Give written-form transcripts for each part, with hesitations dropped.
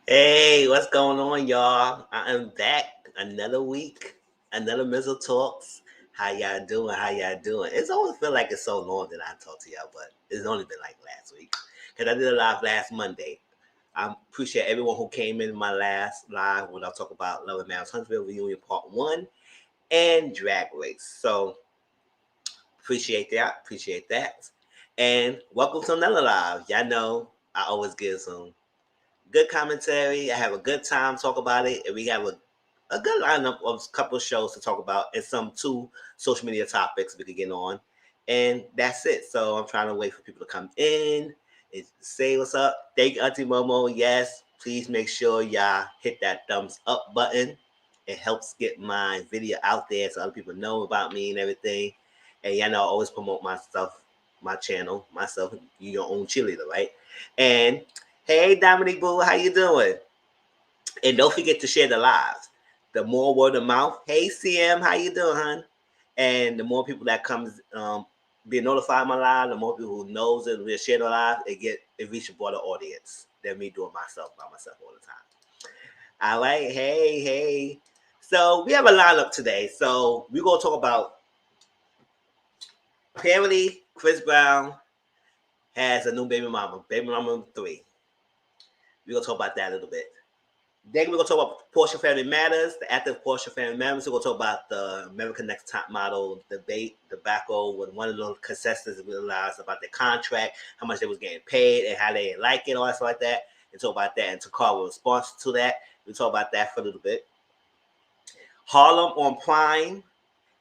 Hey, what's going on, y'all? I am back another week, another Mizzle Talks. How y'all doing? How y'all doing? It's always feel like it's so long that I talk to y'all, but it's only been like last week because I did a live last Monday. I appreciate everyone who came in my last live when I talk about Love and Marriage Huntsville Reunion Part 1 and Drag Race. So appreciate that. Appreciate that. And welcome to another live. Y'all know I always give some good commentary. I have a good time talk about it, and we have a good lineup of a couple of shows to talk about, and some two social media topics we could get on, and that's it. So I'm trying to wait for people to come in and say what's up. Thank you, Auntie Momo. Yes, please make sure y'all hit that thumbs up button. It helps get my video out there so other people know about me and everything. And y'all know I always promote my stuff, my channel, myself. You your own cheerleader, right? And hey, Dominic Boo, how you doing? And don't forget to share the lives. The more word of mouth. Hey, CM, how you doing, hon? And the more people that comes be notified of my live, the more people who knows it will share the live. It reach a broader audience than me doing myself by myself all the time. All right, hey. So we have a lineup today. So we're gonna talk about apparently Chris Brown has a new baby mama number 3. We're gonna talk about that a little bit. Then we're gonna talk about Porsha Family Matters, the active Porsha Family Matters. We're gonna talk about the American Next Top Model debate debacle when one of the contestants realized about their contract, how much they was getting paid, and how they didn't like it, all that stuff like that. And talk about that and Takara's response to that. We talk about that for a little bit. Harlem on Prime,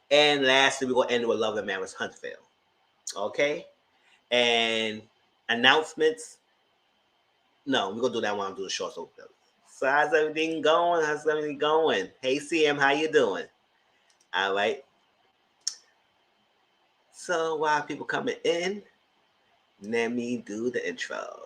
and lastly we're gonna end with Love and Marriage Huntsville. Okay, and announcements. No, we're gonna do that when I'm doing the shorts over. So how's everything going? How's everything going? Hey CM, how you doing? All right. So while people coming in, let me do the intro.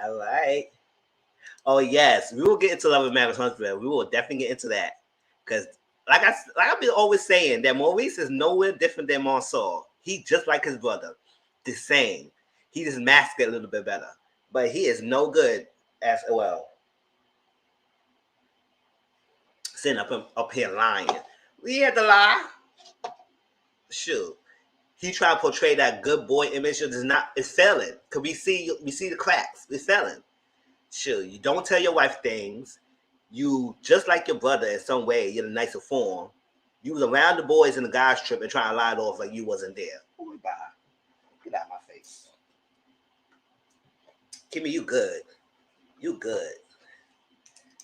All right. Oh yes, we will get into Love and Marriage Huntsville. We will definitely get into that because, I've been always saying that Maurice is nowhere different than Mansoor. He just like his brother, the same. He just masked it a little bit better, but he is no good as well. Sitting up here lying. We had to lie. Shoot. He tried to portray that good boy image. It's failing. Cause we see the cracks. It's failing. Sure, you don't tell your wife things. You just like your brother in some way, you're in a nicer form. You was around the boys in the guys trip and trying to lie it off like you wasn't there. Oh, bye. Get out of my face. Kimmy, you good. You good.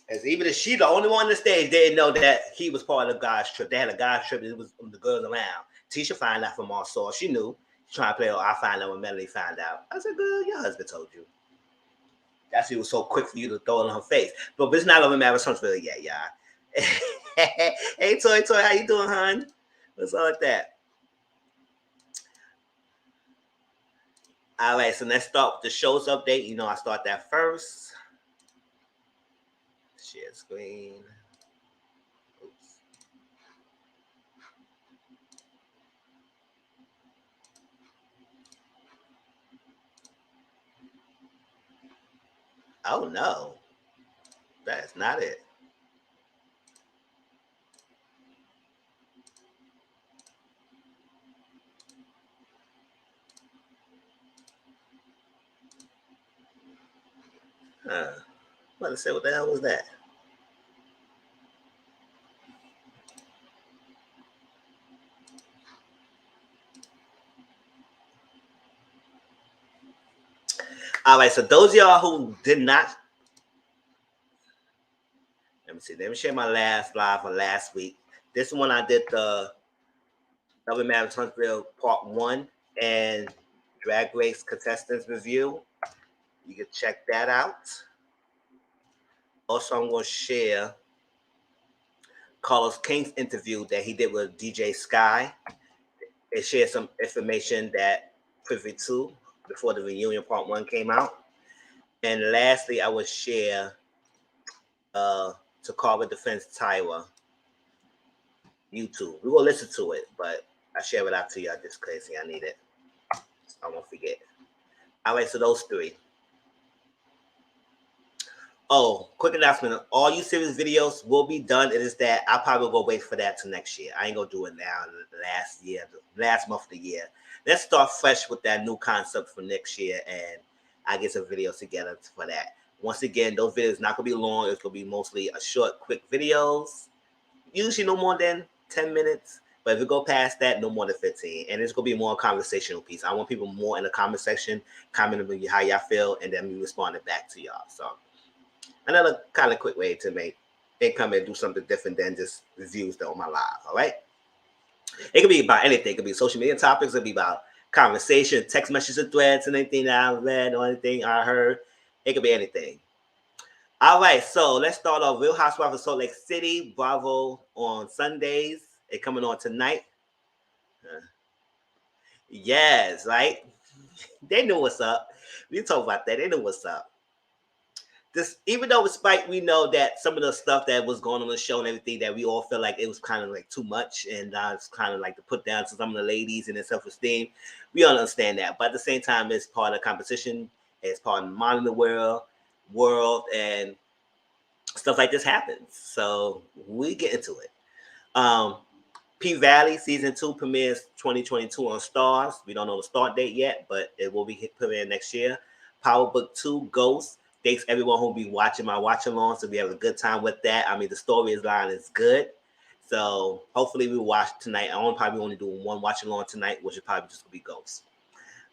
As even if she the only one on the stage, they didn't know that he was part of the guys trip. They had a guys trip and it was the girls around. Tisha found out from our source. She knew. She trying to play, I find out when Melanie found out. I said, girl, your husband told you. That's why it was so quick for you to throw it on her face. But it's not over Marriage Huntsville yet, y'all. Hey, Toy, how you doing, hon? What's all like that? All right, so let's start with the show's update. You know, I start that first. Share screen. Oops. Oh no, that's not it. Let's say, what the hell was that? All right, so those of y'all who did not, let me see. Let me share my last live for last week. This one I did the Double Madness Huntsville Part 1 and Drag Race Contestants Review. You can check that out. Also, I'm going to share Carlos King's interview that he did with DJ Sky. It shared some information that privy to before the reunion Part 1 came out. And lastly, I will share Takara Defense Tyra YouTube. We will listen to it, but I share it out to y'all just crazy. I need it. So I won't forget. All right, so those three. Oh, quick announcement. All you series videos will be done. It is that I'll probably go wait for that till next year. I ain't gonna do it now, last month of the year. Let's start fresh with that new concept for next year, and I get some videos together for that. Once again, those videos not gonna be long. It's gonna be mostly a short, quick videos. Usually no more than 10 minutes. But if we go past that, no more than 15. And it's going to be more a conversational piece. I want people more in the comment section, commenting how y'all feel, and then me responding back to y'all. So another kind of quick way to make it come and do something different than just reviews on my live, all right? It could be about anything. It could be social media topics. It could be about conversation, text messages, threads, and anything that I read or anything I heard. It could be anything. All right, so let's start off. Real Housewives of Salt Lake City, Bravo on Sundays. It coming on tonight. Yes, right? They knew what's up. We talk about that. They knew what's up. This, even though with Spike, we know that some of the stuff that was going on the show and everything that we all felt like it was kind of like too much, and it's kind of like to put down to some of the ladies and their self-esteem. We all understand that, but at the same time, it's part of the competition. It's part of the modern world, and stuff like this happens. So we get into it. P Valley season 2 premieres 2022 on Stars. We don't know the start date yet, but it will be premiering next year. Power Book 2 Ghost. Thanks everyone who will be watching my watch along. So we have a good time with that. I mean, the storyline is good. So hopefully we will watch tonight. I probably only do one watch along tonight, which is probably just gonna be Ghost.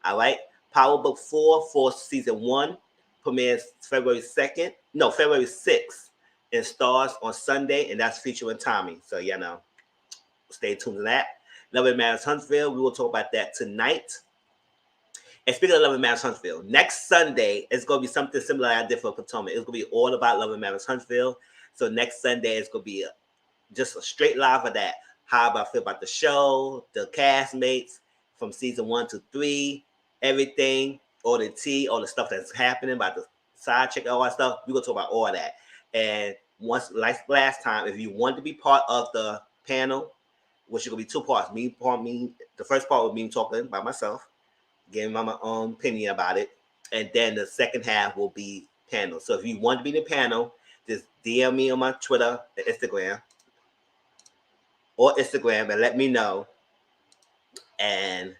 All right. Power Book 4 for season 1 premieres February 6th in Stars on Sunday, and that's featuring Tommy. So stay tuned to that. Love and Matters Huntsville. We will talk about that tonight. And speaking of Love and Matters Huntsville, next Sunday it's going to be something similar I did for Potomac. It's going to be all about Love and Matters Huntsville. So next Sunday it's going to be just a straight live of that. How I feel about the show, the castmates from season 1 to 3, everything, all the tea, all the stuff that's happening about the side chick, all that stuff. We're going to talk about all that. And once, like last time, if you want to be part of the panel, which is going to be 2 parts. The first part will be me talking by myself, giving my own opinion about it. And then the second half will be panel. So if you want to be in the panel, just DM me on my Twitter and Instagram and let me know. And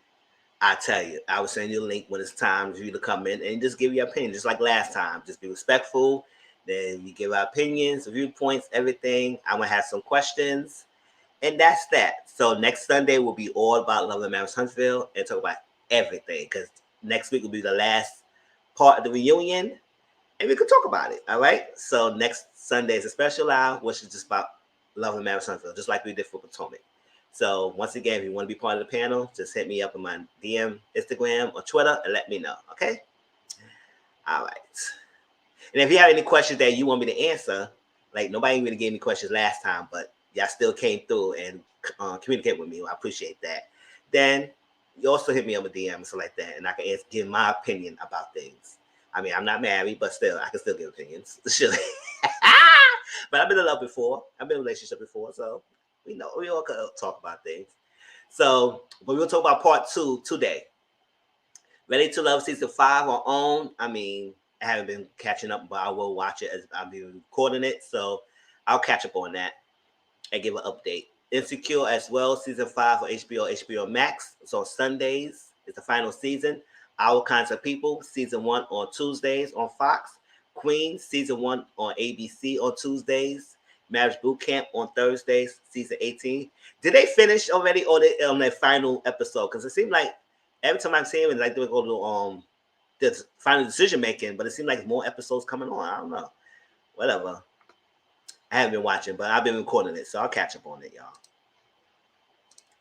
I tell you, I will send you a link when it's time for you to come in and just give your opinion, just like last time. Just be respectful. Then we give our opinions, viewpoints, everything. I'm going to have some questions. And that's that. So next Sunday will be all about Love and Matters Huntsville and talk about everything, because next week will be the last part of the reunion and we can talk about it. All right. So next Sunday is a special live, which is just about Love and Matters Huntsville, just like we did for Potomac. So once again, if you want to be part of the panel, just hit me up on my DM, Instagram, or Twitter and let me know. Okay. All right. And if you have any questions that you want me to answer, like nobody really gave me questions last time, but y'all still came through and communicate with me. I appreciate that. Then you also hit me up with DM and stuff like that, and I can give my opinion about things. I mean, I'm not married, but still, I can still give opinions. But I've been in love before. I've been in a relationship before, so we all can talk about things. So, but we'll talk about part 2 today. Ready to Love season 5 on OWN. I mean, I haven't been catching up, but I will watch it as I've been recording it, so I'll catch up on that and give an update. Insecure as well, season 5 for HBO Max. So Sundays is the final season. Our Kinds of People, season 1 on Tuesdays on Fox. Queens season 1 on ABC on Tuesdays. Marriage Boot Camp on Thursdays, season 18. Did they finish already, or they on their final episode? Because it seemed like every time I'm seeing it, like they go to the final decision making, but it seemed like more episodes coming on. I don't know. Whatever. I haven't been watching, but I've been recording it, so I'll catch up on it, y'all.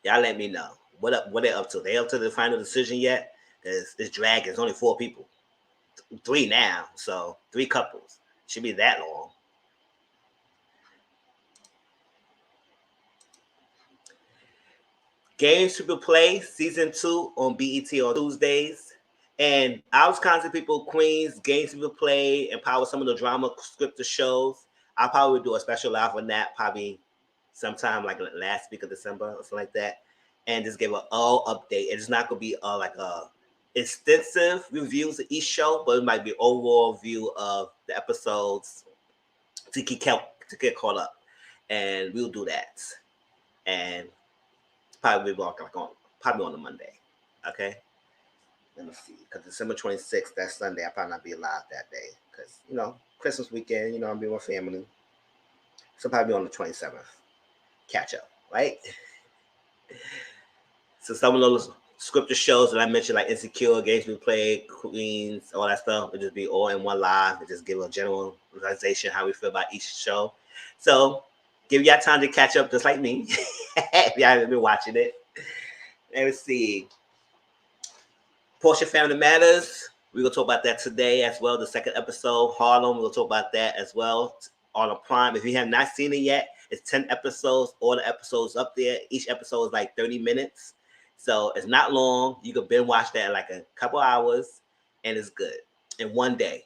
Y'all let me know what they up to. They up to the final decision yet? Because this drag is only 4 people, 3 now, so 3 couples. Should be that long. Games People Play season 2 on BET on Tuesdays. And I was constantly people, Queens, Games People Play, and probably some of the drama scripted shows. I'll probably do a special live on that probably sometime like last week of December or something like that. And just give an all update. It's not gonna be like a extensive reviews of each show, but it might be overall view of the episodes to get caught up. And we'll do that. And probably probably on a Monday. Okay. Let me see. Because December 26th, that Sunday, I'll probably not be alive that day. Because, Christmas weekend, I'm being with family. So probably on the 27th. Catch up, right? So some of those scripted shows that I mentioned, like Insecure, Games We Play, Queens, all that stuff, will just be all in one live and just give a generalization how we feel about each show. So give y'all time to catch up just like me. If y'all haven't been watching it. Let me see. Porsha Family Matters. We're going to talk about that today as well. The second episode, Harlem. We'll talk about that as well on a Prime. If you have not seen it yet, it's 10 episodes. All the episodes up there. Each episode is like 30 minutes. So it's not long. You can binge watch that in like a couple hours, and it's good. In one day.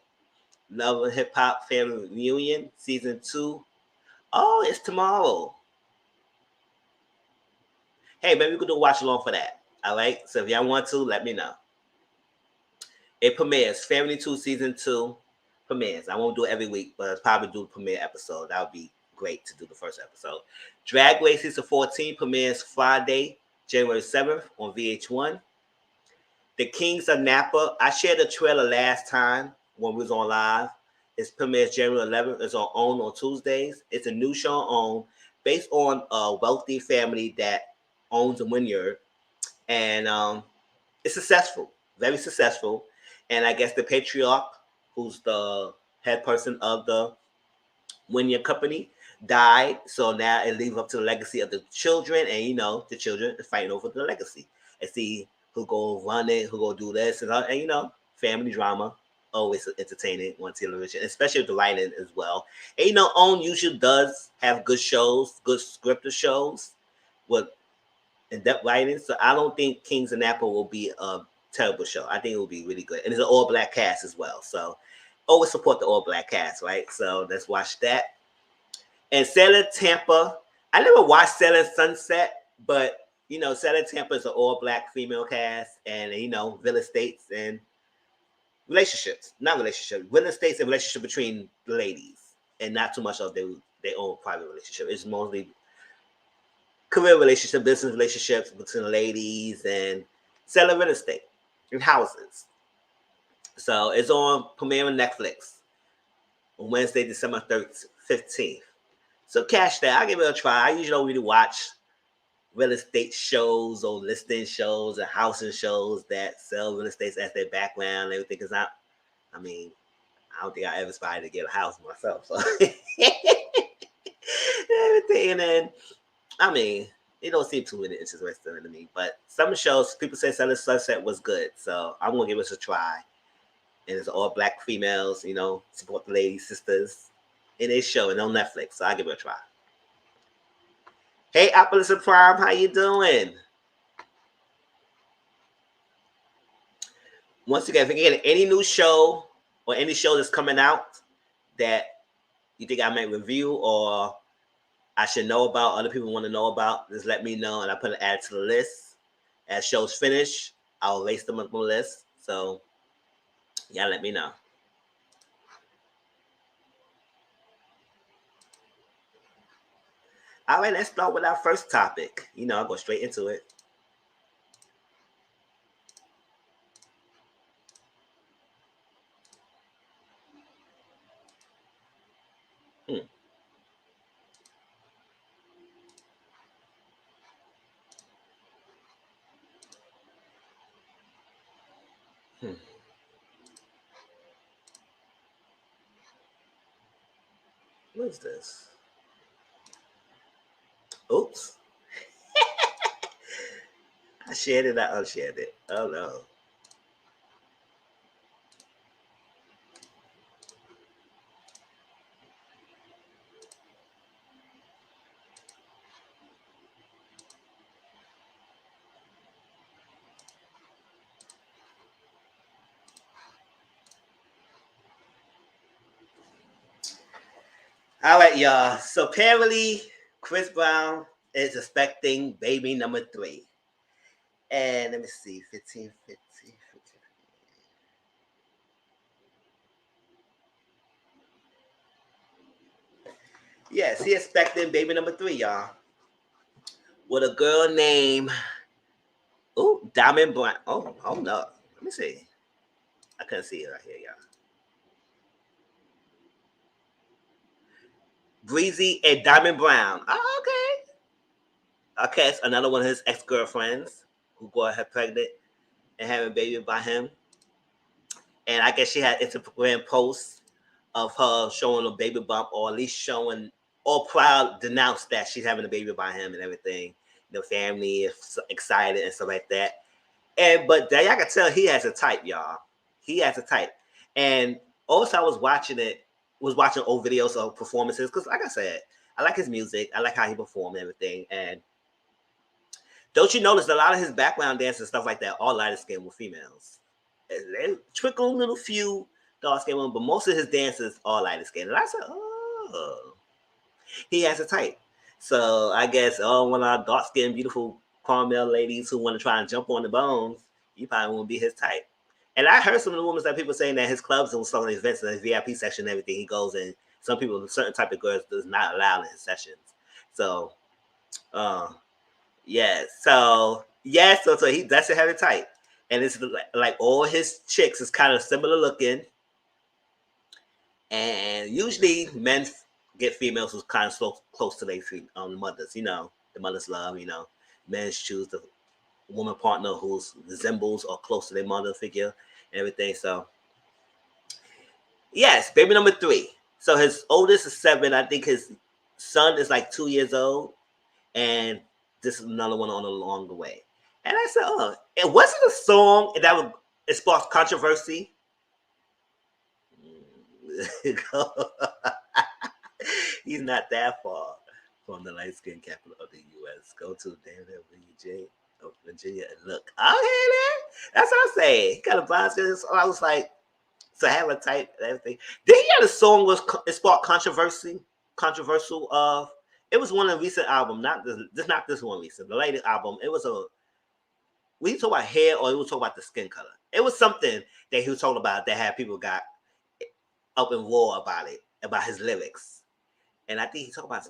Love and Hip Hop Family Reunion, Season 2. Oh, it's tomorrow. Hey, maybe we could do a watch along for that. All right? So if y'all want to, let me know. It premieres. Family 2 Season 2 premieres. I won't do it every week, but I'll probably do the premiere episode. That would be great to do the first episode. Drag Race Season 14 premieres Friday, January 7th on VH1. The Kings of Napa. I shared the trailer last time when we was on live. It premieres January 11th. It's on OWN on Tuesdays. It's a new show on OWN based on a wealthy family that owns a vineyard. And it's successful. Very successful. And I guess the patriarch, who's the head person of the vineyard company, died. So now it leaves up to the legacy of the children. And, the children are fighting over the legacy. And see who go run it, who go do this. And family drama. Always entertaining on television, especially with the writing as well. And, OWN usually does have good shows, good scripted shows with in-depth writing. So I don't think Kings of Napa will be a terrible show. I think it will be really good. And it's an all-black cast as well. So always support the all-black cast, right? So let's watch that. And Selling Tampa. I never watched Selling Sunset, but, Selling Tampa is an all-black female cast. And, real estates and relationships. Not relationships. Real estates and relationship between the ladies. And not too much of their own private relationship. It's mostly career relationship, business relationships between ladies and selling real estate and houses. So it's on premiere on Netflix on Wednesday, December 15th. So catch that. I'll give it a try. I usually don't really watch real estate shows or listing shows and housing shows that sell real estate as their background and everything. Because I don't think I ever aspired to get a house myself. So everything. And then it don't seem too many interesting to me. But some shows, people say Selling Sunset was good. So I'm going to give it a try. And it's all black females, support the ladies, sisters in a show and on Netflix. So I'll give it a try. Hey, Apple Prime, how you doing? Once again, if you get any new show or any show that's coming out that you think I might review or I should know about, other people want to know about, just let me know and I put an add to the list. As shows finish, I'll lace them up on the list. So, yeah, let me know. All right, let's start with our first topic. I'll go straight into it. Hmm. What is this? Oops. I shared it. I unshared it. Oh no. All right, y'all. So apparently, Chris Brown is expecting baby number 3. And let me see, 15, 15, 15. Yes, he expecting baby number 3, y'all. With a girl named Diamond Brown. Oh, hold up. Let me see. I couldn't see it right here, y'all. Breezy and Diamond Brown. Oh, okay. Okay, it's another one of his ex-girlfriends who got her pregnant and having a baby by him. And I guess she had Instagram posts of her showing a baby bump, or at least showing, or proud, denounced that she's having a baby by him and everything. The family is excited and stuff like that. And but y'all can tell he has a type, y'all. He has a type. And also, I was watching old videos of performances because, like I said, I like his music. I like how he performed and everything. And don't you notice a lot of his background dances and stuff like that, all lighter skin with females. They trickle a little few dark skin women, but most of his dances are lighter skin. And I said, oh, he has a type. So I guess one of our dark skinned, beautiful caramel ladies who want to try and jump on the bones, you probably won't be his type. And I heard some of the rumors that people saying that his clubs and some of the events and his VIP section and everything he goes in, some people, certain type of girls, does not allow in his sessions. So, uh, yeah. So he that's a heavy type, and it's like all his chicks is kind of similar looking, and usually men get females who's kind of so close to their mothers. The mothers love. Men choose the woman partner who's resembles or close to their mother figure and everything. So yes, baby number 3. So his oldest is 7. I think his son is like 2 years old, and this is another one on along the way. And I said, oh, it wasn't a song that would it sparked controversy. He's not that far from the light skinned capital of the U.S. Go to WJ of Virginia and look. Okay, man. That's what I'm saying. He kind of vibes. So I was like, so have a type and everything. Did he have a song was it sparked controversial of it was one of the recent album, not this one recent, the latest album. It was a we talk about hair or we talk about the skin color. It was something that he was talking about that had people got up in war about it, about his lyrics. And I think he talked about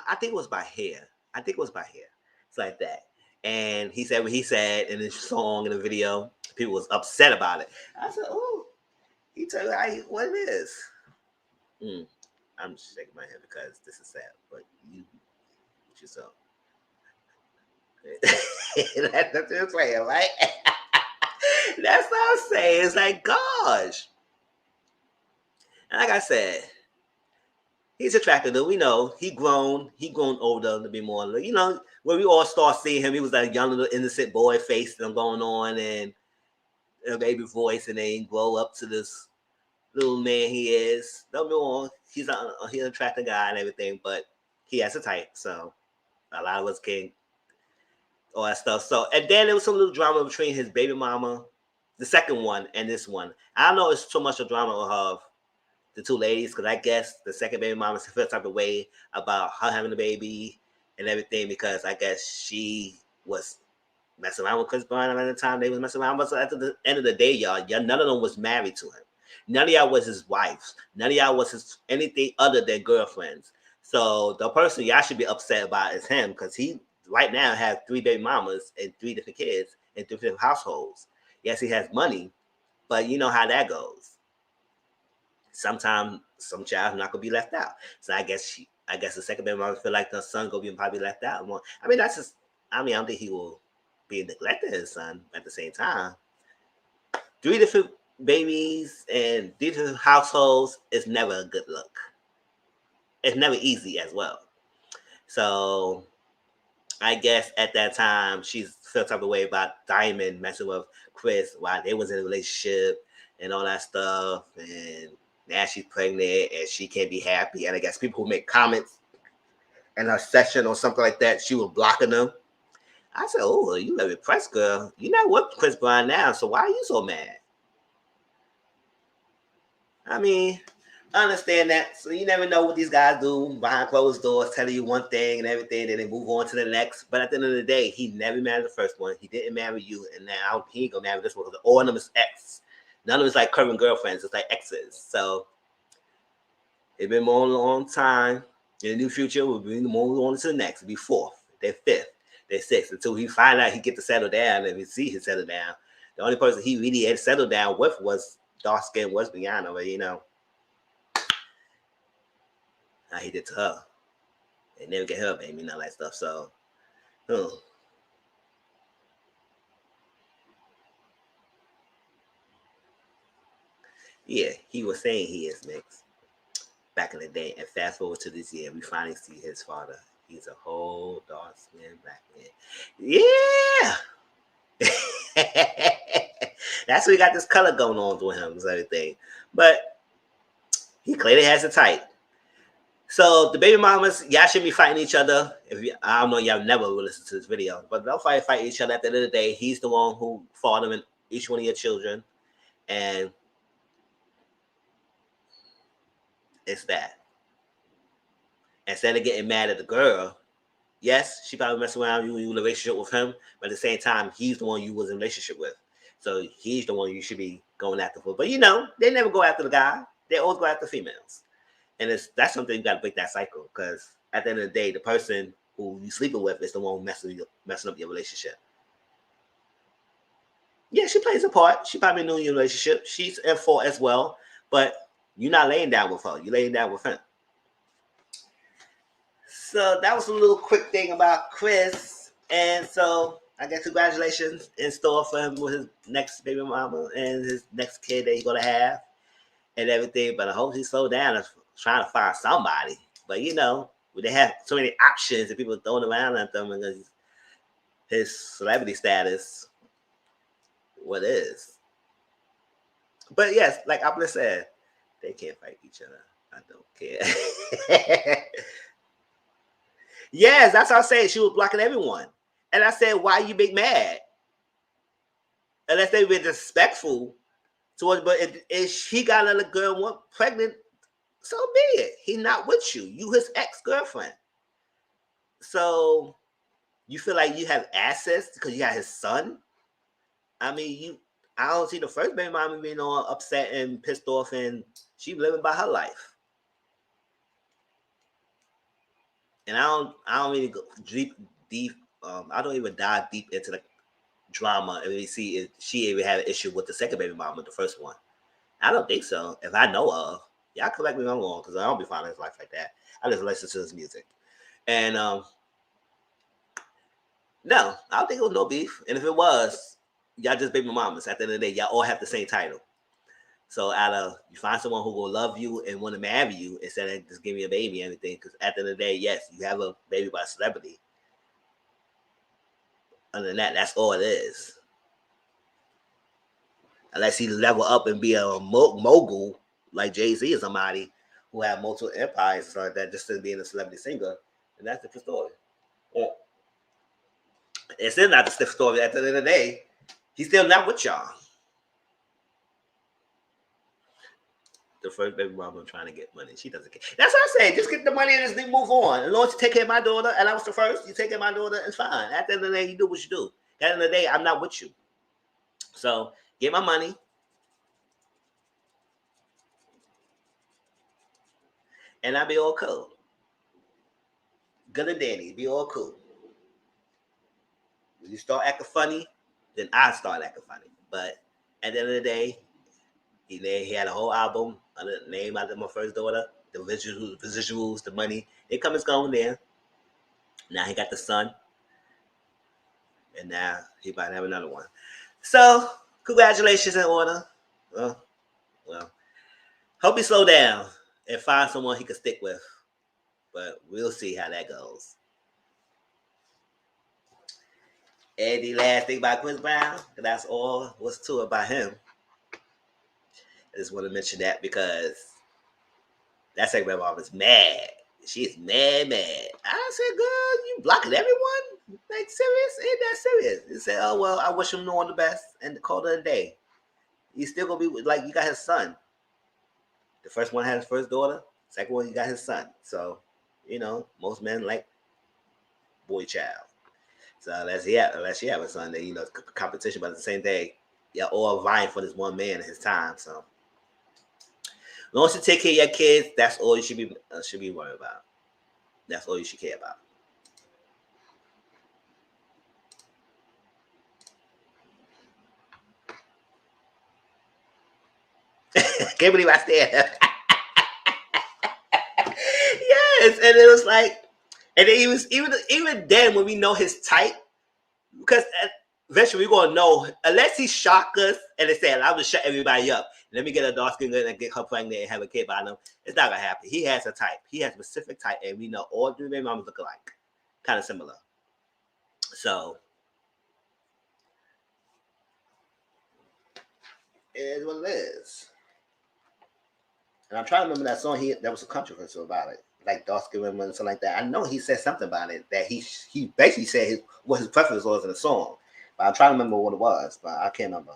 I think it was by hair. I think it was by hair. It's like that. And he said what he said in his song in the video. People was upset about it. I said, oh, he tell you what it is. Mm. I'm just shaking my head because this is sad, but you yourself. That's what I'm saying, right? That's what I'm saying. It's like, gosh. And like I said, he's attractive though. We know he grown older to be more. When we all start seeing him, he was that young little innocent boy face and going on and a baby voice, and then grow up to this little man he is. Don't be wrong, he's an attractive guy and everything, but he has a type. So a lot of us can all that stuff. So and then there was some little drama between his baby mama, the second one, and this one. I don't know. It's too much of drama of the two ladies because I guess the second baby mama felt type of way about her having a baby and everything because I guess she was messing around with Chris Brown at the time they was messing around. But at the end of the day, y'all, none of them was married to him. None of y'all was his wives. None of y'all was his anything other than girlfriends. So the person y'all should be upset about is him because he right now has 3 baby mamas and 3 different kids in 3 different households. Yes, he has money, but you know how that goes. Sometimes some child not gonna be left out. So I guess the second baby mama feel like the son gonna be probably left out. I mean, I don't think he will be neglecting his son at the same time. 3 different babies and different households is never a good look. It's never easy as well. So I guess at that time she felt type of way about Diamond messing with Chris while they was in a relationship and all that stuff. And now she's pregnant and she can't be happy. And I guess people who make comments in her session or something like that, she was blocking them. I said, "Oh, you live with press girl. You're not with Chris Brown now, so why are you so mad?" I mean, I understand that. So you never know what these guys do behind closed doors, telling you one thing and everything, then they move on to the next. But at the end of the day, he never married the first one. He didn't marry you, and now he ain't gonna marry this one because all of them is ex. None of them is like current girlfriends. It's like exes. So it's been more a long time. In the new future, we'll be moving on to the next. It'll be fourth, then fifth, then sixth, until he find out he get to settle down and we see he settle down. The only person he really had settled down with was dark skin was Rihanna, but you know, how he did to her. They never get her baby and all that stuff. So, yeah, he was saying he is mixed back in the day. And fast forward to this year, we finally see his father. He's a whole dark skinned black man. Yeah. That's why we got this color going on with him and everything. But he clearly has it tight. So the baby mamas, y'all should be fighting each other. I don't know, y'all never will listen to this video, but they'll fight each other. At the end of the day, he's the one who fought them in each one of your children, and it's that. Instead of getting mad at the girl, yes, she probably messing around you in a relationship with him, but at the same time, he's the one you was in a relationship with. So he's the one you should be going after for. But you know, they never go after the guy. They always go after females. And that's something you got to break that cycle, because at the end of the day, the person who you sleeping with is the one messing up your relationship. Yeah, she plays a part. She probably knew your relationship. She's at fault as well, but you're not laying down with her. You're laying down with him. So that was a little quick thing about Chris. And so I guess congratulations in store for him with his next baby mama and his next kid that he's going to have and everything. But I hope he slowed down and trying to find somebody. But you know, they have so many options that people throwing around at them because his celebrity status, what is. But yes, like Apple said, they can't fight each other. I don't care. Yes, that's what I said. She was blocking everyone. And I said, why you big mad? Unless they were disrespectful towards, but if he got another girl pregnant, so be it. He's not with you. You his ex-girlfriend. So you feel like you have access because you got his son? I mean, I don't see the first baby mama being all upset and pissed off, and she living by her life. And I don't really go deep. I don't even dive deep into the drama and we see if she even had an issue with the second baby mama, the first one. I don't think so. If I know of, y'all correct me if I'm wrong, because I don't be following his life like that. I just listen to his music. And no, I don't think it was no beef. And if it was, y'all just baby mamas. At the end of the day, y'all all have the same title. So either you find someone who will love you and want to marry you instead of just give me a baby and everything. Because at the end of the day, yes, you have a baby by a celebrity. Other than that, that's all it is. Unless he level up and be a mogul like Jay-Z or somebody who have multiple empires and stuff like that, just to being a celebrity singer, and that's a different story. Yeah. It's still not the stiff story. At the end of the day, he's still not with y'all. The first baby mama trying to get money. She doesn't care. That's what I say. Just get the money and just move on. As long as you take care of my daughter, and I was the first, you take care of my daughter, it's fine. At the end of the day, you do what you do. At the end of the day, I'm not with you. So get my money. And I'll be all cool. Good and dandy. Be all cool. When you start acting funny, then I start acting funny. But at the end of the day, he had a whole album under the name of my first daughter, the visuals, the money. It comes going there. Now he got the son. And now he might have another one. So Congratulations in order. Well, hope he slow down and find someone he can stick with. But we'll see how that goes. Any last thing about Chris Brown? That's all what's to it about him. I just want to mention that because that second mom is mad. She's mad. I said, girl, you blocking everyone? Like, serious? Ain't that serious? He said, oh, well, I wish him all the best and call it a day. He's still going to be, like, you got his son. The first one had his first daughter. Second one, you got his son. So, most men like boy child. So unless you have a son, then, competition. But at the same day, you're all vying for this one man in his time. So as long as you take care of your kids, that's all you should be worried about. That's all you should care about. Can't believe I stayed there. Yes, and it was like, and then he was even then when we know his type, because eventually we're gonna know unless he shock us and they say, "I'm gonna shut everybody up. Let me get a dark skin girl and get her pregnant and have a kid by them." It's not gonna happen. He has a type. He has a specific type, and we know all three baby mamas look alike, kind of similar. So it is what it is. And I'm trying to remember that song. There was a controversy about it, like dark skin women and something like that. I know he said something about it that he basically said what his preference was in the song. But I'm trying to remember what it was, but I can't remember.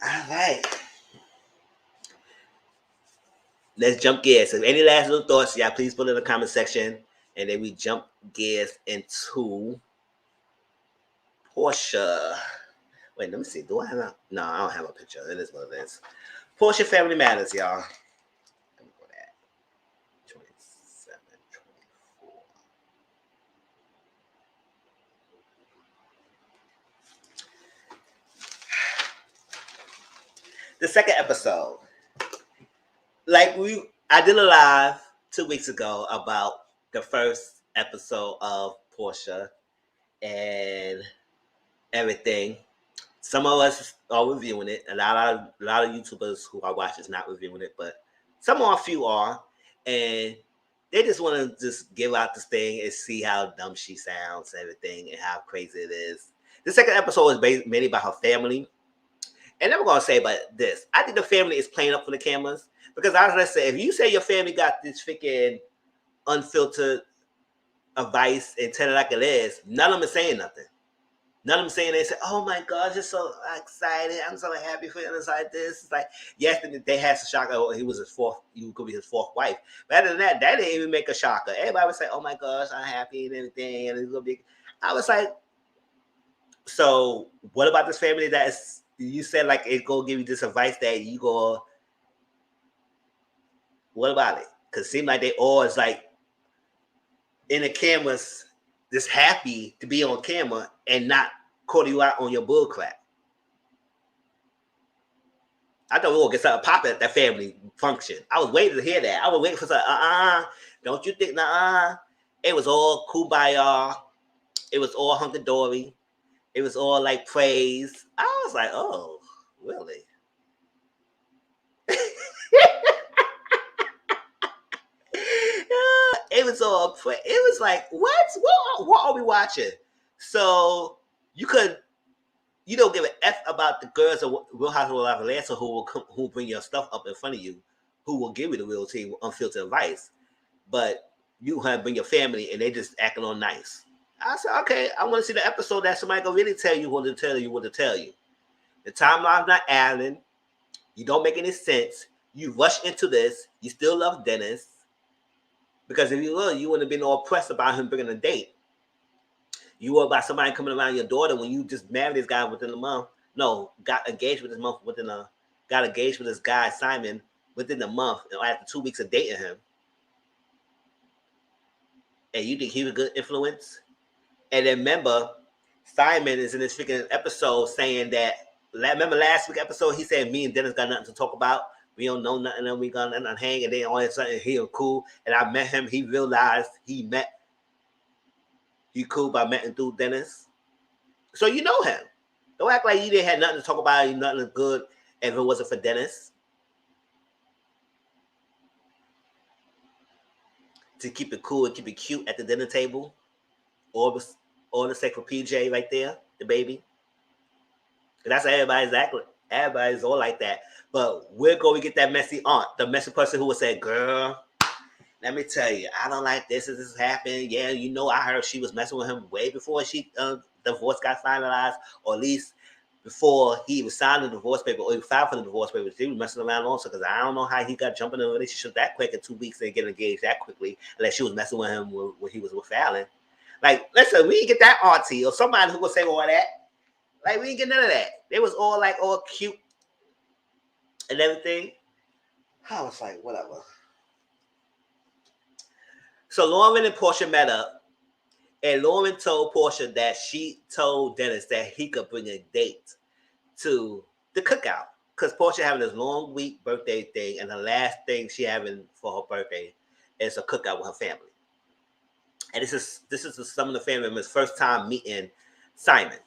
All right. Let's jump gears. So any last little thoughts, y'all please put in the comment section. And then we jump gears into Porsha. Wait, let me see. Do I have a... No, I don't have a picture. It is what it is. Porsha Family Matters, y'all. Let me go that. 27, 24. The second episode. Like I did a live 2 weeks ago about the first episode of Porsha and everything. Some of us are reviewing it. A lot of YouTubers who I watch is not reviewing it, but a few are, and they just want to just give out this thing and see how dumb she sounds, and everything, and how crazy it is. The second episode is mainly about her family, and I'm gonna say about this. I think the family is playing up for the cameras because I was gonna say, if you say your family got this freaking unfiltered advice and tell it like it is, none of them is saying nothing. None of them saying they say, "Oh my God, just so excited! I'm so happy for you." It's like this. It's like, yes, they had a shocker. He was his fourth. You could be his fourth wife. But other than that, that didn't even make a shocker. Everybody would say, "Oh my gosh, I'm happy and everything," and it's gonna be. I was like, so what about this family? That's you said like it gonna give you this advice that you go. What about it? Because it seemed like they all is like in the cameras, just happy to be on camera and not calling you out on your bull crap. I thought we were going to get something popping at that family function. I was waiting to hear that. I was waiting for something. Don't you think, It was all kumbaya. It was all hunky-dory. It was all like praise. I was like, oh, really? It was all, it was like, what are we watching? So you don't give an F about the girls of Real Housewives of Atlanta who bring your stuff up in front of you, who will give you the real tea, unfiltered advice. But you have bring your family and they just acting all nice. I said, okay, I want to see the episode that somebody can really tell you what to tell you. The timeline's not Alan. You don't make any sense. You rush into this. You still love Dennis. Because if you look, you wouldn't have been all pressed about him bringing a date. You were about somebody coming around your daughter when you just married this guy within a month. No, got engaged with this month got engaged with this guy, Simon, within a month, after 2 weeks of dating him. And you think he was a good influence? And then remember, Simon is in this freaking episode saying that, remember last week's episode, he said, me and Dennis got nothing to talk about. We don't know nothing, and we got nothing to hang, and then all of a sudden he was cool. And I met him, he realized he met He cool by meeting through Dennis. So you know him. Don't act like you didn't have nothing to talk about, nothing good if it wasn't for Dennis. To keep it cool and keep it cute at the dinner table. All the sake for PJ right there, the baby. That's everybody's exactly. Everybody's all like that. But we're going to get that messy aunt, the messy person who would say, girl, let me tell you, I don't like this. This happened. Yeah, you know, I heard she was messing with him way before divorce got finalized, or at least before he even signed the divorce paper or he filed for the divorce paper. She was messing around also because I don't know how he got jumping in a relationship that quick in 2 weeks and get engaged that quickly, unless she was messing with him when he was with Fallon. Like, listen, we didn't get that auntie or somebody who would say all that. Like, we didn't get none of that. They was all like all cute and everything. I was like, whatever. So Lauren and Porsha met up, and Lauren told Porsha that she told Dennis that he could bring a date to the cookout because Porsha having this long week birthday thing, and the last thing she having for her birthday is a cookout with her family. And this is some of the family members' first time meeting Simon.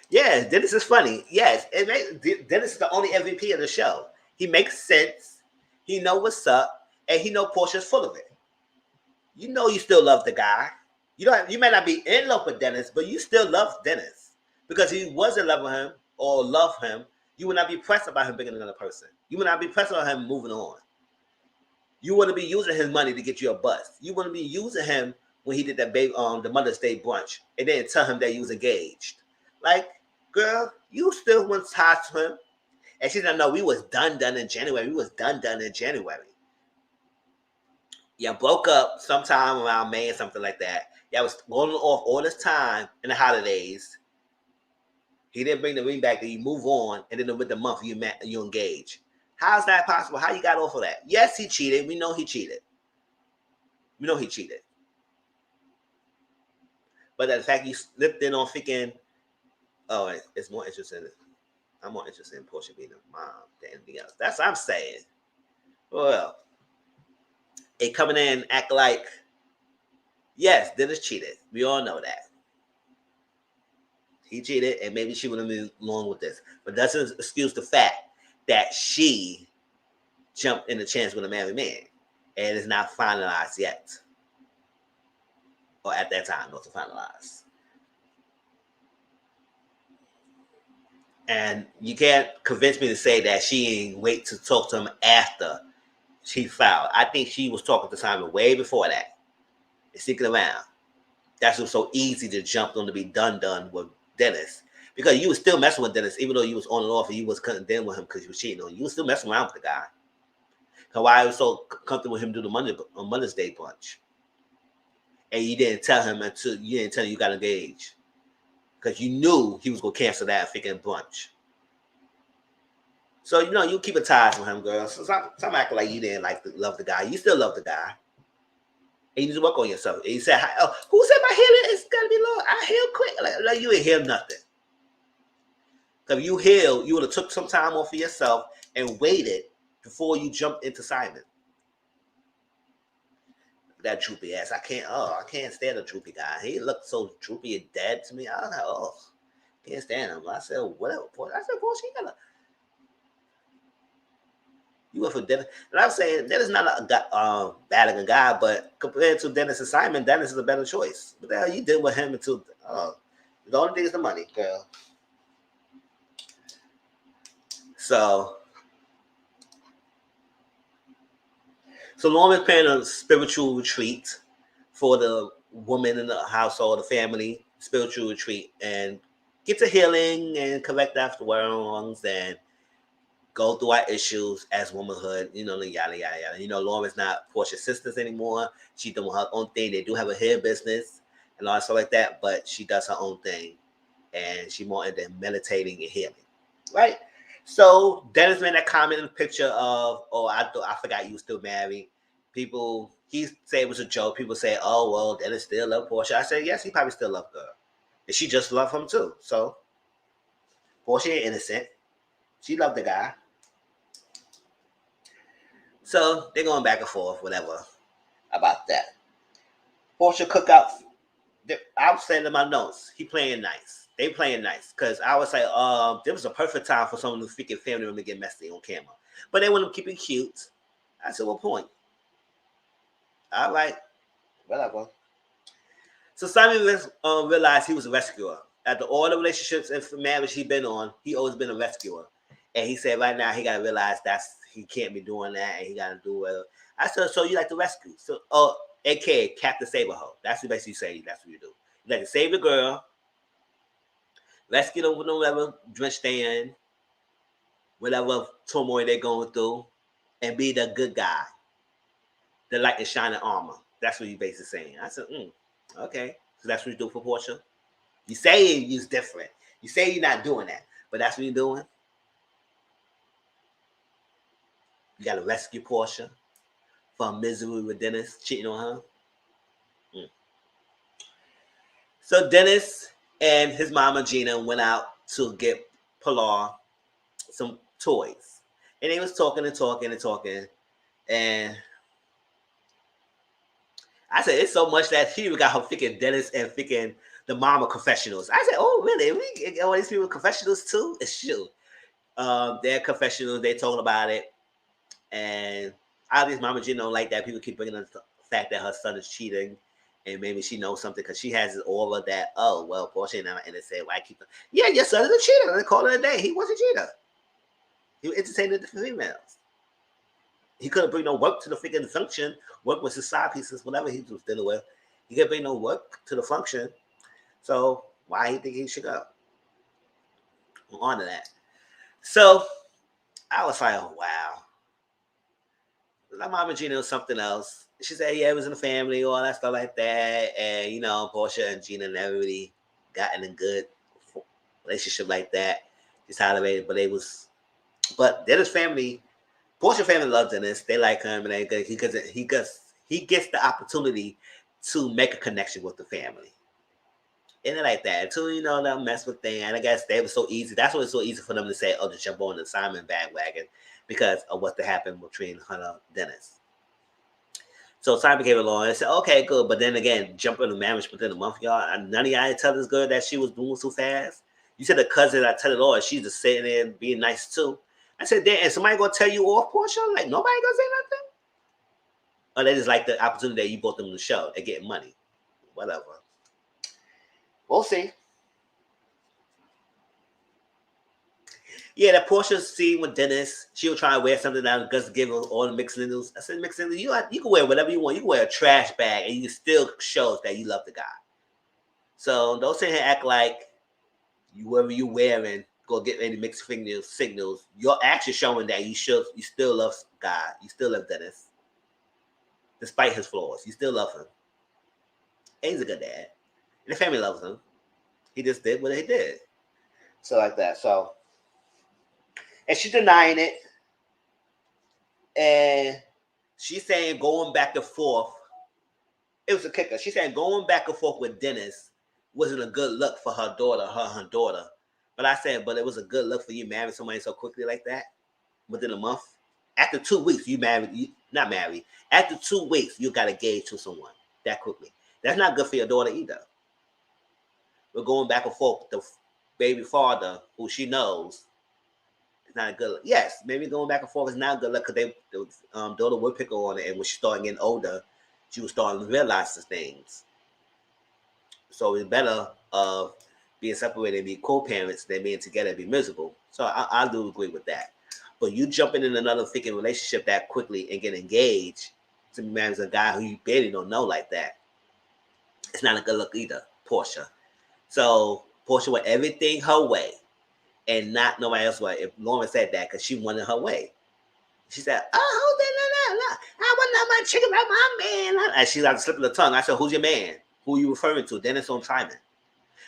Yeah, Dennis is funny. Yes, Dennis is the only MVP of the show. He makes sense. He know what's up, and he know Portia's full of it. You know you still love the guy. You may not be in love with Dennis, but you still love Dennis because he was in love with him or love him. You would not be pressed about him being another person. You would not be pressed about him moving on. You wouldn't be using his money to get you a bus. You wouldn't be using him when he did that the Mother's Day brunch and then tell him that you was engaged. Like, girl, you still want to talk to him. And she said, no, we was done in January. We was done in January. Yeah, broke up sometime around May or something like that. Yeah, was going off all this time in the holidays. He didn't bring the ring back. Then you move on, and then with the month you engage. How's that possible? How you got off of that? Yes, he cheated. We know he cheated. But the fact he slipped in on freaking, oh, it's more interesting. I'm more interested in Porsha being a mom than anything else. That's what I'm saying. Well, it coming in and act like, yes, Dennis cheated. We all know that. He cheated, and maybe she would have moved along with this. But that doesn't excuse the fact that she jumped in the chance with a married man, and it's not finalized yet. Or at that time, not finalized. And you can't convince me to say that she ain't wait to talk to him after she filed. I think she was talking to Simon way before that. And sticking around. That's what's so easy to jump on to be done with Dennis. Because you was still messing with Dennis, even though you was on and off and you was condemned with him because you was cheating on you. You was still messing around with the guy. Because why was so comfortable with him do the Mother's Day brunch? And you didn't tell him until you got engaged. Because you knew he was going to cancel that freaking brunch. So, you keep a ties with him, girl. So some acting like you didn't love the guy. You still love the guy. And you need to work on yourself. And you said, oh, who said my healing is got to be low? I heal quick. Like you ain't heal nothing. Because if you heal, you would have took some time off for yourself and waited before you jumped into Simon. That droopy ass. I can't stand a droopy guy. He looked so droopy and dead to me. I was like, oh, can't stand him. I said, whatever. I said, boy, you went for Dennis. And I'm saying Dennis is not a bad looking guy, but compared to Dennis and Simon, Dennis is a better choice. What the hell you did with him until the only thing is the money, girl. So Lauren's planning a spiritual retreat for the woman in the household, the family, spiritual retreat, and get to healing and correct after wrongs and go through our issues as womanhood, yada, yada, yada. Lauren's not Porsha's sisters anymore. She's doing her own thing. They do have a hair business and all that stuff like that, but she does her own thing. And she's more into meditating and healing. Right? So Dennis made that comment in the picture of, oh, I forgot you were still married. He said it was a joke. People say, oh, well, Dennis still love Porsha. I said, yes, he probably still love her. And she just loved him too. So Porsha ain't innocent. She loved the guy. So they're going back and forth, whatever. about that. Porsha cookout. I was saying in my notes, he playing nice. They playing nice because I was like, there was a perfect time for someone to freaking family room to get messy on camera, but they want to keep it cute. I said, what point? All right, whatever. So Simon realized he was a rescuer. After all the relationships and marriage he'd been on, he always been a rescuer. And he said right now he got to realize he can't be doing that and he got to do it. I said, so you like to rescue. So, a.k.a. Captain Saberho. That's what basically say. That's what you do. You like to save the girl, rescue them with whatever drenched they in, whatever turmoil they're going through, and be the good guy, the light and shining armor. That's what you basically saying. I said, okay. So that's what you do for Porsha. You say you're different. You say you're not doing that, but that's what you're doing. You got to rescue Porsha from misery with Dennis cheating on her. So Dennis and his mama Gina went out to get Pilar some toys, and they was talking, and I said it's so much that she got her freaking Dennis and freaking the mama confessionals. I said, oh really? We get all these people confessionals too? It's true. Their confessionals, they talking about it, and obviously Mama Gina don't like that. People keep bringing up the fact that her son is cheating, and maybe she knows something because she has this aura that, oh well, Porsha and I said, why keep? Yeah, your son is a cheater. They call it a day. He was a cheater. He was entertaining the females. He couldn't bring no work to the freaking function. Work with his side pieces, whatever he was dealing with. He couldn't bring no work to the function. So why he think he should go? On to that. So I was like, oh wow. Like Mama Gina was something else. She said, yeah, it was in the family, all that stuff like that. And, Porsha and Gina never really got in a good relationship like that. Just tolerated, but Dennis family, Porsha family loves Dennis. They like him, and he gets the opportunity to make a connection with the family. And like that. Until, they'll mess with things. And I guess they were so easy. That's why it's so easy for them to say, oh, to jump on the Simon bandwagon because of what happened between Hunter and Dennis. So Simon came along and said, okay, good. But then again, jumping to marriage within a month, y'all. None of y'all tell this girl that she was moving too fast. You said the cousin, I tell it all, she's just sitting there and being nice too. I said, damn, and somebody gonna tell you off, Porsha? Like, nobody gonna say nothing? Or they just like the opportunity that you brought them to the show. They're getting money. Whatever. We'll see. Yeah, that Porsha scene with Dennis, she was trying to wear something that Gus give her all the mixed needles. I said, mixed needles, you can wear whatever you want. You can wear a trash bag and you still shows that you love the guy. So don't sit here and act like whatever you're wearing, go get any mixed signals. Your actions showing that you still love God. You still love Dennis. Despite his flaws. You still love him. And he's a good dad. And the family loves him. He just did what he did. So like that. So and she's denying it. And she's saying going back and forth. It was a kicker. She's saying going back and forth with Dennis wasn't a good look for her daughter. But I said, but it was a good look for you marrying somebody so quickly like that within a month. After 2 weeks, not married. After 2 weeks, you got engaged to someone that quickly. That's not good for your daughter either. We're going back and forth with the baby father who she knows. Not a good look. Yes, maybe going back and forth is not a good look because the daughter would pick her on it, and when she started getting older, she was starting to realize the things. So it's better being separated and be co-parents than being together and be miserable. So I do agree with that. But you jumping in another freaking relationship that quickly and get engaged to be married to a guy who you barely don't know like that, it's not a good look either, Porsha. So Porsha went everything her way. And not nobody else way. If Lauren said that because she wanted her way. She said, oh, no. I want not my chicken about my man. And she's like slipping the tongue. I said, who's your man? Who are you referring to? Dennis on Simon.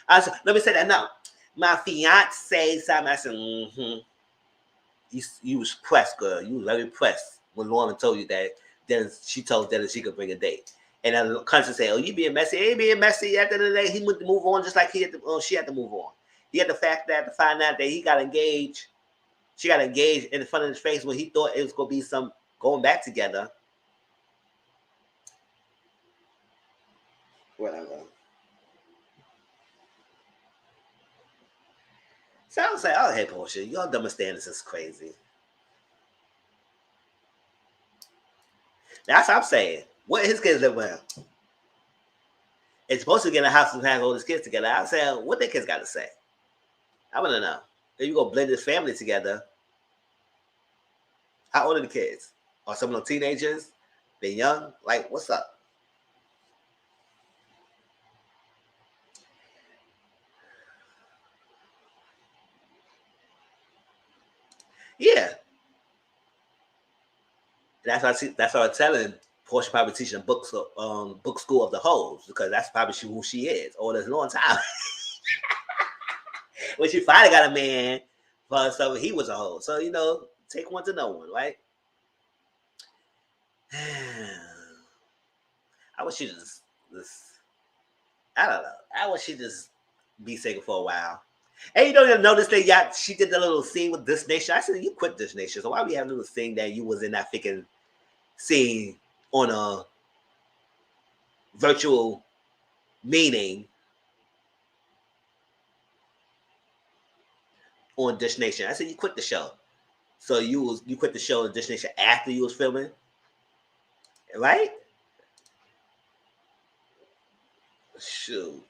I said, let me say that now. My fiance Simon. I said, You was pressed, girl. You was very pressed when Lauren told you that she told Dennis she could bring a date. And then Country said, oh, you being messy. He ain't being messy. At the end of the day, he went to move on just like she had to move on. He had the fact that to find out that he got engaged. She got engaged in front of his face when he thought it was going to be some going back together. Whatever. So I was like, oh, hey, Porsha, you don't understand this is crazy. That's what I'm saying. What his kids live with? It's supposed to get in a house and have all his kids together. I'm saying, what their kids got to say? I want to know. If you go blend this family together, how old are the kids? Are some of them teenagers? They young? Like, what's up? Yeah. That's what I see. That's what I'm telling Porsha probably teaching book school of the hoes because that's probably who she is. All this long time. When she finally got a man for herself, he was a hoe. So, take one to know one, right? I wish she just I don't know. I wish she just be single for a while. And you don't even notice that she did the little scene with This Nation. I said you quit This Nation. So why we have a little thing that you was in that freaking scene on a virtual meeting on Dish Nation? I said you quit the show. So you quit the show on Dish Nation after you was filming, right? Shoot.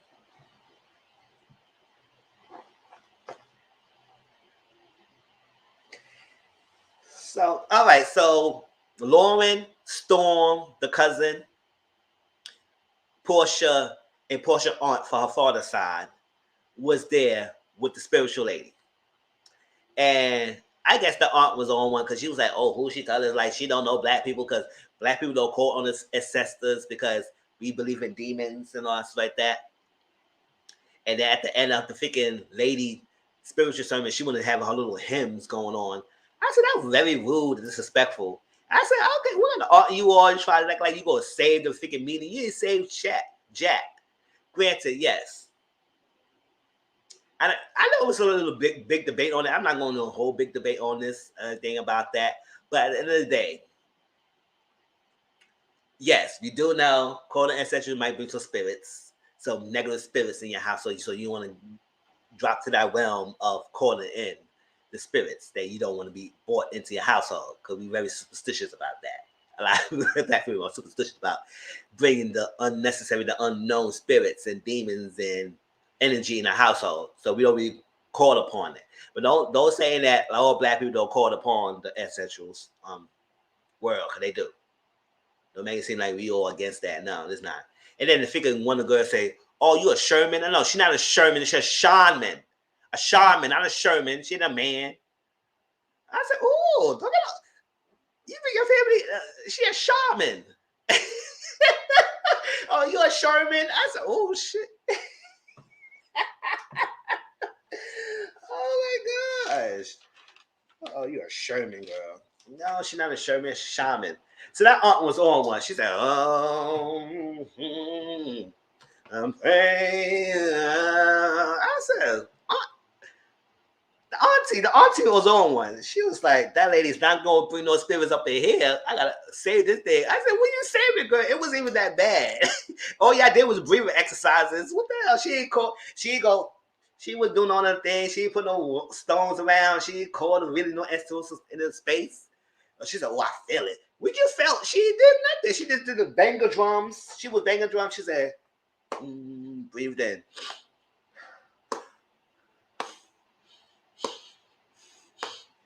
So all right. So Lauren, Storm, the cousin, Porsha, and Porsha aunt for her father's side was there with the spiritual lady. And I guess the aunt was on one because she was like, "Oh, who she tell us like she don't know black people because black people don't call on us ancestors because we believe in demons and all stuff like that." And then at the end of the freaking lady spiritual sermon, she wanted to have her little hymns going on. I said that was very rude and disrespectful. I said, okay, we're gonna art you all try to act like you gonna save the freaking meeting. You didn't save Jack. Granted, yes. I know it was a little big debate on it. I'm not going to do a whole big debate on this thing about that. But at the end of the day, yes, you do know calling ancestors might bring some spirits, some negative spirits in your house. So you want to drop to that realm of calling in the spirits that you don't want to be brought into your household because we're very superstitious about that. A lot of black people are superstitious about bringing the unnecessary, the unknown spirits and demons and energy in the household. So we don't really call upon it. But don't saying that all black people don't call upon the ancestral world because they do. Don't make it seem like we all against that. No, it's not. And then the figure one of the girls say, "Oh, you a Sherman?" No, she's not a Sherman. She's a shaman. A shaman, not a Sherman. She's a man. I said, "Oh, look at you bring your family. She a shaman." Oh, you a Sherman? I said, "Oh shit." Oh my gosh. Oh, you're a Sherman girl. No, she's not a Sherman, she's a shaman. So that aunt was on one. She said, "Oh, I'm praying." I said, the auntie was on one. She was like, "That lady's not going to bring no spirits up in here. I got to save this thing." I said, "What you saving, girl? It wasn't even that bad." All y'all did was breathing exercises. What the hell? She ain't go, she was doing all the things. She ain't put no stones around. She ain't called really no instruments in the space. She said, "Oh, I feel it." We just felt she did nothing. She just did the banger drums. She was banging drums. She said, breathed in.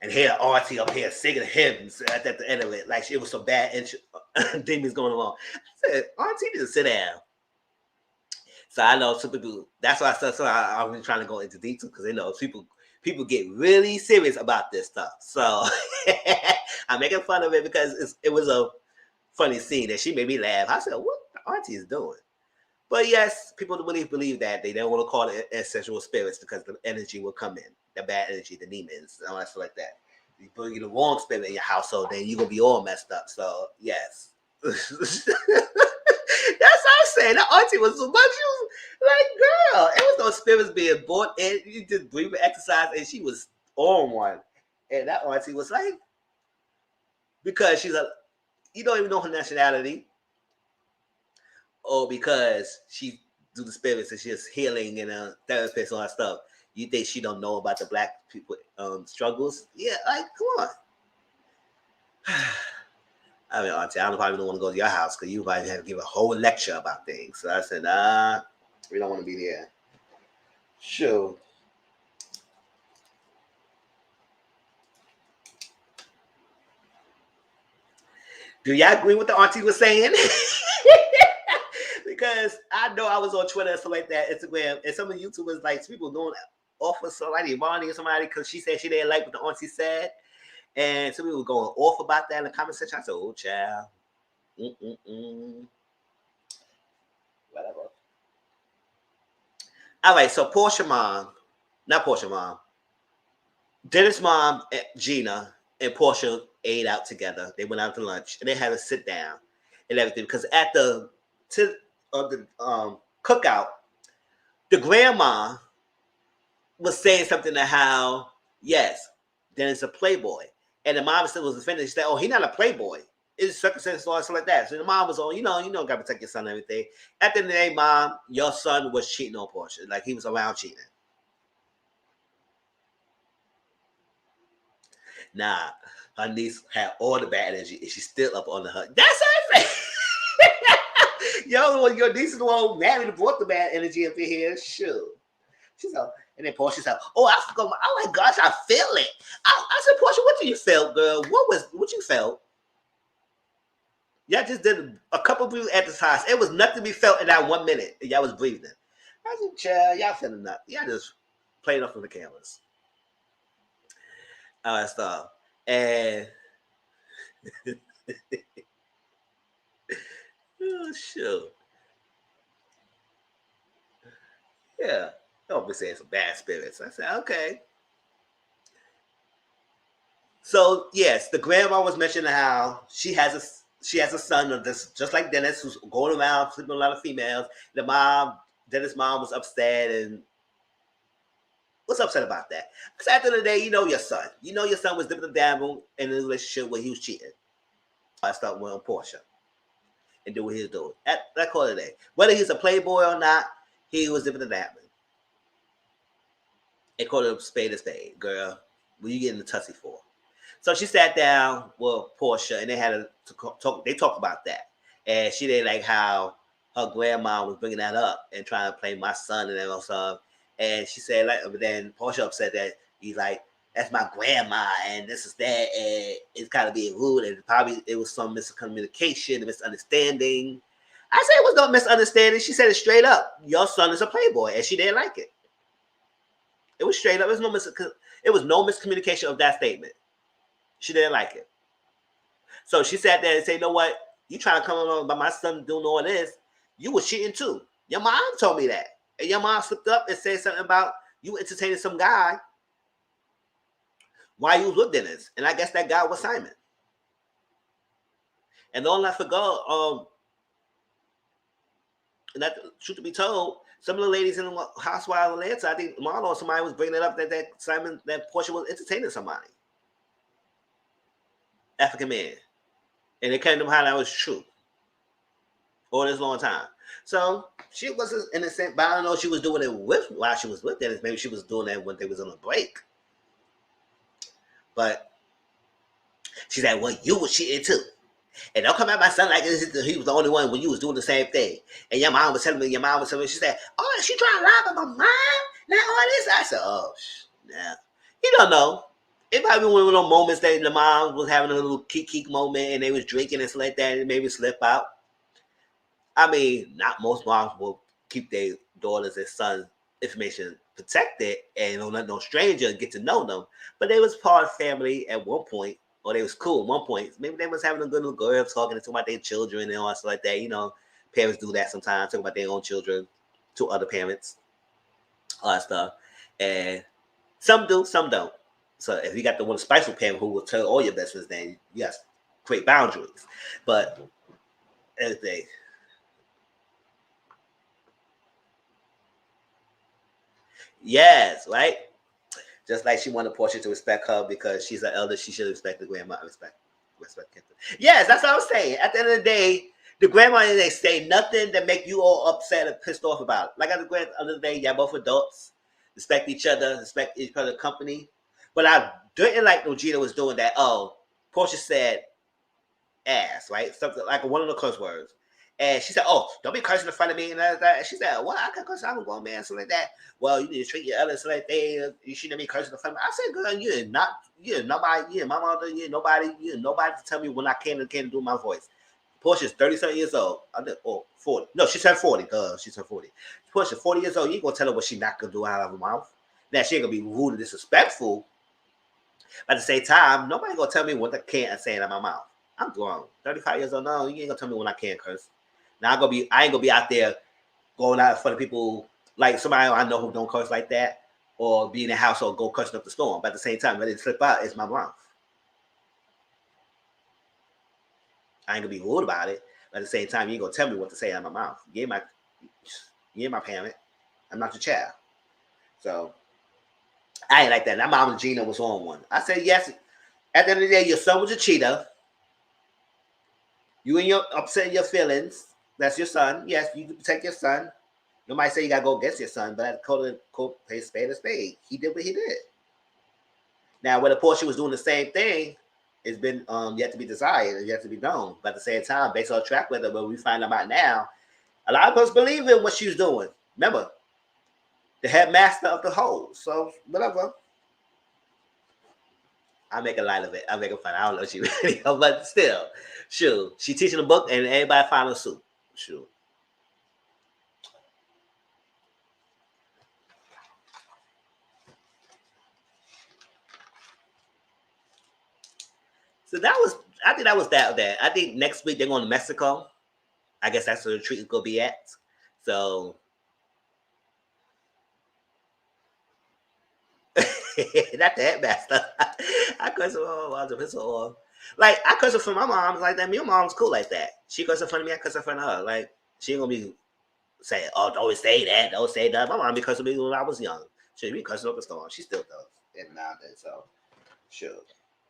And here, Auntie up here singing hymns at the end of it, like it was some bad demons going along. I said, "Auntie, just sit down." So I know some people. That's why I was trying to go into detail because people get really serious about this stuff. So I'm making fun of it because it was a funny scene that she made me laugh. I said, "What the auntie is doing?" But yes, people really believe that they don't want to call it ancestral spirits because the energy will come in, the bad energy, the demons, and all that stuff like that. You bring the wrong spirit in your household, then you're gonna be all messed up. So yes. That's what I'm saying. That auntie was so much. She was like, girl, it was no spirits being brought in. You just breathe exercise, and she was on one. And that auntie was like, because she's a, you don't even know her nationality. or because she do the spirits and she's healing and a therapist and all that stuff, you think she don't know about the black people struggles? Yeah, like come on. I mean, Auntie, I probably don't want to go to your house because you probably have to give a whole lecture about things. So I said, nah, we don't want to be there. Sure. Do y'all agree with the auntie was saying? Because I know I was on Twitter and stuff like that, Instagram, and some of the YouTubers, like people doing off with somebody, Bonnie or somebody, because she said she didn't like what the auntie said. And some people were going off about that in the comment section. I said, oh, child. Mm-mm-mm. Whatever. All right, so Porsha mom, not Porsha mom, Dennis' mom, Gina, and Porsha ate out together. They went out to lunch and they had to sit down and everything because at the cookout, the grandma was saying something to how yes, Dennis a playboy, and the mom still was offended. She said, "Oh, he's not a playboy. It's circumstances or something like that." So the mom was on, got to protect your son and everything. At the end of the day, mom, your son was cheating on Porsha, like he was around cheating. Nah, her niece had all the bad energy, and she's still up on the hook. That's her face. Yo, your niece is the one who married and brought the bad energy up in here. Sure. She's like, and then Porsha's like, oh, I forgot. Oh my gosh, I feel it. I said, Porsha, what do you feel, girl? What you felt? Y'all just did a couple of exercises. It was nothing to be felt in that 1 minute. And y'all was breathing. I said, child, y'all feeling nothing. Y'all just playing off of the cameras. All that stuff. And oh, sure. Yeah. Don't be saying some bad spirits. I said, okay. So yes, the grandma was mentioning how she has a son of this just like Dennis who's going around sleeping with a lot of females. Dennis' mom was upset and what's upset about that? Because at the end of the day, you know your son. You know your son was dipping the dabble in a relationship where he was cheating. I start with Porsha and do what he was doing. That call it a day. Whether he's a playboy or not, he was dipping the dabble. They called it a spade, girl. What you getting the tussy for? So she sat down with Porsha and they had to talk. They talked about that, and she didn't like how her grandma was bringing that up and trying to play my son and all stuff. And she said like, but then Porsha upset that he's like, that's my grandma and this is that, and it's kind of being rude and probably it was some miscommunication, misunderstanding. I said it was no misunderstanding. She said it straight up. Your son is a playboy, and she didn't like it. It was straight up. It was no miscommunication of that statement. She didn't like it. So she sat there and said, you know what? You trying to come along by my son doing all this. You was cheating too. Your mom told me that. And your mom slipped up and said something about you entertaining some guy while you was with Dennis. And I guess that guy was Simon. And don't I forgot, and that truth to be told, some of the ladies in the Housewives of Atlanta, I think Marlo or somebody was bringing it up that Porsha was entertaining somebody. African man. And it came to how that was true. All this long time. So she wasn't innocent, but I don't know if she was doing it while she was with Dennis. Maybe she was doing that when they was on a break. But she said, well, you was cheating too. And don't come at my son like he was the only one when you was doing the same thing. And your mom was telling me, she said, oh, she trying to lie about my mom? Not all this. I said, oh, nah. You don't know. It might be one of those moments that the mom was having a little keek moment and they was drinking and stuff like that and maybe slip out. I mean, not most moms will keep their daughters and sons' information protected and don't let no stranger get to know them. But they was part of family at one point, or they was cool at one point. Maybe they was having a good little girl talking about their children and all stuff like that. You know, parents do that sometimes, talk about their own children to other parents, all that stuff. And some do, some don't. So if you got the one spiteful parent who will tell all your business, then you got to create boundaries. But everything. Yes, right? Just like she wanted Porsha to respect her because she's an elder, she should respect the grandma. Respect. Yes, that's what I was saying. At the end of the day, The grandma they say nothing that make you all upset or pissed off about it. Like I the other day, y'all both adults, respect each other, respect each other's company. But I didn't like when Gina was doing that. Oh, Porsha said ass, right? Something like one of the curse words. And she said, "Oh, don't be cursing in front of me." And that. And she said, "Well, I can curse. I'm a grown man, something like that." Well, you need to treat your elders like you shouldn't be cursing in front of me. I said, "Girl, you're nobody, you're my mother, you're nobody to tell me when I can and can't do my voice." Portia's 30-something years old. Or 40. No, she turned 40. She turned 40. Portia, 40 years old. You ain't gonna tell her what she not gonna do out of her mouth. Now she ain't gonna be rude and disrespectful. But at the same time, nobody gonna tell me what I can't say out of my mouth. I'm grown. 35 years old. No, you ain't gonna tell me when I can't curse. Now I ain't gonna be out there going out in front of people like somebody I know who don't curse like that, or be in the house or go cursing up the storm. But at the same time, let it slip out. It's my mouth. I ain't gonna be rude about it. But at the same time, you ain't gonna tell me what to say out of my mouth. You ain't my parent. I'm not your child. So I ain't like that. That mom and Gina was on one. I said yes. At the end of the day, your son was a cheater. You and your upsetting your feelings. That's your son. Yes, you can protect your son. Nobody say you gotta go against your son, but I call it spade a spade. He did what he did. Now, whether Porsche was doing the same thing, it's been yet to be desired and yet to be known. But at the same time, based on track record, what we find out now, a lot of us believe in what she was doing. Remember, the headmaster of the whole. So whatever. I make a light of it. I make a fun. I don't know if she really, but still, sure. She teaching a book and everybody follow suit. Sure. So that was, I think that was that. I think next week they're going to Mexico. I guess that's where the retreat is going to be at. So, not the headmaster. I curse her off. I piss her off. Like, I curse her for my mom like that. Your mom's cool like that. She curse in front of me, I curse in front of her. Like, she ain't going to be saying, "Oh, don't say that, don't say that." My mom be cursing me when I was young. She be cursing up a storm. She still does. And nowadays, so, sure.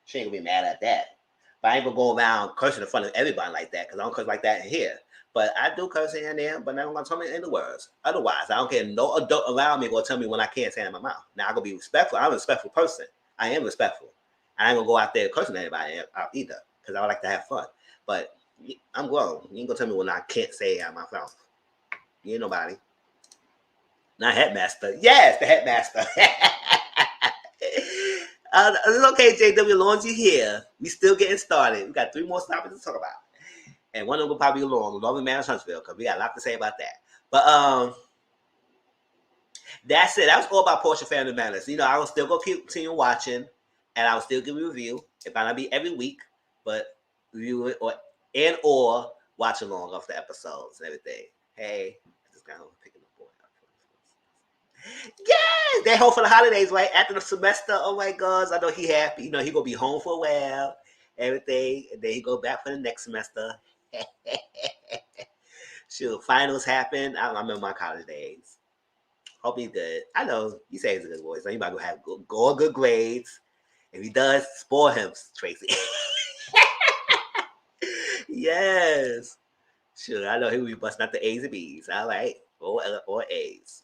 She ain't going to be mad at that. But I ain't gonna go around cursing in front of everybody like that because I don't curse like that in here. But I do curse here and there, but now I'm gonna tell me in the words. Otherwise, I don't care. No adult around me gonna tell me when I can't say it in my mouth. Now I'm gonna be respectful. I'm a respectful person. I am respectful. I ain't gonna go out there cursing anybody out either because I like to have fun. But I'm grown. You ain't gonna tell me when I can't say it out of my mouth. You ain't nobody. Not headmaster. Yes, the headmaster. It's okay, JW. As long as you're here, we still getting started. We got 3 more topics to talk about. And one of them will probably be long, Loving Man of Huntsville, because we got a lot to say about that. But that's it. That was all about Porsha Family Matters. You know, I will still go continue watching, and I will still give you a review. It might not be every week, but review it or watch along of the episodes and everything. Hey, I just got home picking the boy up. Yes, they home for the holidays, right? After the semester. Oh my gosh, I know he happy. You know, he gonna be home for a while, everything, and then he go back for the next semester. Shoot, finals happen. I remember my college days. Hope he's good. I know you say he's a good boy, so he might go have good grades. If he does, spoil him, Tracy. Yes. Sure, I know he will be busting out the A's and B's. All right, or A's.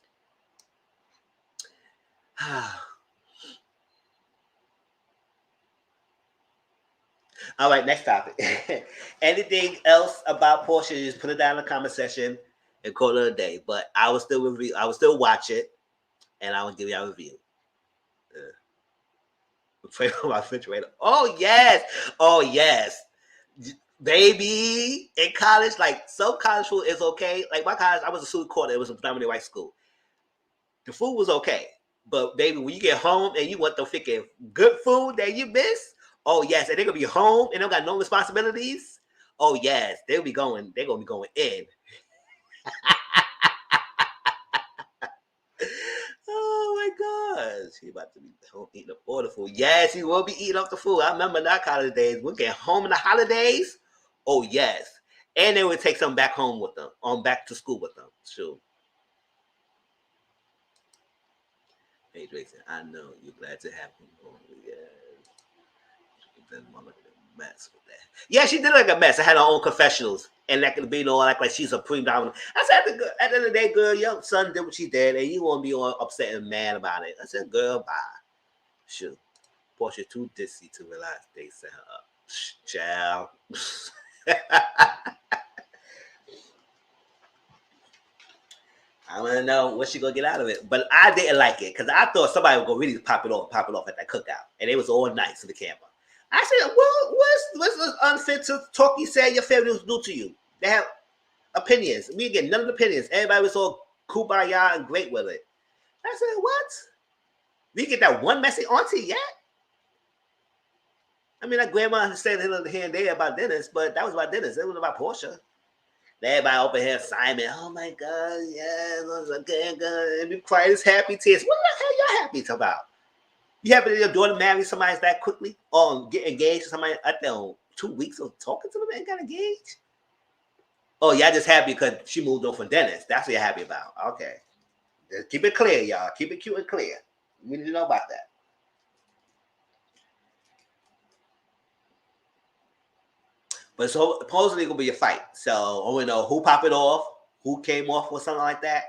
All right, next topic. Anything else about Porsha? Just put it down in the comment section and call it a day. But I will still review. I will still watch it, and I will give you a review. Pray for my refrigerator. Oh yes, baby. In college, like some college food is okay. Like my college, I was a student court. It was a predominantly white school. The food was okay, but baby, when you get home and you want the freaking good food that you miss, oh yes, and they're gonna be home and they don't got no responsibilities. Oh yes, they'll be going. They're gonna be going in. Oh my gosh, he about to be home eating up all the food. Yes, he will be eating up the food. I remember that college days. We get home in the holidays. Oh yes, and they would take some back home with them, back to school with them. Sure. Hey Jason, I know you're glad to have him home. Yes. mess with that. Yeah, she did like a mess. I had her own confessionals. And that could be no like she's a prima donna. I said, at the end of the day, girl, your son did what she did, and you won't be all upset and mad about it. I said, girl, bye. Shoot. Porsha too dissy to realize they set her up. Child. I want to know what she gonna get out of it, but I didn't like it because I thought somebody would go really pop it off at that cookout, and it was all nice to the camera. I said, "Well, what's unfit to talk? You said your family was new to you. They have opinions. We get none of the opinions. Everybody was all kumbaya and great with it." I said, "What? We get that one messy auntie yet?" I mean, like grandma said here and there about Dennis, but that was about Dennis. It was about Porsha. Everybody over here, Simon. Oh my God, yeah, it was a good. And be quiet as happy tears. What the hell y'all happy about? You happy that your daughter marry somebody that quickly? Or get engaged to somebody at 2 weeks of talking to them and got engaged? Oh, y'all just happy because she moved on from Dennis. That's what you're happy about. Okay. Just keep it clear, y'all. Keep it cute and clear. We need to know about that. But so supposedly it's gonna be a fight. So I want to know who popped it off, who came off with something like that.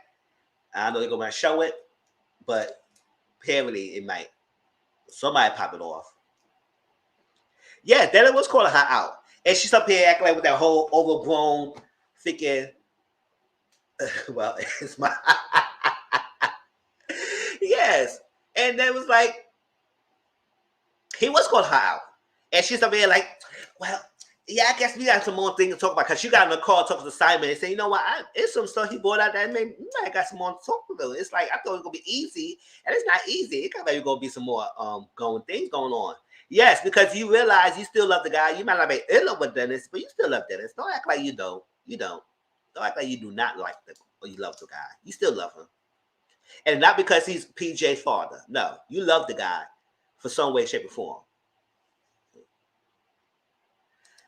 I know they're gonna show it, but apparently it might. Somebody pop it off. Yeah, then it was calling her out. And she's up here acting like with that whole overgrown thinking, well, it's my yes. And then it was like, he was calling her out. And she's up here like, well, yeah, I guess we got some more things to talk about because she got in the car talking to Simon and saying, you know what, it's some stuff he brought out that maybe I got some more to talk about. It's like I thought it was gonna be easy, and it's not easy. It kind of gonna be some more things going on. Yes, because you realize you still love the guy. You might not be in love with Dennis, but you still love Dennis. Don't act like you don't. You don't. Don't act like you do not like the or you love the guy. You still love him, and not because he's PJ's father. No, you love the guy for some way, shape, or form.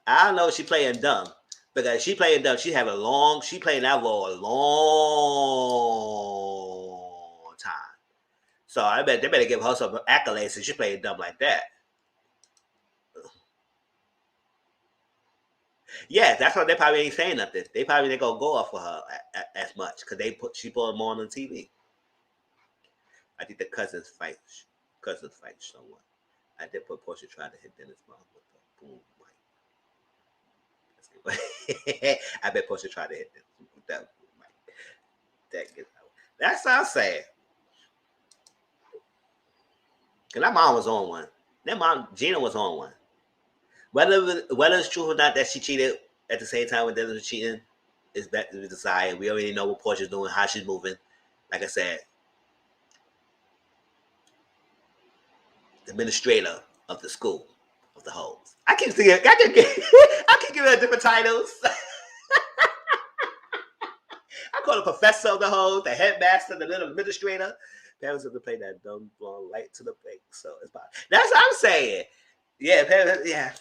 I don't know if she playing dumb because she playing dumb. She playing that role a long time. So I bet they better give her some accolades since she playing dumb like that. Yeah, that's why they probably ain't saying nothing. They probably ain't gonna go off for her as much because she put them on TV. I think the cousins fight someone. I did put Porsha trying to hit Dennis mom with the boom mic. I bet Porsha tried to hit Dennis with that boom mic. That's what I'm saying. Cause that mom was on one. That mom Gina was on one. Whether it's true or not that she cheated at the same time when Dennis was cheating is back to be decided. We already know what Porsha's doing, how she's moving. Like I said, the administrator of the school of the hoes. I keep thinking I can give her different titles. I call the professor of the hoes, the headmaster, the little administrator. Parents have to play that dumb blonde light to the face. So it's fine. That's what I'm saying. Yeah, parents, yeah.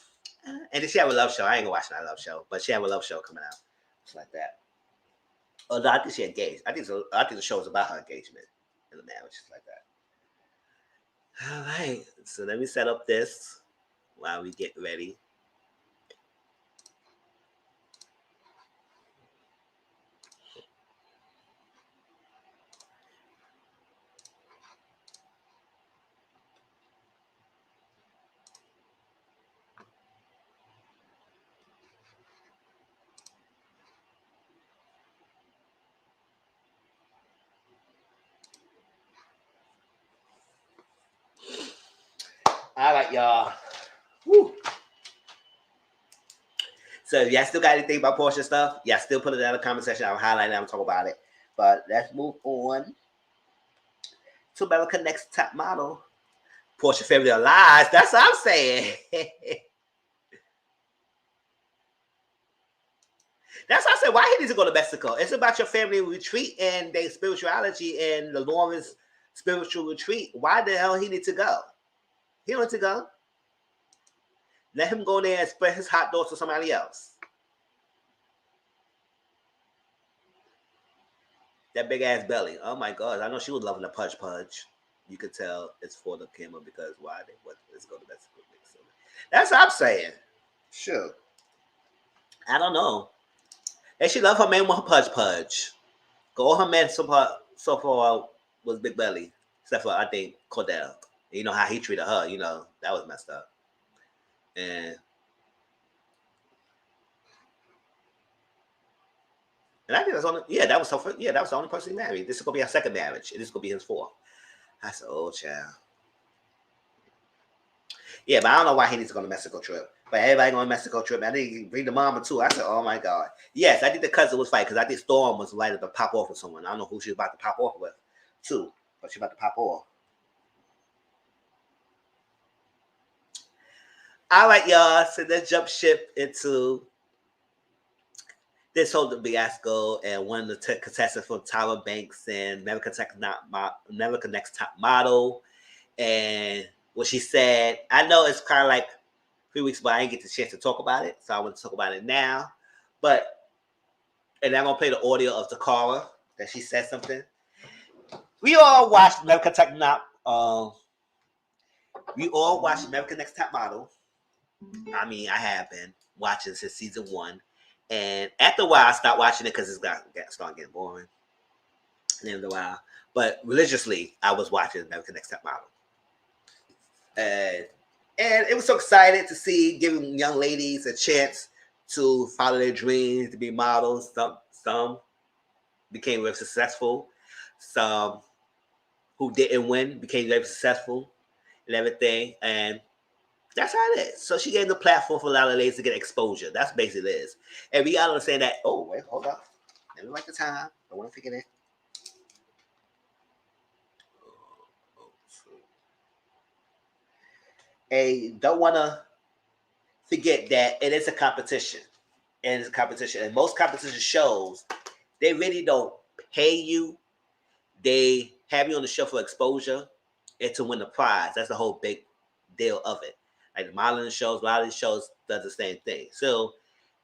And then she have a love show. I ain't gonna watch that love show, but she have a love show coming out. It's like that. Oh no, I think she engaged. I think the show is about her engagement in the marriage. It's like that. All right. So let me set up this while we get ready. All right, y'all. Woo. So if y'all still got anything about Porsha stuff, y'all still put it in the comment section. I'll highlight it. I'll talk about it. But let's move on to America Next Top Model. Porsha Family Alive. That's what I'm saying. That's what I said. Why he needs to go to Mexico? It's about your family retreat and their spirituality and the Lawrence spiritual retreat. Why the hell he need to go? He don't need to go. Let him go there and spread his hot dogs to somebody else. That big ass belly. Oh my God. I know she was loving the punch. You could tell it's for the camera because why they what let's go to Mexico. That's what I'm saying. Sure. I don't know. And she loved her man with her pudge pudge. All her men so far was Big Belly, except for I think Cordell. You know how he treated her. You know that was messed up. And I think that's only that was her first, that was the only person he married. This is gonna be her second marriage, and this is gonna be his fourth. I said, oh child. Yeah, but I don't know why he needs to go on a Mexico trip. But everybody going on a Mexico trip. I think bring the mama too. I said, oh my God. Yes, I think the cousin was fighting because I think Storm was lighted to pop off with someone. I don't know who she was about to pop off with too, but she about to pop off. All right, y'all. So let's jump ship into this whole fiasco and one of the contestants from Tyra Banks and American Next Top Model. And what she said, I know it's kind of like 3 weeks, but I didn't get the chance to talk about it, so I want to talk about it now. And I'm gonna play the audio of Takara that she said something. We all watched American Next Top Model. I mean, I have been watching since season 1, and after a while, I stopped watching it because it's started getting boring. And after a while, but religiously, I was watching American Next Top Model. And it was so excited to see giving young ladies a chance to follow their dreams, to be models. Some became very successful. Some who didn't win became very successful and everything. And that's how it is. So she gave the platform for a lot of ladies to get exposure. That's basically it is. And we gotta understand that, oh, wait, hold up. Let me write the time. I want to forget it. And don't want to forget that it is a competition. And it's a competition. And most competition shows, they really don't pay you. They have you on the show for exposure and to win the prize. That's the whole big deal of it. Like the modeling shows, a lot of these shows does the same thing. So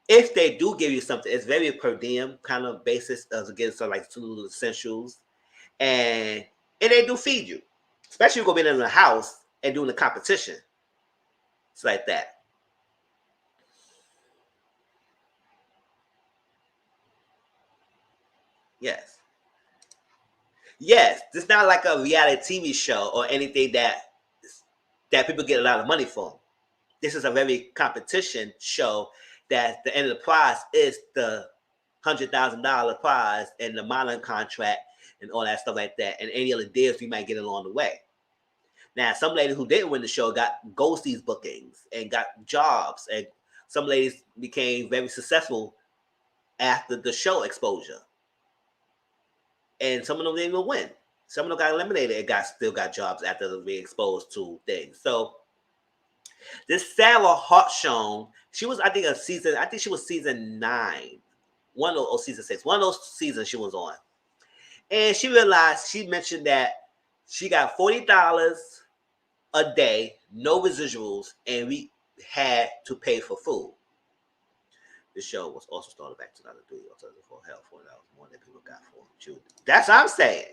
if they do give you something, it's very per diem kind of basis of getting some like 2 essentials. And they do feed you. Especially if you're going to be in the house and doing the competition. It's like that. Yes. Yes. It's not like a reality TV show or anything that people get a lot of money from. This is a very competition show that the end of the prize is the $100,000 prize and the modeling contract and all that stuff like that, and any other deals we might get along the way. Now, some ladies who didn't win the show got ghosties bookings and got jobs, and some ladies became very successful after the show exposure. And some of them didn't even win. Some of them got eliminated and still got jobs after being exposed to things. So this Sarah Hartshorn, she was, I think she was season 9. Or season 6. One of those seasons she was on. And she mentioned that she got $40 a day, no residuals, and we had to pay for food. The show was also started back to 2003, for hell, $40 more than people got for Judy. That's what I'm saying.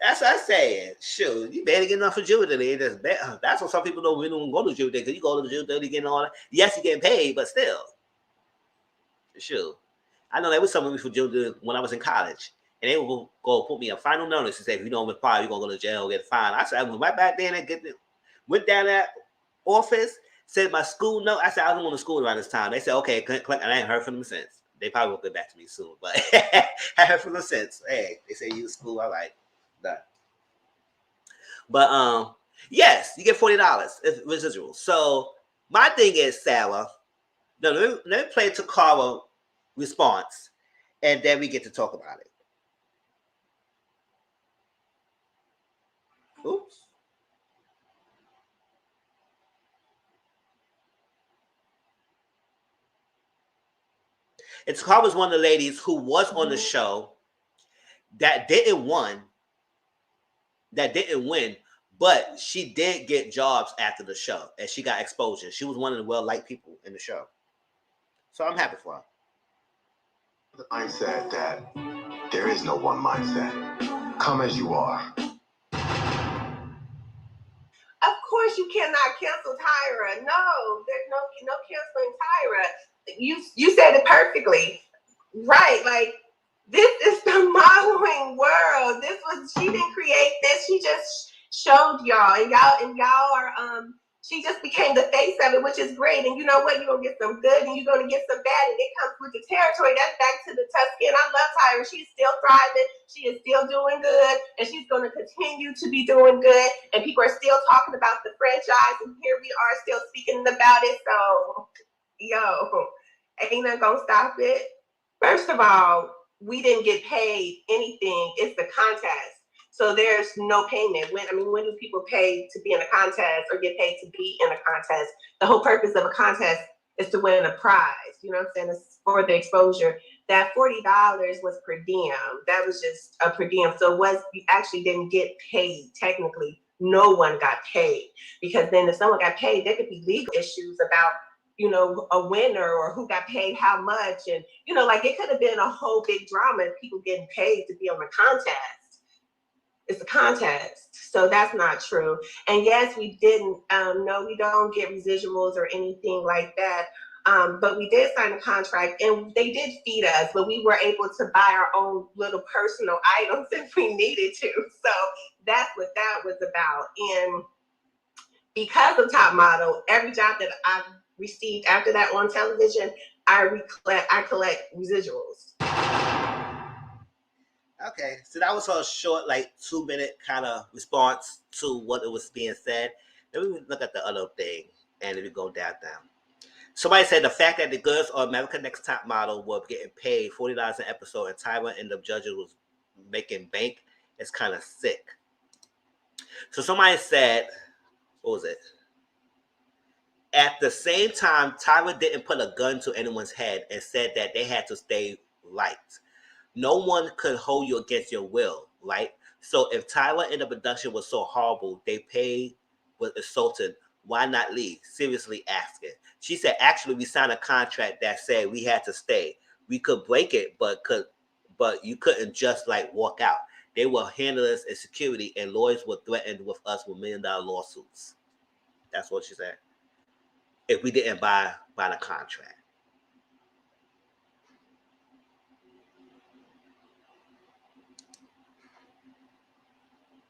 That's what I'm saying. Shoot, you better get enough for Judy. That's what some people don't really go to Judy, because you go to Judy, getting all that. Yes, you getting paid, but still. Shoot. I know there was something for Judy when I was in college. And they would go put me a final notice and say, if you don't reply, you're going to go to jail, get fined. I said, I went right back there and went down that office, said my school note. I said, I was going to school around this time. They said, okay, click, and I ain't heard from them since. They probably will get back to me soon, but I heard from them since. Hey, they say you school, all right, done. But yes, you get $40 residual. So my thing is, Sarah, let me play Takara response, and then we get to talk about it. Oops. And Takara was one of the ladies who was on the show that didn't win, but she did get jobs after the show, and she got exposure. She was one of the well-liked people in the show. So I'm happy for her. The mindset that there is no one mindset. Come as you are. Of course you cannot cancel Tyra. No, there's no canceling Tyra. You said it perfectly. Right, like this is the modeling world. She didn't create this. She just showed y'all, and y'all are she just became the face of it, which is great. And you know what? You're gonna get some good and you're gonna get some bad, and it comes with the territory. That's back to the Tuscan. I love Tyra. She's still thriving, she is still doing good, and she's gonna continue to be doing good. And people are still talking about the franchise, and here we are still speaking about it. So ain't nothing gonna stop it. First of all, we didn't get paid anything. It's the contest. So there's no payment. When do people pay to be in a contest or get paid to be in a contest? The whole purpose of a contest is to win a prize. You know what I'm saying? It's for the exposure. That $40 was per diem. That was just a per diem. So you actually didn't get paid technically. No one got paid, because then if someone got paid, there could be legal issues about a winner or who got paid how much. And, like it could have been a whole big drama if people getting paid to be on the contest. It's a contest. So that's not true. And yes, we didn't, no, we don't get residuals or anything like that. But we did sign a contract and they did feed us, but we were able to buy our own little personal items if we needed to. So that's what that was about. And because of Top Model, every job that I've received after that on television, I collect residuals. Okay, so that was a short, 2-minute kind of response to what it was being said. Then we look at the other thing, and then we go down. Somebody said the fact that the girls on American Next Top Model were getting paid $40 an episode, and Tyra and the judges was making bank is kind of sick. So somebody said, what was it? At the same time, Tyra didn't put a gun to anyone's head and said that they had to stay right. No one could hold you against your will, right? So if Tyra in the production was so horrible, they paid was insulted, why not leave? Seriously asking. She said, actually, we signed a contract that said we had to stay. We could break it, but you couldn't just walk out. They were handling us in security, and lawyers were threatened with us with $1 million lawsuits. That's what she said. If we didn't buy the contract.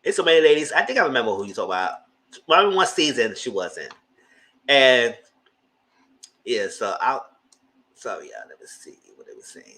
It's so many ladies. I think I remember who you talk about. One season she was in. And yeah, let me see what they were saying.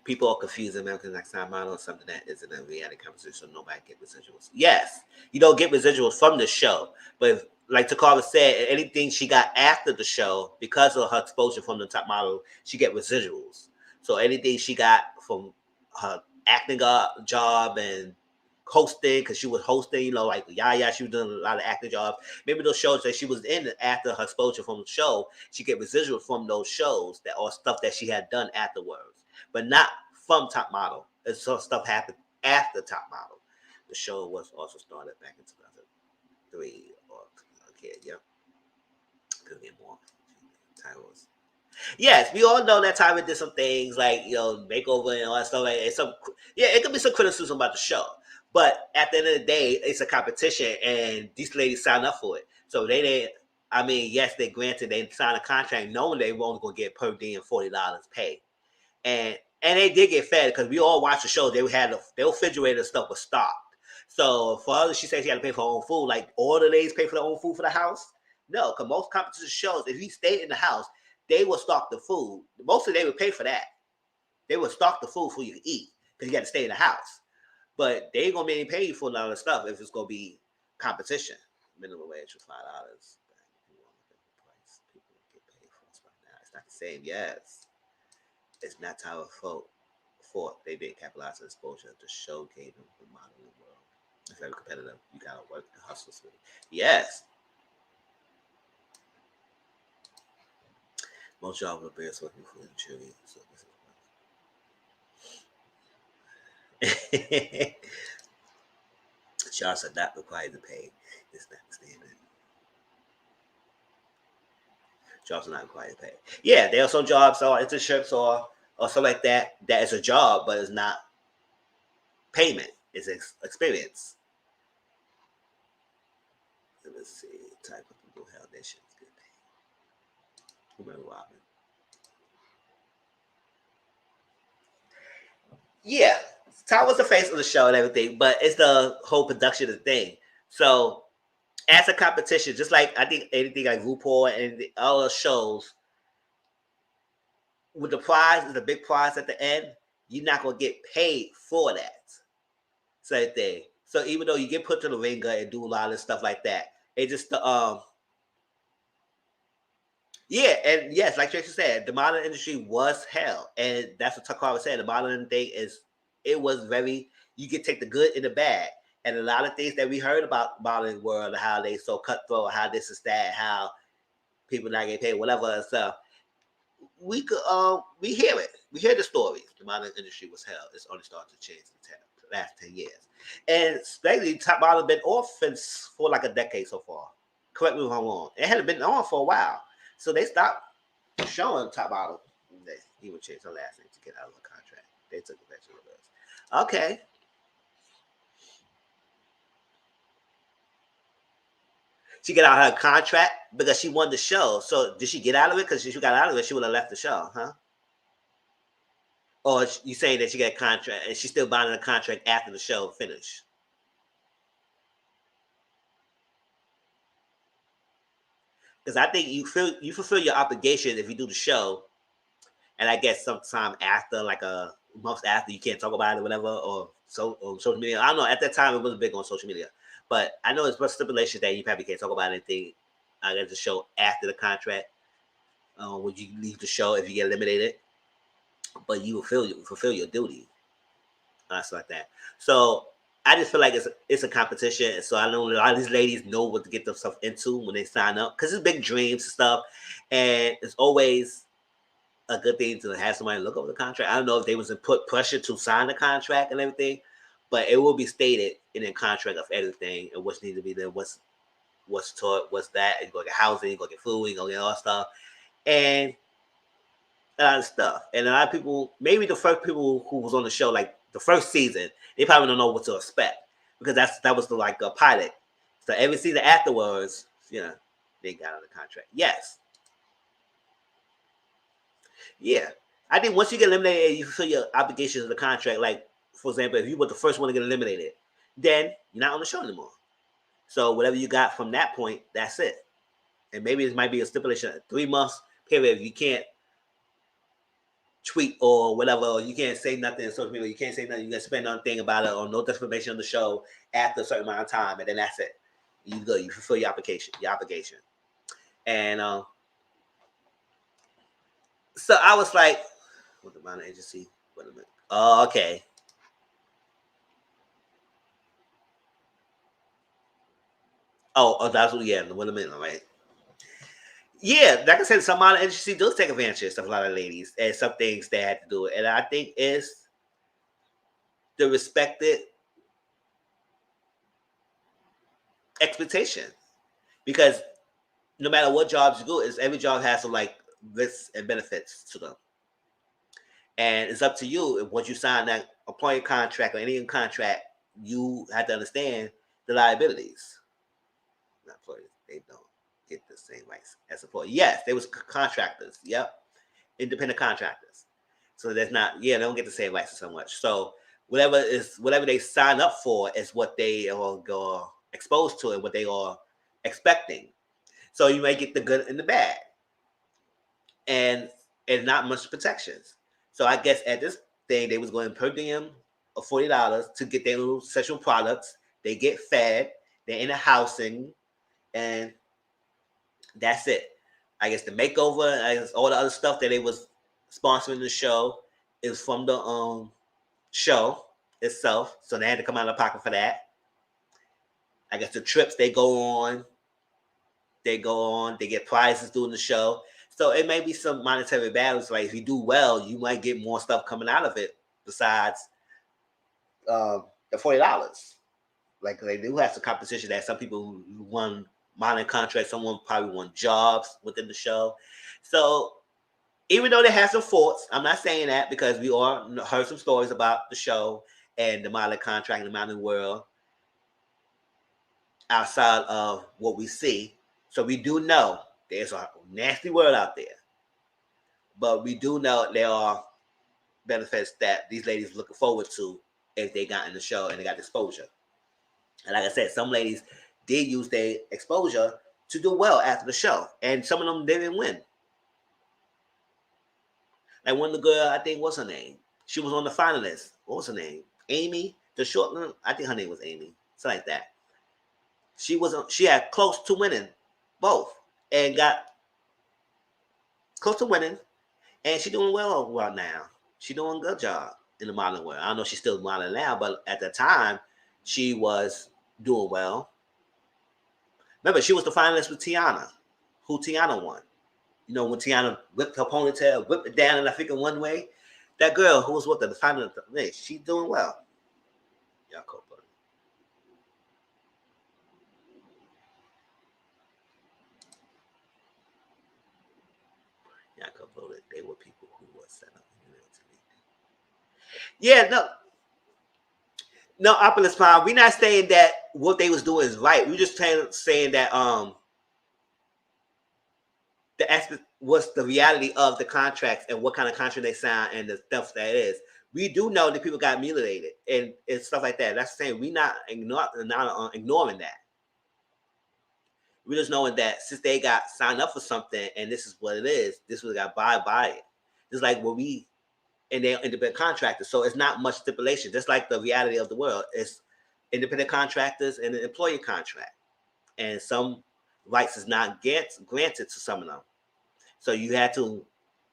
People are confusing American Next Top Model is something that isn't a reality competition, so nobody get residuals. Yes, you don't get residuals from the show, but like Takara said, anything she got after the show, because of her exposure from the Top Model, she get residuals. So anything she got from her acting job and hosting, because she was hosting, she was doing a lot of acting jobs. Maybe those shows that she was in after her exposure from the show, she get residuals from those shows that or stuff that she had done afterwards, but not from Top Model. It's some stuff happened after Top Model. The show was also started back in 2003. Could be more. Titles. Yes, we all know that Tyra did some things makeover and all that stuff. It could be some criticism about the show, but at the end of the day, it's a competition, and these ladies signed up for it. So yes, they signed a contract knowing they were only going to get per diem $40 pay, and they did get fed because we all watched the show. Their refrigerator stuff was stocked. So for others, she said she had to pay for her own food. Like all the ladies pay for their own food for the house. No, because most competition shows, if you stayed in the house, they will stock the food. Mostly they would pay for that. They would stock the food for you to eat because you got to stay in the house. But they ain't going to be paying you for a lot of stuff if it's going to be competition. Minimum wage was $5. People get paid for this right now. It's not the same. Yes. It's not Tyra's fault. They didn't capitalize on exposure. The show gave them the modeling world. It's very competitive. You got to work the hustles with it. Yes. Most jobs are best working for the jury. So jobs are not required to pay. It's not standard. Jobs are not required to pay. Yeah, there are some jobs or internships or something like that is a job, but it's not payment. It's experience. Let's see. Type of people hell that shit's good. Remember Robin? Yeah, Ty was the face of the show and everything, but it's the whole production of the thing. So as a competition, just like I think anything like RuPaul and all the shows, with the prize is a big prize at the end, you're not gonna get paid for that. Same thing. So even though you get put to the ringer and do a lot of stuff like that, it just yeah, and yes, like Tracy said, the modeling industry was hell, and that's what Tucker was saying. The modeling thing is, it was very, you can take the good and the bad, and a lot of things that we heard about modeling world, how they so cutthroat, how this is that, how people not getting paid, whatever and stuff. We could we hear it, we hear the stories. The modeling industry was hell. It's only started to change in the last 10 years, and especially top model been off for like a decade so far. Correct me if I'm wrong. It had been on for a while. So they stopped showing top model. He would change her last name to get out of the contract. They took it back to reverse. Okay. She got out of her contract because she won the show. So did she get out of it? Because if she got out of it, she would have left the show, huh? Or you saying that she got a contract and she's still binding a contract after the show finished? Because I think you fulfill your obligation if you do the show, and I guess sometime after, like a month after, you can't talk about it or whatever, or social media. I don't know. At that time, it wasn't big on social media, but I know it's a stipulation that you probably can't talk about anything at the show after the contract. Would you leave the show if you get eliminated? But you fulfill your duty, stuff like that. So I just feel like it's a competition. So I know a lot of these ladies know what to get themselves into when they sign up, because it's big dreams and stuff, and it's always a good thing to have somebody look over the contract. I don't know if they was in put pressure to sign the contract and everything, but it will be stated in the contract of everything and what's needs to be there, what's taught, what's that. You go get housing, you go get food, you go get all that stuff, and a lot of stuff. And a lot of people, maybe the first people who was on the show, like the first season, they probably don't know what to expect, because that was the like a pilot. So every season afterwards, they got on the contract. Yes. Yeah. I think once you get eliminated, you fulfill your obligations of the contract. Like, for example, if you were the first one to get eliminated, then you're not on the show anymore. So whatever you got from that point, that's it. And maybe it might be a stipulation, 3 months period. If you can't tweet or whatever, or you can't say nothing in social media, you can't say nothing, you can spend nothing about it, or no defamation on the show after a certain amount of time, and then that's it. You go, you fulfill your obligation. And so I was like, what the minor agency? Wait a minute. Oh, okay. Oh, that's what. Yeah, wait a minute, right? Yeah, like I said, some minor agency does take advantage of a lot of ladies, and some things they had to do it. And I think it's the respected expectation, because no matter what jobs you do, is every job has some like risks and benefits to them. And it's up to you. If once you sign that employment contract or any contract, you have to understand the liabilities. Not employees, they don't get the same rights as employees. Yes, they was contractors. Yep, independent contractors. So there's not, they don't get the same rights so much. So whatever they sign up for is what they are exposed to and what they are expecting. So you may get the good and the bad, and not much protections. So I guess at this thing they was going per diem of $40 to get their little sexual products. They get fed. They're in a housing, and that's it. I guess the makeover, I guess all the other stuff that they was sponsoring the show is from the show itself. So they had to come out of pocket for that. I guess the trips they go on, they get prizes during the show. So it may be some monetary balance. Like if you do well, you might get more stuff coming out of it besides the $40. Like they do have some competition that some people who won modeling contracts, someone probably won jobs within the show. So even though they have some faults, I'm not saying that, because we all heard some stories about the show and the modeling contract in the modeling world. outside of what we see. So we do know there's a nasty world out there, but we do know there are benefits that these ladies are looking forward to if they got in the show and they got exposure. And like I said, some ladies did use their exposure to do well after the show, and some of them didn't win. Like one of the girl, I think, what's her name? She was on the finalists. What was her name? Amy, the short one. I think her name was Amy, something like that. She had close to winning both, and got close to winning, and she doing well right now. She doing a good job in the modeling world. I don't know if she's still modeling now, but at the time, she was doing well. Remember, she was the finalist with Tiana, who Tiana won. You know, when Tiana whipped her ponytail, whipped it down, and I think in one way, that girl who was with her, the finalist, she's doing well. Y'all cool, buddy. Y'all could vote it. They were people who were set up. Yeah, no, Opulus Prime. We're not saying that what they was doing is right. We're just saying that the aspect was the reality of the contracts and what kind of contract they signed and the stuff that is. We do know that people got mutilated and stuff like that. That's the same. We're not ignoring that. We're just knowing that since they got signed up for something and this is what it is, this was got by it. It's like what we and they're independent contractors. So it's not much stipulation. Just like the reality of the world. It's independent contractors and an employee contract. And some rights is not granted to some of them. So you have to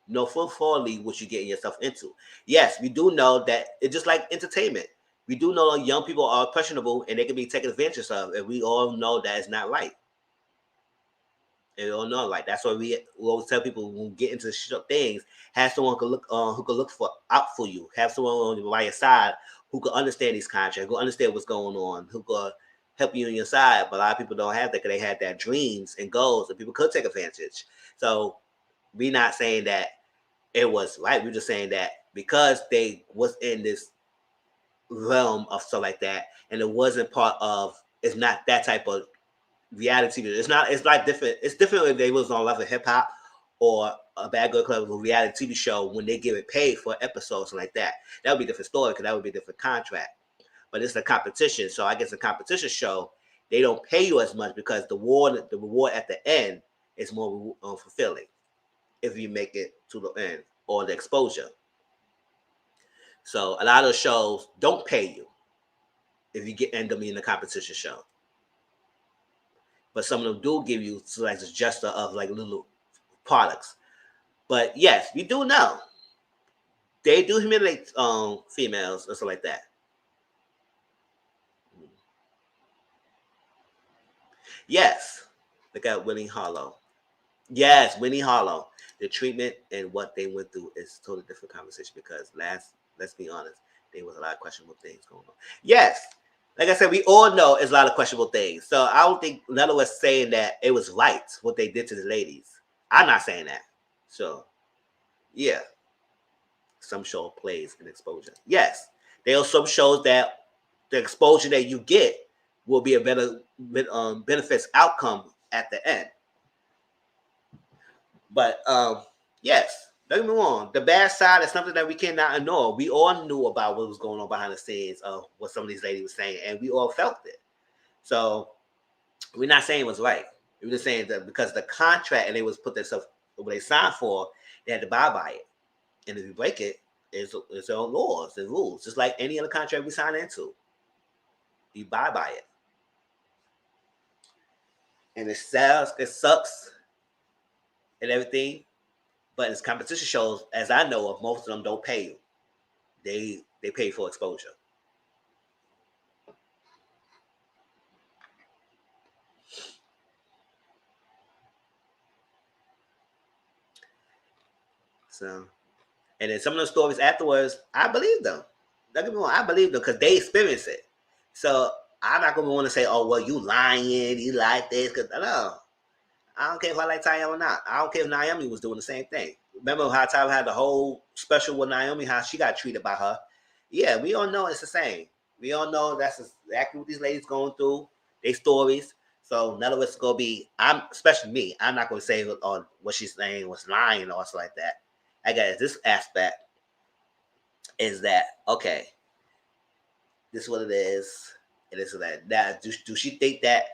know fully what you're getting yourself into. Yes, we do know that it's just like entertainment. We do know young people are impressionable and they can be taken advantage of. And we all know that it's not right. And we all know like that's why we always tell people when we get into things, have someone who can look out for you. Have someone by your side who can understand these contracts, who understand what's going on, who can help you on your side. But a lot of people don't have that because they had their dreams and goals and people could take advantage. So we're not saying that it was right. We're just saying that because they was in this realm of stuff like that, and it wasn't part of, it's not that type of reality. It's like different. It's different if they was on Love and Hip Hop or a Bad Girl Club, a reality TV show when they give it paid for episodes like that. That would be a different story because that would be a different contract. But it's a competition, so I guess a competition show they don't pay you as much because the reward at the end is more fulfilling if you make it to the end or the exposure. So a lot of shows don't pay you if you end up in a competition show. But some of them do give you like this gesture of like little products. But yes, we do know they do humiliate females and stuff like that. Yes, look at Winnie Harlow. Yes, Winnie Harlow. The treatment and what they went through is a totally different conversation because let's be honest, there was a lot of questionable things going on. Yes, like I said, we all know it's a lot of questionable things. So I don't think none of us saying that it was right what they did to the ladies. I'm not saying that. So, yeah, some show plays an exposure. Yes, there are some shows that the exposure that you get will be a better benefits outcome at the end. But yes, don't get me wrong. The bad side is something that we cannot ignore. We all knew about what was going on behind the scenes of what some of these ladies were saying, and we all felt it. So we're not saying it was right. We're just saying that because the contract and they was put themselves what they signed for, they had to abide by it. And if you break it, it's their own laws and rules, just like any other contract we sign into. You abide by it. And it sucks and everything. But it's competition shows, as I know of, most of them don't pay you. They pay for exposure. So, and then some of the stories afterwards, I believe them. Don't get me wrong, I believe them because they experience it. So I'm not gonna want to say, "Oh, well, you lying, you like this," because no, I don't care if I like Tayam or not. I don't care if Naomi was doing the same thing. Remember how Tyler had the whole special with Naomi, how she got treated by her? Yeah, we all know it's the same. We all know that's exactly what these ladies going through. they stories. So none of it's gonna be. Especially me. I'm not gonna say on what she's saying was lying or something like that. I guess this aspect is that okay. This is what it is. And this is that. Now, do she think that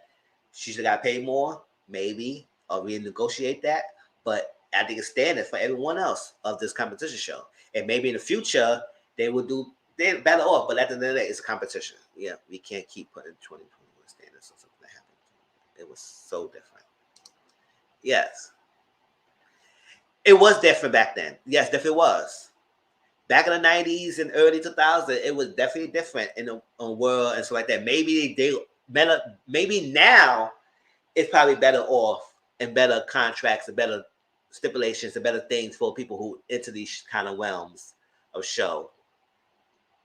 she should got paid more? Maybe, or renegotiate that. But I think it's standard for everyone else of this competition show. And maybe in the future they will do they're better off. But at the end of the day, it's a competition. Yeah, we can't keep putting 2021 standards on something that happened. It was so different. Yes, it was different back then. Yes, definitely was. Back in the 90s and early 2000s, it was definitely different in the world and stuff like that. Maybe they better. Maybe now it's probably better off and better contracts and better stipulations and better things for people who into these kind of realms of show.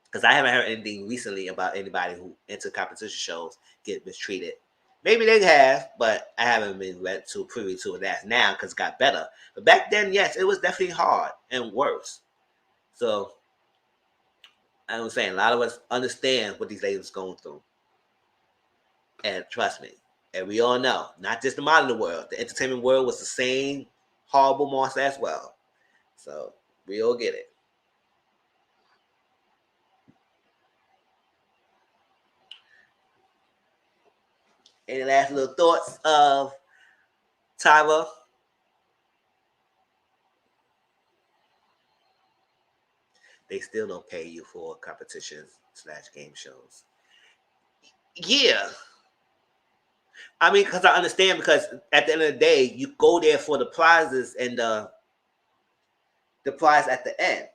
Because I haven't heard anything recently about anybody who into competition shows get mistreated. Maybe they have, but I haven't been too privy to that now because it got better. But back then, yes, it was definitely hard and worse. So I'm saying a lot of us understand what these ladies going through. And trust me, and we all know, not just the modeling world, the entertainment world was the same horrible monster as well. So we all get it. Any last little thoughts of Tyra? They still don't pay you for competitions/game shows. Yeah. I mean, because I understand, because at the end of the day, you go there for the prizes and the prize at the end.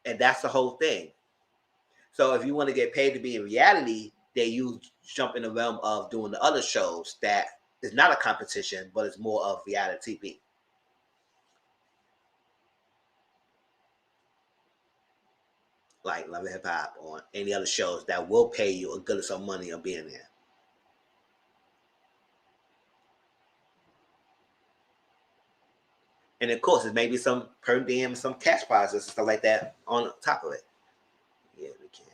And that's the whole thing. So if you want to get paid to be in reality, then you jump in the realm of doing the other shows that is not a competition, but it's more of reality TV. Like Love and Hip Hop or any other shows that will pay you a good some money on being there. And of course, it may be some per diem, some cash prizes and stuff like that on top of it. Yeah, we can.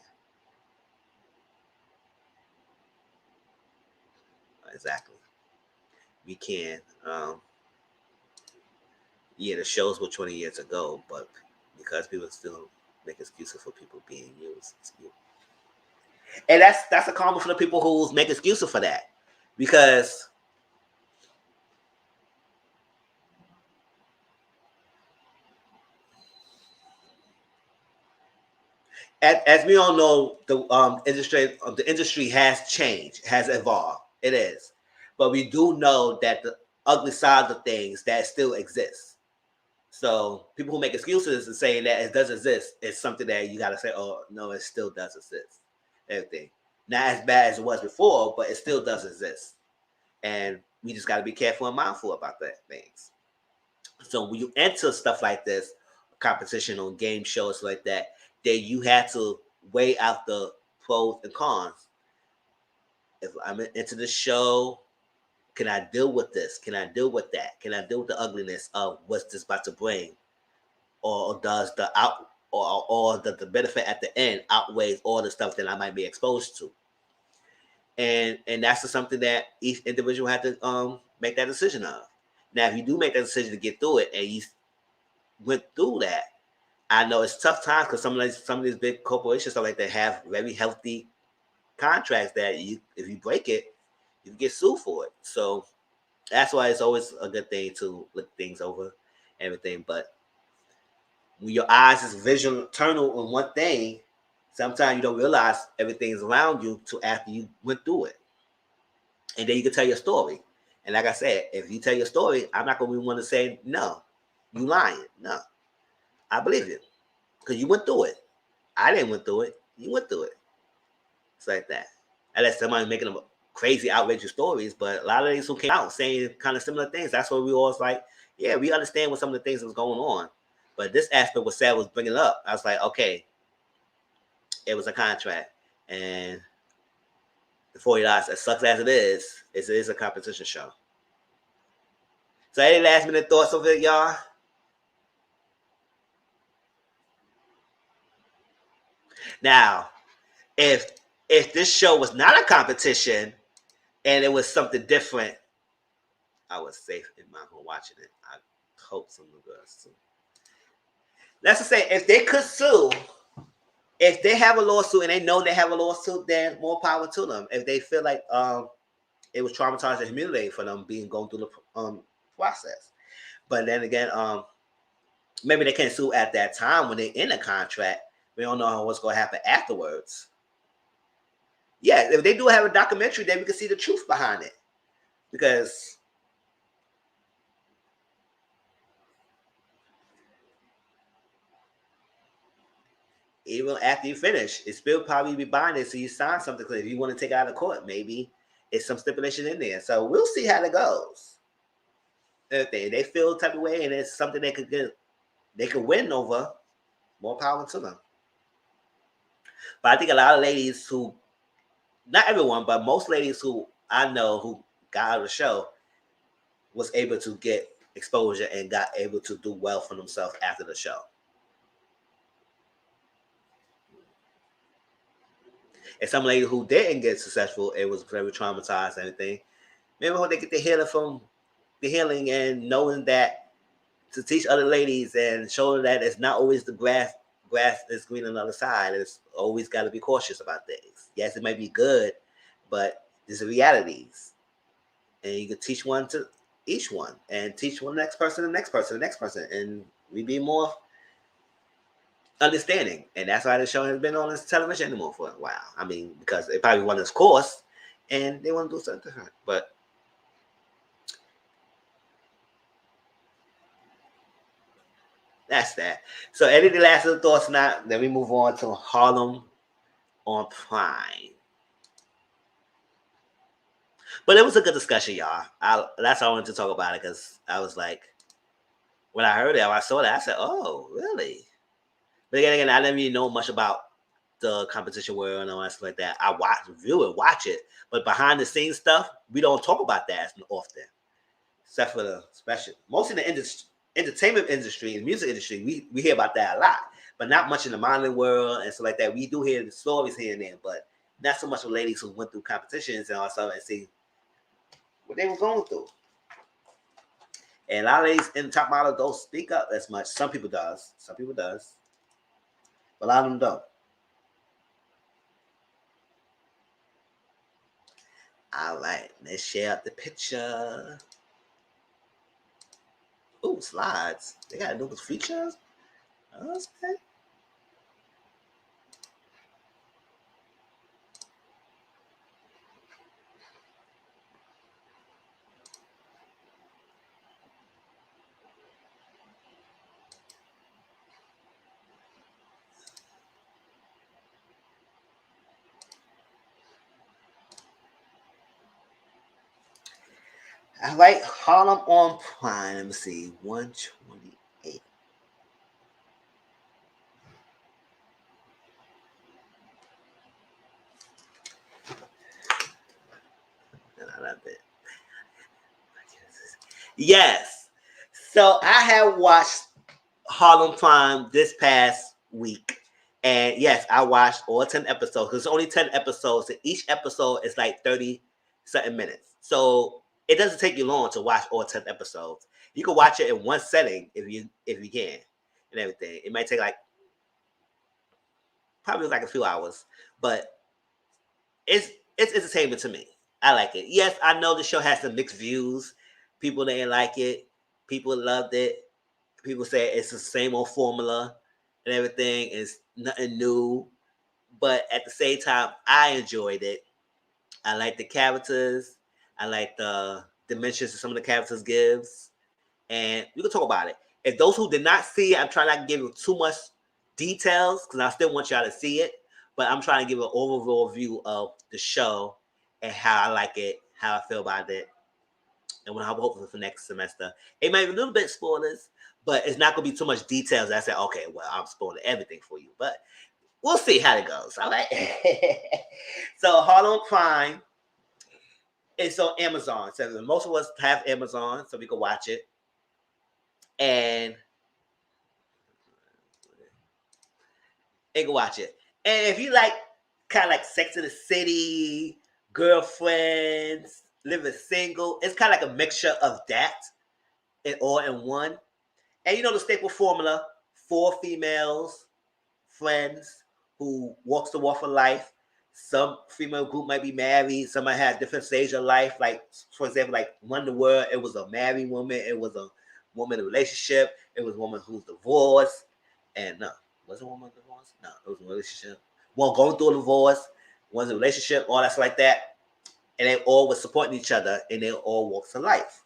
Exactly. We can. Yeah, the shows were 20 years ago, but because people still make excuses for people being used. And that's a common for the people who make excuses for that. Because as we all know, the industry has changed, has evolved. It is, but we do know that the ugly side of things that still exists. So people who make excuses and saying that it does exist is something that you got to say, oh no, it still does exist. Everything not as bad as it was before, but it still does exist, and we just got to be careful and mindful about that things. So when you enter stuff like this, competition on game shows like that, then you have to weigh out the pros and cons. If I'm into the show, can I deal with this? Can I deal with that? Can I deal with the ugliness of what's this about to bring? Or does the out or the benefit at the end outweighs all the stuff that I might be exposed to? And that's just something that each individual had to make that decision of. Now, if you do make that decision to get through it and you went through that, I know it's tough times because some of these big corporations stuff like that have very healthy contracts that if you break it, you get sued for it. So that's why it's always a good thing to look things over, everything. But when your eyes is visual tunnel on one thing, sometimes you don't realize everything's around you till after you went through it, and then you can tell your story. And like I said, if you tell your story, I'm not gonna be one to say no, you lying. No, I believe you because you went through it. I didn't went through it. You went through it. It's like that. Unless somebody's making them crazy, outrageous stories, but a lot of these who came out saying kind of similar things. That's what we always like. Yeah, we understand what some of the things that was going on, but this aspect what Sad was bringing up, I was like, okay, it was a contract, and before you realize, as sucks as it is a competition show. So, any last minute thoughts of it, y'all? Now, if this show was not a competition, and it was something different, I was safe in my home watching it. I hope some of the girls too. Let's just say if they could sue, if they have a lawsuit and they know they have a lawsuit, then more power to them. If they feel like it was traumatizing and humiliating for them going through the process. But then again, maybe they can't sue at that time when they're in a contract. We don't know what's going to happen afterwards. Yeah, if they do have a documentary, then we can see the truth behind it. Because even after you finish, it still probably be binding. So you sign something. Because if you want to take it out of court, maybe it's some stipulation in there. So we'll see how that goes. If they feel the type of way and it's something they could win over, more power to them. But I think a lot of ladies who, not everyone, but most ladies who I know who got out of the show was able to get exposure and got able to do well for themselves after the show. And some lady who didn't get successful, it was very traumatized and everything. Maybe when they get the healing from the healing and knowing that to teach other ladies and show them that it's not always the grass is green on the other side. It's always got to be cautious about things. Yes, it might be good, but there's realities. And you can teach one to each one and teach one next person, the next person, the next person. And we be more understanding. And that's why the show has been on this television anymore for a while. I mean, because they probably want this course and they want to do something different. But that's that. So any of the last little thoughts now, then we move on to Harlem on Prime. But it was a good discussion, y'all. That's why I wanted to talk about it, because I was like, when I heard it, I saw that, I said, oh, really? But again, I didn't really know much about the competition world and all that stuff like that. I watch it, but behind the scenes stuff, we don't talk about that as often. Except for the special, most in the entertainment industry and music industry, we hear about that a lot, but not much in the modeling world and stuff like that. We do hear the stories here and there, but not so much of ladies who went through competitions and all stuff and see what they were going through. And a lot of ladies in the top model don't speak up as much. Some people does, but a lot of them don't. All right, let's share out the picture. Ooh, slides. They got new features. Okay. All right, Harlem on Prime. Let me see, 128. Yes. So I have watched Harlem Prime this past week. And yes, I watched all 10 episodes. Because it's only 10 episodes, and each episode is like 30 something minutes. So it doesn't take you long to watch all 10 episodes. You can watch it in one setting if you can and everything. It might take like probably like a few hours, but it's entertainment to me. I like it. Yes, I know the show has some mixed views. People didn't like it. People loved it. People say it's the same old formula and everything. It's nothing new. But at the same time, I enjoyed it. I like the characters. I like the dimensions that some of the characters gives. And we can talk about it. If those who did not see it, I'm trying not to give you too much details because I still want y'all to see it. But I'm trying to give an overall view of the show and how I like it, how I feel about it, and what I'm hoping for next semester. It might be a little bit spoilers, but it's not going to be too much details. I said, okay, well, I'm spoiling everything for you. But we'll see how it goes. All right. So Harlem Prime is on Amazon. So most of us have Amazon, so we can watch it. And go watch it. And if you like kind of like Sex in the City, girlfriends, living single. It's kind of like a mixture of that and all in one. And you know the staple formula: 4 females, friends who walks the walk of life. Some female group might be married. Some might have different stage of life. Like for example, like Wonder World, it was a married woman. It was a woman in a relationship. It was a woman who's divorced. And no, was it a woman divorced? No, it was a relationship. One going through a divorce. One's in a relationship. All that's like that. And they all were supporting each other. And they all walks of life.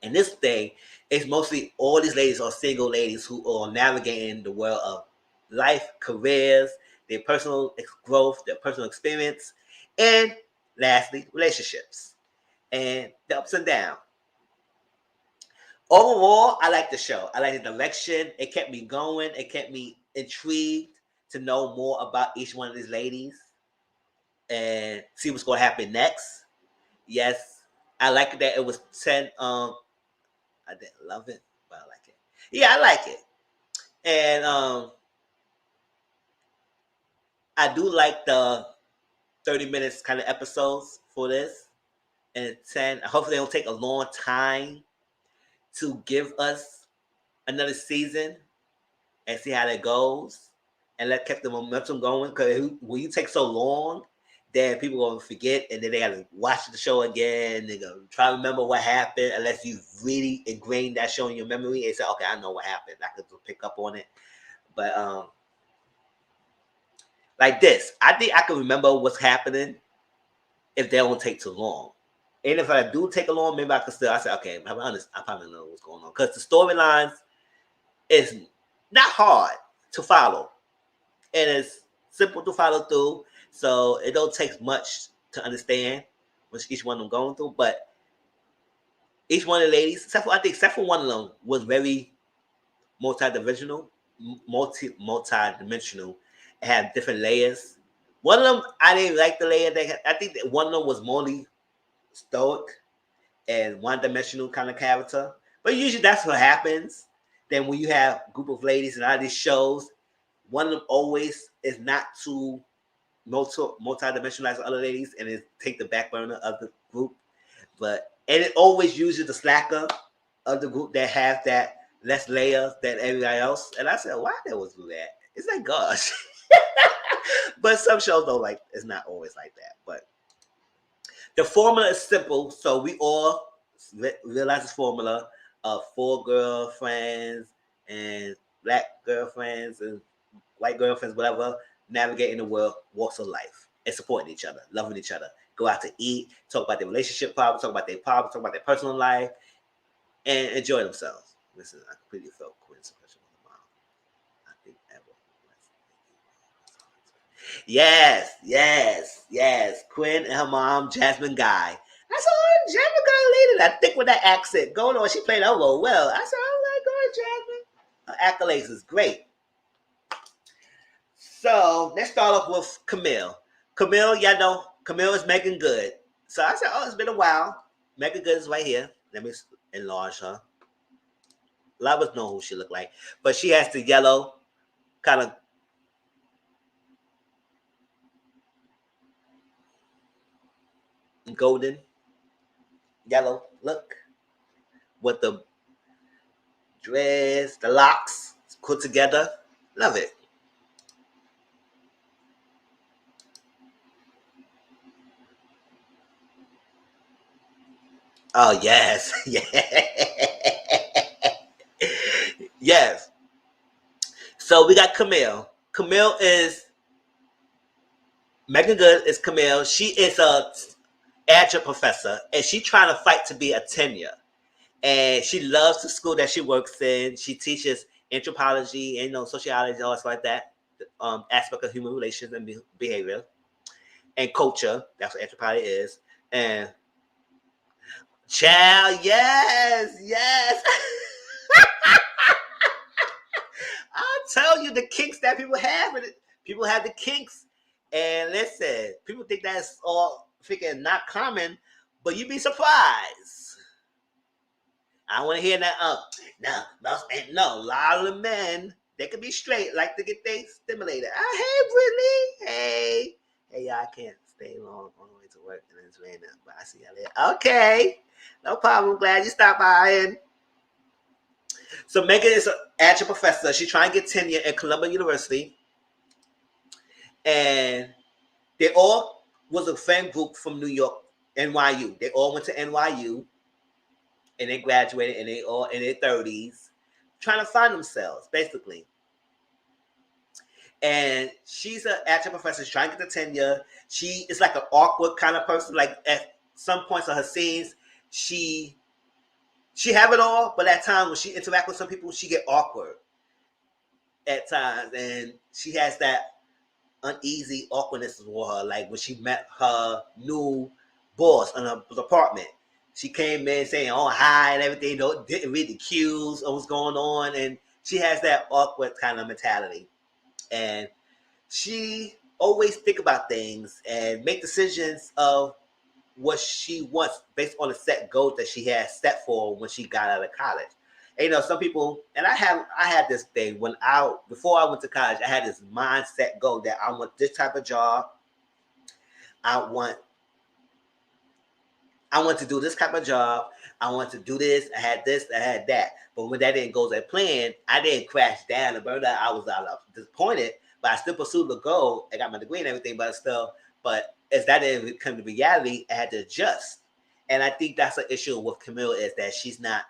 And this thing is mostly all these ladies are single ladies who are navigating the world of life, careers, their personal growth, their personal experience, and lastly, relationships and the ups and downs. Overall, I like the show. I like the direction. It kept me going. It kept me intrigued to know more about each one of these ladies and see what's going to happen next. Yes, I like that it was 10. I didn't love it, but I like it. Yeah, I like it. And I do like the 30 minutes kind of episodes for this. And 10, hopefully they don't take a long time to give us another season and see how that goes. And let keep the momentum going. Because when you take so long, then people going to forget. And then they got to watch the show again. They're going to try to remember what happened. Unless you really ingrained that show in your memory and say, okay, I know what happened. I could pick up on it. But like this, I think I can remember what's happening if they don't take too long. And if I do take a long, maybe I can still, I say, okay, I probably know what's going on. Because the storylines is not hard to follow. And it's simple to follow through. So it don't take much to understand what each one of them going through. But each one of the ladies, except for one of them, was very multi-dimensional. Multi-dimensional. It had different layers. One of them, I didn't like the layer. I think that one of them was more stoic and one-dimensional kind of character. But usually that's what happens. Then when you have a group of ladies in all these shows, one of them always is not too multi-dimensional as other ladies, and it take the back burner of the group. And it always uses the slacker of the group that has that less layers than everybody else. And I said, why they always do that? It's like gosh. But some shows don't like it's not always like that. But the formula is simple, so we all realize this formula of 4 girlfriends and black girlfriends and white girlfriends, whatever, navigating the world, walks of life, and supporting each other, loving each other. Go out to eat, talk about their relationship problems, talk about their problems, talk about their personal life, and enjoy themselves. Listen, I completely felt Quinn's impression on the mom. I think ever. Yes. Quinn and her mom, Jasmine Guy. I said, oh, Jasmine Guy lady, that thick with that accent going on. She played her role well. I said, oh my God, Jasmine. Her accolades is great. So let's start off with Camille. Camille, y'all know, Camille is Megan Good. So I said, oh, it's been a while. Megan Good is right here. Let me enlarge her. A lot of us know who she looked like. But she has the yellow kind of golden yellow look with the dress, the locks put together. Love it. Oh, yes. Yes. So we got Camille. Camille is Megan Good is Camille. She is a adjunct professor, and she's trying to fight to be a tenure. And she loves the school that she works in. She teaches anthropology and sociology, all stuff like that. Aspect of human relations and behavior and culture. That's what anthropology is. And child, yes. I'll tell you the kinks that people have. People have the kinks. And listen, people think that's all freaking not common, but you'd be surprised. I don't want to hear that. No. A lot of the men, they can be straight, like to get things stimulated. Hey, Brittany. Hey, y'all. can't stay long on the way to work and it's raining, but I see y'all there. Okay, no problem. Glad you stopped by. And so Megan is an adjunct professor. She's trying to get tenure at Columbia University, and they all was a friend group from New York, NYU. They all went to NYU, and they graduated, and they all in their 30s, trying to find themselves, basically. And she's an adjunct professor. She's trying to get the tenure. She is like an awkward kind of person. Like at some points of her scenes, she have it all, but at times when she interacts with some people, she get awkward at times, and she has that uneasy awkwardness for her. Like when she met her new boss in her apartment, she came in saying, "Oh, hi," and everything. Didn't read the cues of what's going on, and she has that awkward kind of mentality. And she always think about things and make decisions of what she wants based on the set goals that she had set for when she got out of college. And, some people, and I had this thing before I went to college, I had this mindset goal that I want this type of job. I want to do this type of job. I want to do this. I had this. I had that. But when that didn't go as planned, I didn't crash down and burn out. I was disappointed, but I still pursued the goal. I got my degree and everything, but as that didn't come to reality, I had to adjust. And I think that's an issue with Camille, is that she's not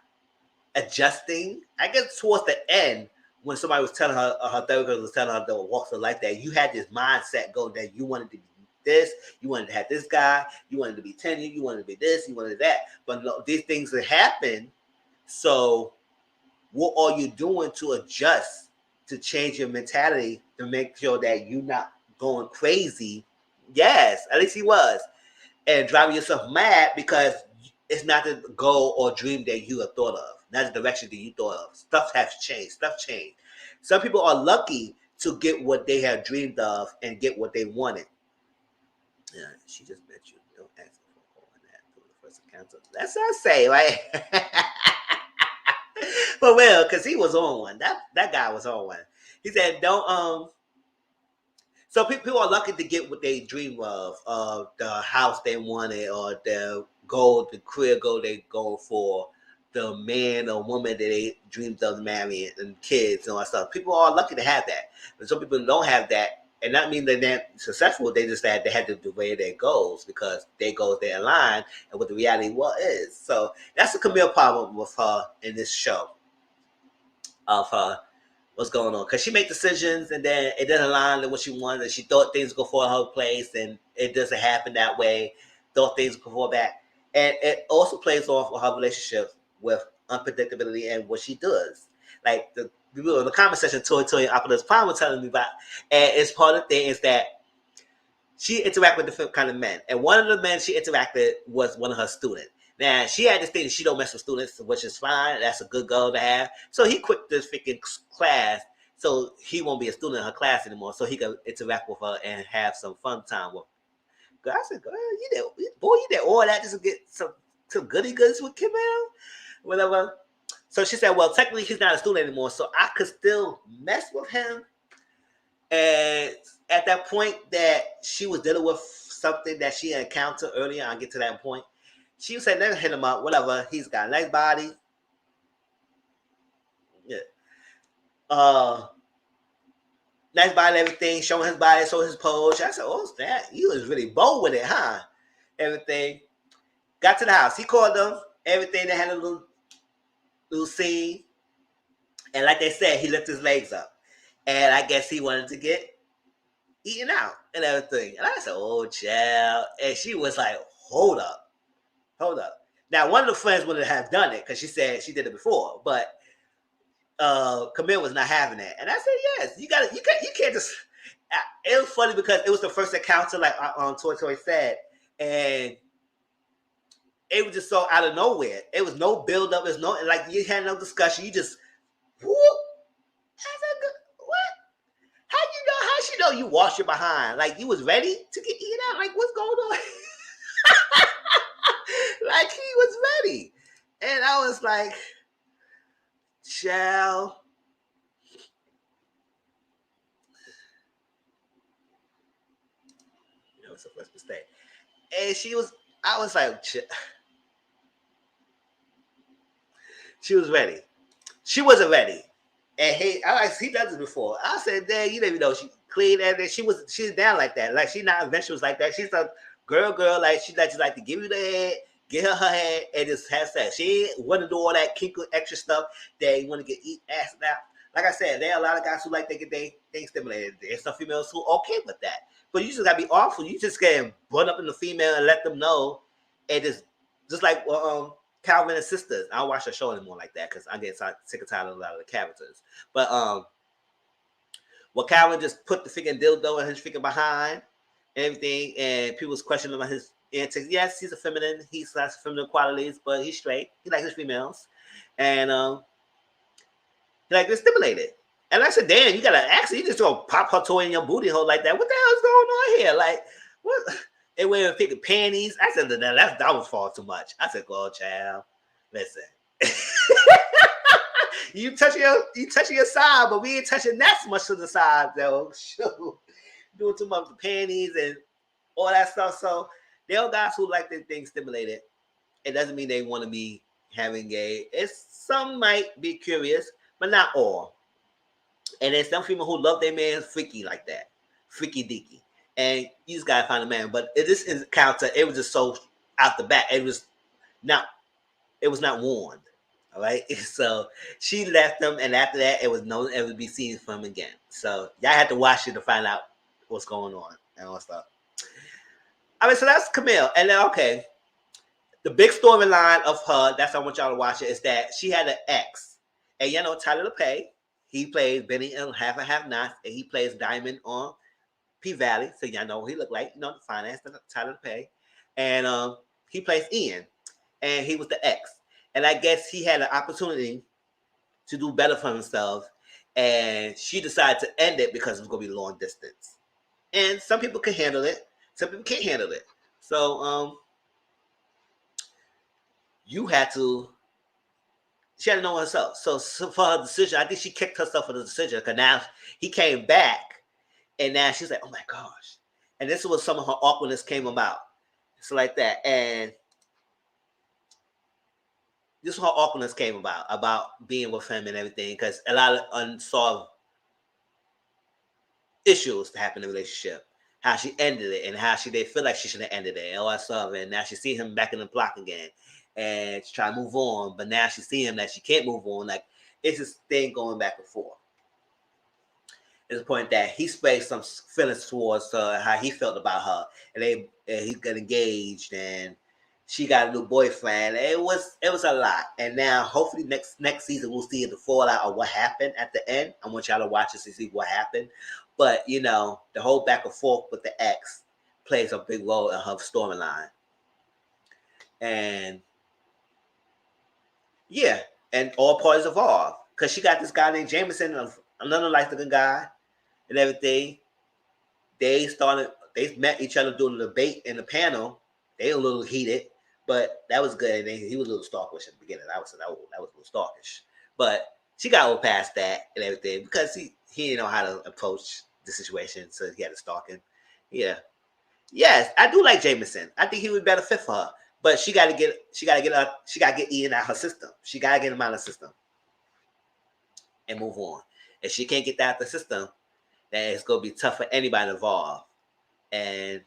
adjusting. I guess towards the end, when somebody was telling her therapist was telling her the walks of life, that you had this mindset goal that you wanted to be this, you wanted to have this guy, you wanted to be tenured, you wanted to be this, you wanted that. But no, these things that happen. So what are you doing to adjust, to change your mentality, to make sure that you're not going crazy? Yes, at least he was. And driving yourself mad because it's not the goal or dream that you have thought of, not the direction that you thought of. Stuff has changed. Stuff changed. Some people are lucky to get what they have dreamed of and get what they wanted. Yeah, she just met you. Don't ask for all that through the first encounter. That's what I say, right? But well, because he was on one. That guy was on one. He said, "Don't." So people are lucky to get what they dream of the house they wanted, or the goal, the career goal they go for, the man or woman that they dreamed of marrying, and kids and all that stuff. People are lucky to have that, but some people don't have that, and that means they're not successful. They just had they had to do away their goals because their goals they align and what the reality is. So that's the Camille problem with her in this show, of her what's going on, because she make decisions and then it doesn't align with what she wanted. She thought things go for her place and it doesn't happen that way. Thought things go for back, and it also plays off of her relationship with unpredictability and what she does. Like the people in the comment section, Toy and Opulence Prime were telling me about, and it's part of the thing is that she interacted with different kind of men, and one of the men she interacted was one of her students. Now she had this thing that she don't mess with students, which is fine. That's a good goal to have. So he quit this freaking class, so he won't be a student in her class anymore. So he can interact with her and have some fun time with her. I said, "Girl, you did all that just to get some goody goods with Kim L, whatever." So she said, "Well, technically he's not a student anymore, so I could still mess with him." And at that point that she was dealing with something that she encountered earlier, I'll get to that point. She said, "Never hit him up, whatever. He's got a nice body." Yeah. Nice body and everything, showing his body, showing his pose. I said, "Oh, that you was really bold with it, huh?" Everything. Got to the house. He called them. Everything. They had a little scene. And like they said, he lifted his legs up. And I guess he wanted to get eaten out and everything. And I said, "Oh, child." And she was like, hold up. Now, one of the friends would have done it because she said she did it before, but Camille was not having that. And I said, "Yes, you can't just." It was funny because it was the first encounter, like Toy said, and it was just so out of nowhere. It was no build up. It was no, like, you had no discussion. You just whoop. I said, "What? How she know you wash your behind? Like you was ready to get eaten out? Like what's going on?" Like he was ready, and I was like, "Child." That was her first mistake. And I was like, she was ready. She wasn't ready. And he does this before. I said, "Dad, you didn't even know she clean and she's down like that. Like she's not adventurous like that. She's a girl, like she just like to give you the head, get her head, and just have sex. She ain't want to do all that kinkle extra stuff that you want to get eat ass now. Like I said, there are a lot of guys who like they get they stimulated. There's some females who okay with that. But you just gotta be awful. You just can't run up in the female and let them know, and just like Calvin and Sisters. I don't watch the show anymore like that because I get sick and tired of a lot of the characters. But Calvin just put the freaking dildo in his freaking behind and everything, and people was questioning about his antics. Yes, he's a feminine. He has feminine qualities, but he's straight. He likes his females, and he like to stimulate it. And I said, "Damn, you gotta ask. You just gonna pop her toy in your booty hole like that? What the hell is going on here? Like what?" They wearing freaking panties. I said that was far too much. I said, "Go, child, listen." you touching your side, but we ain't touching that much to the side though. Shoot. Doing too much with the panties and all that stuff. So there are guys who like their things stimulated. It doesn't mean they want to be having gay. Some might be curious, but not all. And there's some people who love their man freaky like that, freaky deaky. And you just gotta find a man. But this encounter, it was just so out the back. It was not warned. All right. So she left him, and after that, it was no ever be seen from him again. So y'all had to watch it to find out what's going on and all stuff. I mean, so that's Camille. And then okay. The big storyline of her, that's why I want y'all to watch it, is that she had an ex. And you know, Tyler LePay, he plays Benny in Half and Half Nots, and he plays Diamond on P Valley. So y'all know what he looked like, the finance, Tyler LePay. And he plays Ian, and he was the ex. And I guess he had an opportunity to do better for himself, and she decided to end it because it was going to be long distance. And some people can handle it, some people can't handle it. So she had to know herself. So for her decision, I think she kicked herself for the decision because now he came back, and now she's like, "Oh my gosh!" And this was some of her awkwardness came about. It's like that, and this is how awkwardness came about being with him and everything, because a lot of unsolved issues happen in the relationship. How she ended it and how they feel like she should have ended it and all that stuff. And now she see him back in the block again and she try to move on, but now she see him that she can't move on. Like it's this thing going back and forth. There's a point that he expressed some feelings towards her, how he felt about her, and he got engaged and she got a new boyfriend. It was a lot. And now hopefully next season we'll see the fallout of what happened at the end. I want y'all to watch this to see what happened. But the whole back and forth with the ex plays a big role in her storyline. And yeah, and all parties involved. Because she got this guy named Jameson, another nice-looking guy, and everything. They met each other doing the debate in the panel. They were a little heated, but that was good. And he was a little stalkish at the beginning. That was a little stalkish. But she got all past that and everything because he didn't know how to approach the situation, so he had to stalk him. Yeah. Yes, I do like Jameson. I think he would be better fit for her. But she gotta get Ian out of her system. She gotta get him out of the system and move on. If she can't get that out of the system, then it's gonna be tough for anybody involved. And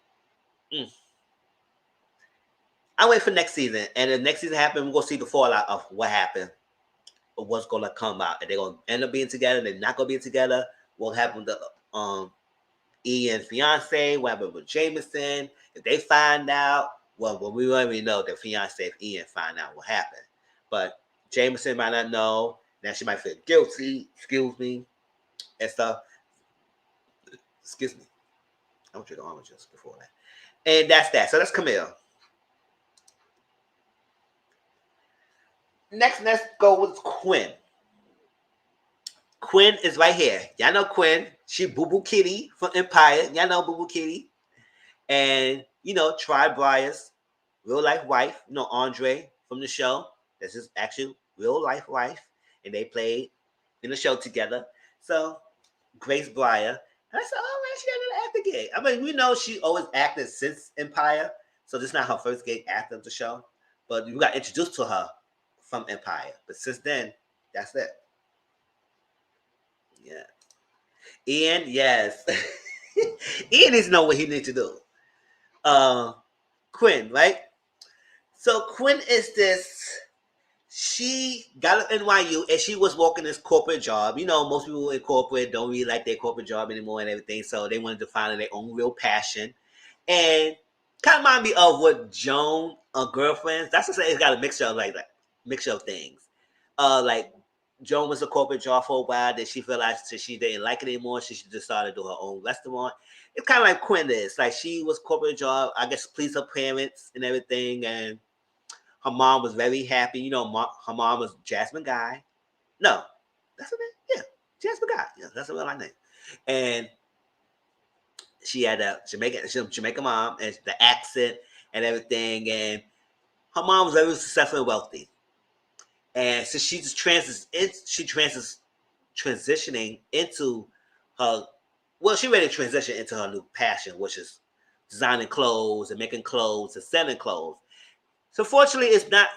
I wait for next season. And if next season happens, we're gonna see the fallout of what happened or what's gonna come out. If they're gonna end up being together, they're not gonna be together. What happened to Ian's fiance? What happened with Jameson? If they find out, well, we already know the fiance if Ian find out what happened. But Jameson might not know. Now she might feel guilty, and stuff. Excuse me. I want you to orange juice before that. And that's that. So that's Camille. Next, let's go with Quinn. Quinn is right here. Y'all know Quinn. She Boo Boo Kitty from Empire. Y'all know Boo Boo Kitty. And, Tri Briar's real life wife, Andre from the show. This is actually real life wife. And they played in the show together. So, Grace Briar. And I said, oh, man, she got another acting gig. I mean, we know she always acted since Empire, so this is not her first gig acting the show. But we got introduced to her from Empire. But since then, that's it. Yeah. Ian, yes. Ian needs to know what he needs to do. Quinn, right? So Quinn is this. She got an NYU and she was working this corporate job. You know, most people in corporate don't really like their corporate job anymore and everything, so they wanted to find their own real passion. And kind of remind me of what Joan, Girlfriends. That's to say, it's got a mixture of like that, mixture of things. Like Joan was a corporate job for a while. Then she realized that she didn't like it anymore. She just started to do her own restaurant. It's kind of like Quinn is. Like she was corporate job, I guess, please her parents and everything, and her mom was very happy. You know, her mom was Jasmine Guy. No, that's her name. Yeah, Jasmine Guy. Yeah, that's her real name. And she had a Jamaican mom and the accent and everything. And her mom was very successful and wealthy. And so she just transitioning into her. Well, she ready to transition into her new passion, which is designing clothes and making clothes and selling clothes. So fortunately, it's not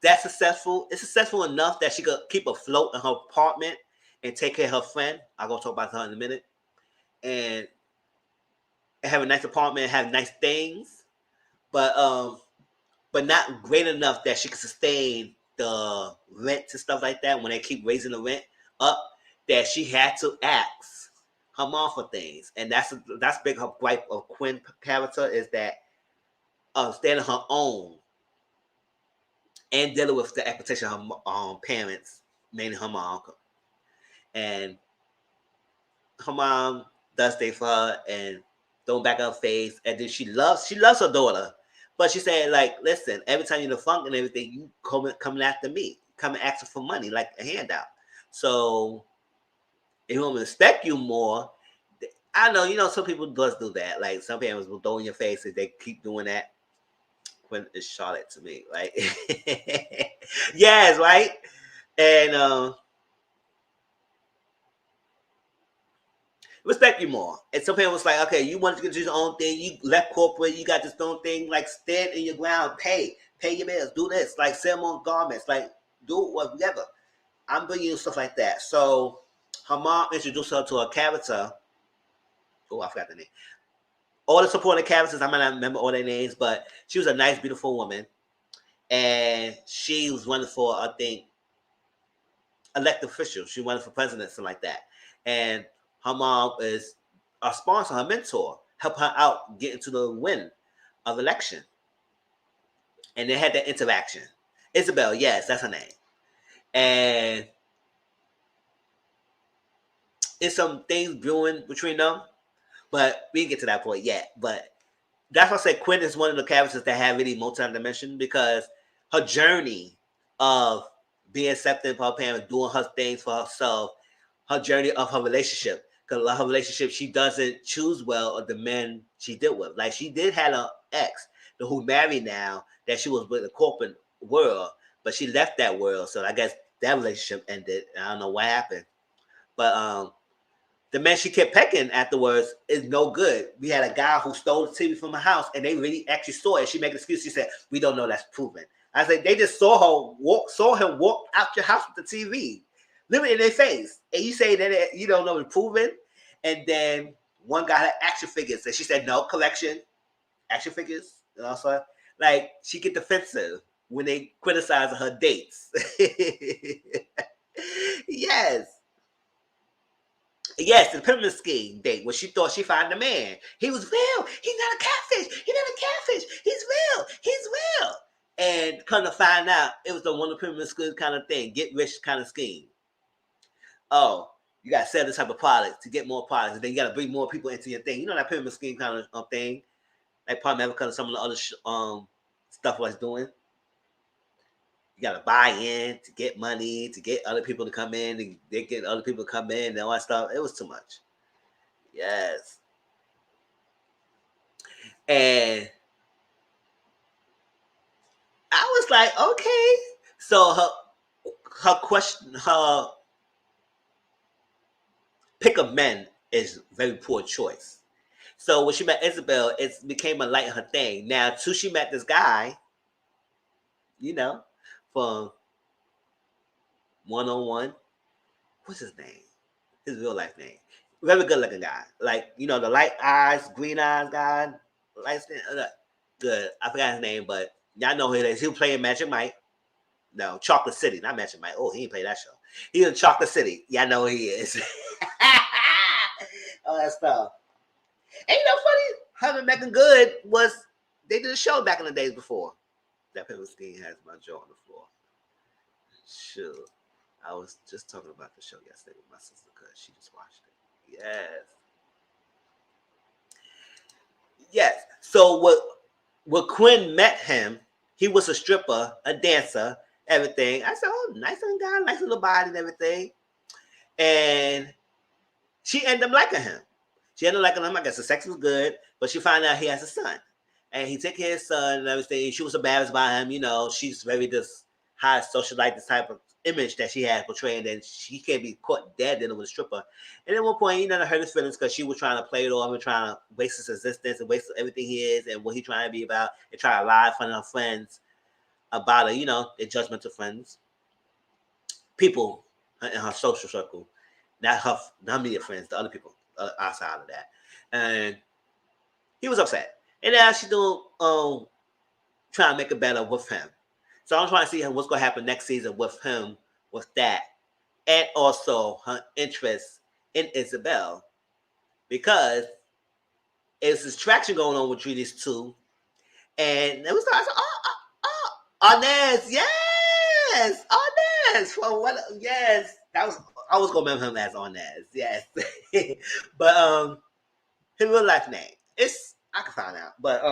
that successful. It's successful enough that she could keep afloat in her apartment and take care of her friend. I'm gonna talk about her in a minute. And have a nice apartment, have nice things, but not great enough that she could sustain the rent and stuff like that when they keep raising the rent up. That she had to ask her mom for things, and that's big. Her gripe of Quinn character is that standing her own and dealing with the expectation of her parents, mainly her mom, and her mom does things for her and throw back her face, and then she loves her daughter, but she said like, listen, every time you're the funk and everything, you coming after me, coming asking for money like a handout. So if you want me to respect you more, I know you know some people does do that. Like some parents will throw in your face if they keep doing that. When it's Charlotte to me, right? Yes, right. And respect you more. And some people was like, okay, you wanted to do your own thing. You left corporate. You got this own thing. Like stand in your ground. Pay your bills. Do this. Like sell more garments. Like do whatever. I'm bringing you stuff like that. So her mom introduced her to a character. Oh, I forgot the name. All the supporting characters, I might not remember all their names, but she was a nice, beautiful woman. And she was running for, I think, elected official. She wanted for president, something like that. And her mom is a sponsor, her mentor, help her out get into the win of election. And they had that interaction. Isabel, yes, that's her name. And it's some things brewing between them, but we didn't get to that point yet. But that's why I say Quinn is one of the characters that have really multi-dimension because her journey of being accepted by her parents, doing her things for herself, her journey of her relationship. Because her relationship, she doesn't choose well of the men she dealt with. Like she did have an ex who married now that she was with the corporate world, but she left that world. So I guess that relationship ended. I don't know what happened. But the man she kept pecking afterwards is no good. We had a guy who stole the TV from her house, and they really actually saw it. She made an excuse. She said, "We don't know. That's proven." I said, "They just saw him walk out your house with the TV, living in their face, and you say that you don't know it's proven." And then one guy had action figures, and she said, "No, collection, action figures." And also, like she get defensive when they criticize her dates. Yes. Yes, the pyramid scheme date when she thought she found the man. He was real. He's not a catfish. He's not a catfish. He's real. He's real. And come to find out, it was the one of the pyramid scheme kind of thing, get rich kind of scheme. Oh, you got to sell this type of product to get more products. And then you got to bring more people into your thing. You know that pyramid scheme kind of thing, like Palm Africa and some of the other stuff was doing. You got to buy in to get money, to get other people to come in, and they get other people to come in and all that stuff. It was too much. Yes. And I was like, okay. So her pick of men is very poor choice. So when she met Isabel, it became a light in her thing. Now, too, she met this guy, you know, from 101. What's his name? His real life name. Very good looking guy. Like, you know, the light eyes, green eyes guy. Light skin. Good. I forgot his name, but y'all know who it is. He was playing Magic Mike. No, Chocolate City, not Magic Mike. Oh, he didn't play that show. He in Chocolate City. Y'all know who he is. All that stuff. Ain't no funny. Her and Megan Good they did a show back in the days before. That paper scheme has my jaw on the floor. Sure. I was just talking about the show yesterday with my sister because she just watched it. Yes. Yes. So when Quinn met him, he was a stripper, a dancer, everything. I said, oh, nice little guy, nice little body and everything. And she ended up liking him. She ended up liking him. I guess the sex was good, but she found out he has a son. And he took care of his son and everything. She was embarrassed by him. You know, she's very this high socialite, this type of image that she had portraying, and she can't be caught dead dealing with a stripper. And at one point, he never hurt his feelings because she was trying to play it off and trying to waste his existence and waste everything he is and what he's trying to be about and try to lie in front of her friends about her, you know, their judgmental friends. People in her social circle, not her immediate friends, the other people outside of that. And he was upset. And now she's doing trying to make it better with him. So I'm trying to see what's going to happen next season with him, with that, and also her interest in Isabel, because there's this traction going on between these two, and it was like, Arnaz, yes, Arnaz, for what? Yes, that was I was gonna remember him as Arnaz, yes, but his real life name, I can find out, but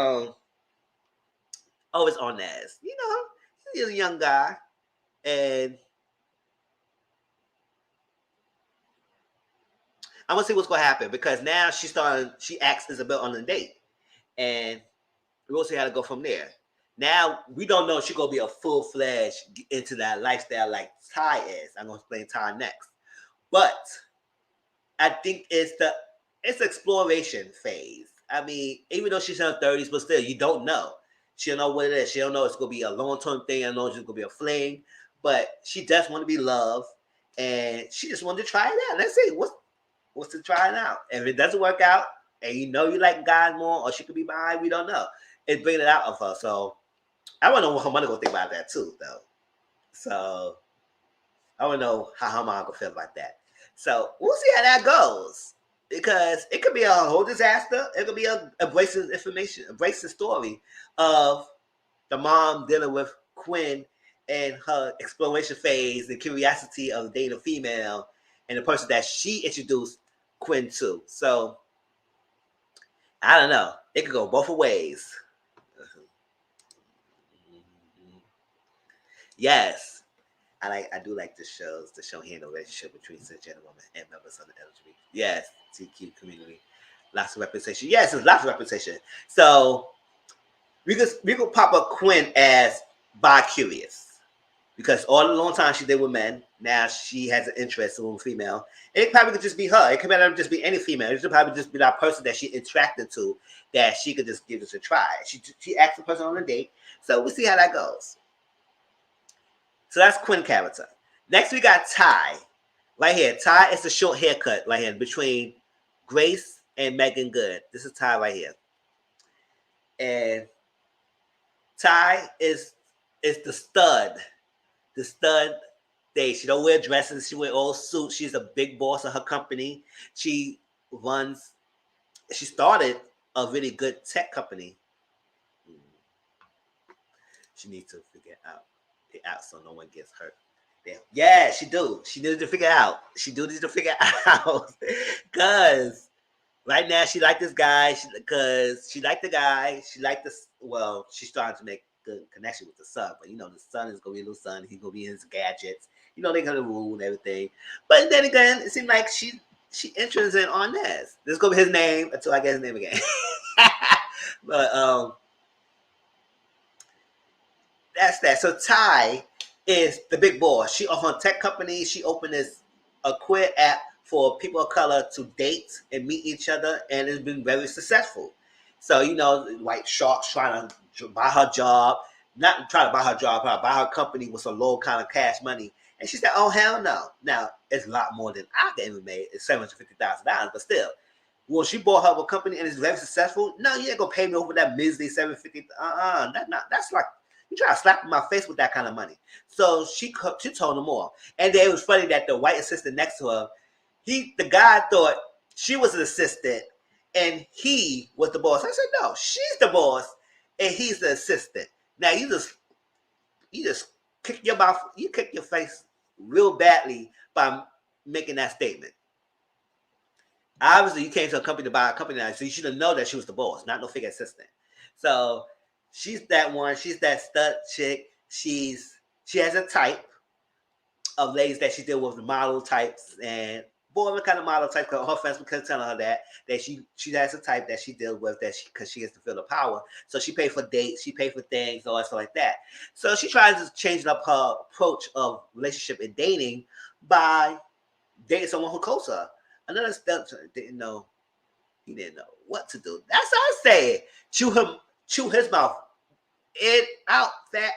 it's Arnaz, you know, he's a young guy. And I'm gonna see what's gonna happen because now she asks Isabel on a date. And we'll see how to go from there. Now we don't know if she's gonna be a full-fledged into that lifestyle like Ty is. I'm gonna explain Ty next. But I think it's exploration phase. I mean, even though she's in her 30s, but still you don't know. She don't know what it is. She don't know it's gonna be a long-term thing. I know it's gonna be a fling, but she does want to be loved, and she just wanted to try it out. Let's see what's to try it out. If it doesn't work out, and you know you like God more, or she could be behind, we don't know. It's bringing it out of her. So I want to know what her mother gonna think about that too, though. So I want to know how her mom gonna feel about that. So we'll see how that goes. Because it could be a whole disaster. It could be a abrasive story of the mom dealing with Quinn and her exploration phase and curiosity of dating a female and the person that she introduced Quinn to. So I don't know. It could go both ways. Yes. I do like the show handle relationship between cisgender women and members of the LGBT. Yes, TQ community. Lots of representation. Yes, there's lots of representation. So we could pop up Quinn as bi-curious. Because all the long time she did with men, now she has an interest in a female. And it probably could just be her. It could just be any female. It could probably just be that person that she attracted to that she could just give this a try. She asked the person on a date. So we'll see how that goes. So that's Quinn character. Next we got Ty. Right here. Ty is the short haircut right here between Grace and Megan Good. This is Ty right here. And Ty is the stud. The stud day. She don't wear dresses. She wear all suits. She's a big boss of her company. She started a really good tech company. She needs to figure out so no one gets hurt. Yeah, she do. She needs to figure out. She do need to figure out. Because right now she like this guy. Because she like the guy. She like this. Well, she's starting to make good connection with the son. But you know, the son is going to be a little son. He's going to be his gadgets. You know, they're going to rule and everything. But then again, it seems like she interested in Arnaz. This is going to be his name until I get his name again. But that's that. So Ty is the big boss. She owned her tech company. She opened a queer app for people of color to date and meet each other, and it's been very successful. So, you know, White Shark's trying to buy her job, not trying to buy her job, but buy her company with some low kind of cash money. And she said, oh, hell no. Now, it's a lot more than I ever made. It's $750,000, but still. Well, she bought her a company and it's very successful. No, you ain't gonna pay me over that measly $750. That's like you try to slap in my face with that kind of money. So she told him more. And then it was funny that the white assistant next to her, the guy thought she was an assistant and he was the boss. I said, no, she's the boss and he's the assistant. Now you just kick your mouth, you kick your face real badly by making that statement. Obviously, you came to a company to buy a company, so you should have known that she was the boss, not no fake assistant. So she's that one. She's that stud chick. She has a type of ladies that she deal with, the model types and boy, kind of model type. Her friends were telling her that she has a type that she deals with because she gets to feel the power. So she pays for dates, she pays for things, all that stuff like that. So she tries to change up her approach of relationship and dating by dating someone who close her. Another step didn't know what to do. That's what I said. Chew his mouth in, out, fat.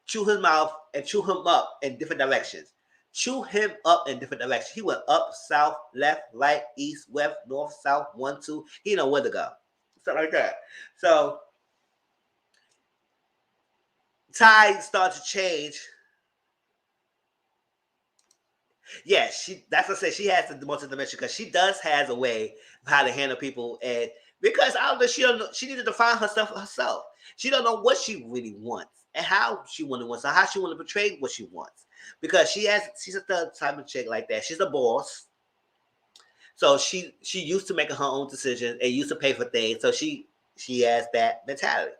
Chew his mouth and chew him up in different directions. Chew him up in different directions. He went up, south, left, right, east, west, north, south, 1, 2. He didn't know where to go. Something like that. So Ty started to change. Yeah, that's what I said. She has the multidimension because she does has a way of how to handle people, and because I don't know, she needed to find herself herself. She don't know what she really wants and how she wants, and how she want to portray what she wants. Because she's a third type of chick like that. She's a boss, so she used to making her own decisions and used to pay for things. So she has that mentality.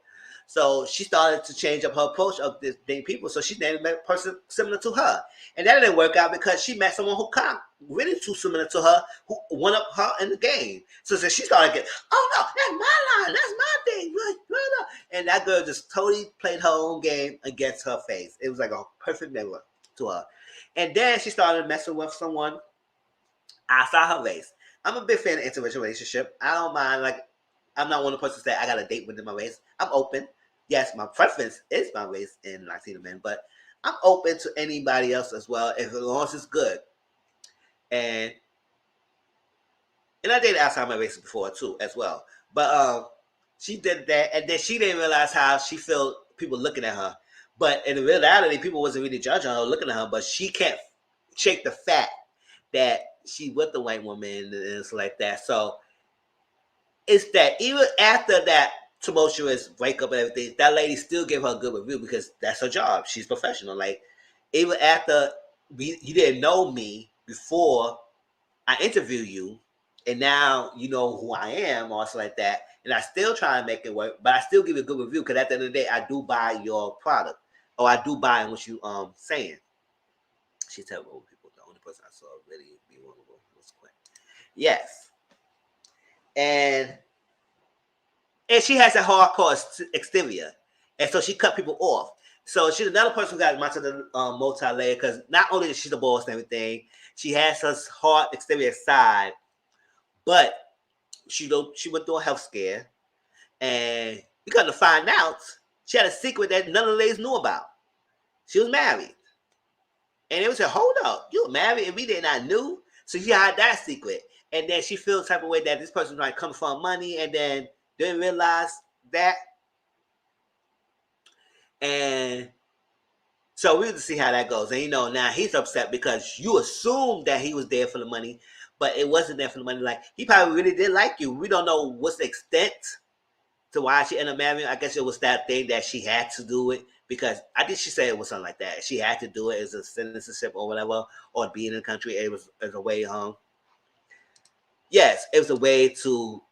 So she started to change up her approach of this dating people. So she dated a person similar to her. And that didn't work out because she met someone who kind of really too similar to her, who won up her in the game. So she started getting, oh no, that's my line, that's my thing. And that girl just totally played her own game against her face. It was like a perfect mirror to her. And then she started messing with someone outside her race. I'm a big fan of interracial relationship. I don't mind, like, I'm not one of the persons that I got a date within my race. I'm open. Yes, my preference is my race in Latino men, but I'm open to anybody else as well, as long as it's good. And I dated outside my race before too, as well. But she did that, and then she didn't realize how she felt people looking at her. But in reality, people wasn't really judging her or looking at her, but she can't shake the fact that she with the white woman and it's like that. So it's that even after that tumultuous breakup and everything, that lady still gave her a good review because that's her job. She's professional. Like, even after you didn't know me before I interviewed you, and now you know who I am, or something like that, and I still try and make it work, but I still give you a good review because at the end of the day, I do buy your product, or I do buy what you saying. She's terrible with people. The only person I saw really be vulnerable was Quinn. Yes. And she has a hardcore exterior, and so she cut people off. So she's another person who got multi-layer because not only is she the boss and everything, she has her hard exterior side, but she went through a health scare, and we got to find out she had a secret that none of the ladies knew about. She was married, and it was a hold up, you were married and we did not knew. So she had that secret, and then she feels the type of way that this person might come from money, and then didn't realize that. And so we have to see how that goes. And now he's upset because you assumed that he was there for the money, but it wasn't there for the money. Like, he probably really did like you. We don't know what's the extent to why she ended up marrying. I guess it was that thing that she had to do it because I think she said it was something like that. She had to do it as a citizenship or whatever, or being in the country. It was as a way yes, it was a way to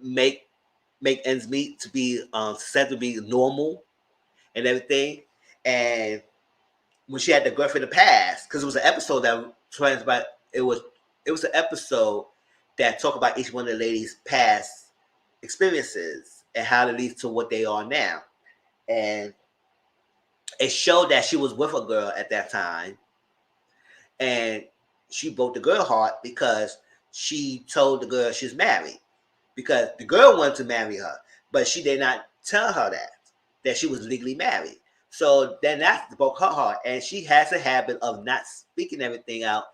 make ends meet, to be said to be normal and everything. And when she had the girlfriend in the past, because it was an episode that transpired, it was an episode that talked about each one of the ladies' past experiences and how it leads to what they are now. And it showed that she was with a girl at that time, and she broke the girl heart because she told the girl she's married. Because the girl wanted to marry her, but she did not tell her that she was legally married. So then that broke her heart, and she has a habit of not speaking everything out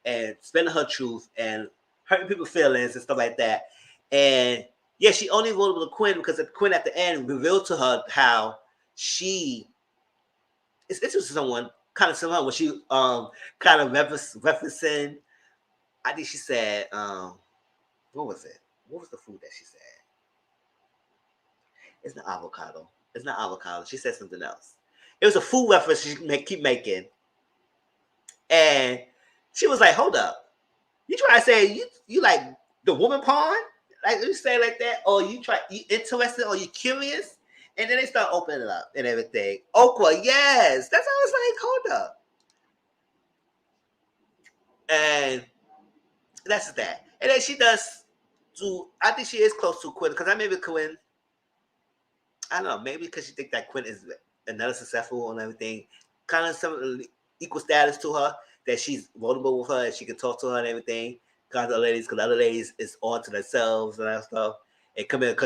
and spending her truth and hurting people's feelings and stuff like that. And yeah, she only voted with Quinn because the Quinn at the end revealed to her how she it's interesting someone kind of similar when she kind of referencing. I think she said what was it? What was the food that she said? It's not avocado. It's not avocado. She said something else. It was a food reference she keep making, and she was like, "Hold up, you try to say you like the woman pawn? Like you say like that, or you interested, or you curious?" And then they start opening it up and everything. Okra, yes, that's how I was like, "Hold up," and that's that. And then she does do. I think she is close to Quinn because I maybe Quinn. I don't know, maybe because she think that Quinn is another successful and everything, kind of some equal status to her, that she's vulnerable with her and she can talk to her and everything. Because the other ladies is on to themselves and that stuff. And Camille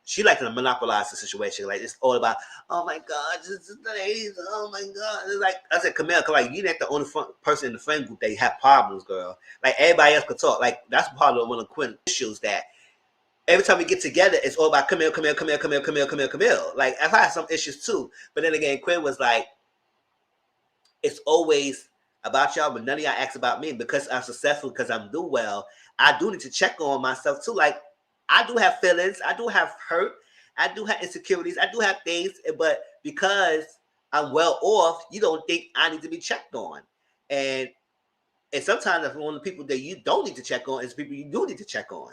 she like to monopolize the situation. Like it's all about, oh my God, just the ladies, oh my God. It's like I said, Camille, like you're not the only person in the friend group that you have problems, girl. Like everybody else could talk. Like that's part of one of Quinn's issues that every time we get together, it's all about Camille. Like I've had some issues too, but then again, Quinn was like, it's always about y'all, but none of y'all ask about me because I'm successful, because I'm doing well. I do need to check on myself too. Like I do have feelings, I do have hurt, I do have insecurities, I do have things, but because I'm well off, you don't think I need to be checked on. And sometimes if one of the people that you don't need to check on is people you do need to check on.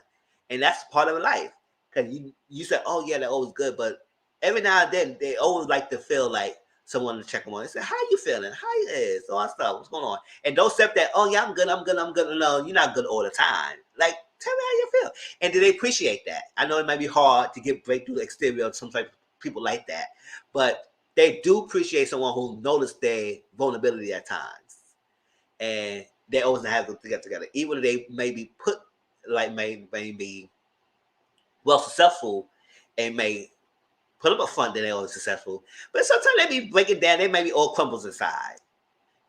And that's part of life. Because you say, oh yeah, they're always good, but every now and then they always like to feel like someone to check them on. They say, how you feeling? How you is? All that stuff. What's going on? And don't accept that, oh yeah, I'm good. No, you're not good all the time. Like, tell me how you feel. And do they appreciate that? I know it might be hard to get break through the exterior of some type of people like that, but they do appreciate someone who noticed their vulnerability at times. And they always have to get together. Even if they maybe put like may be well successful and may put up a front that they're always successful. But sometimes they be breaking down, they maybe all crumbles inside.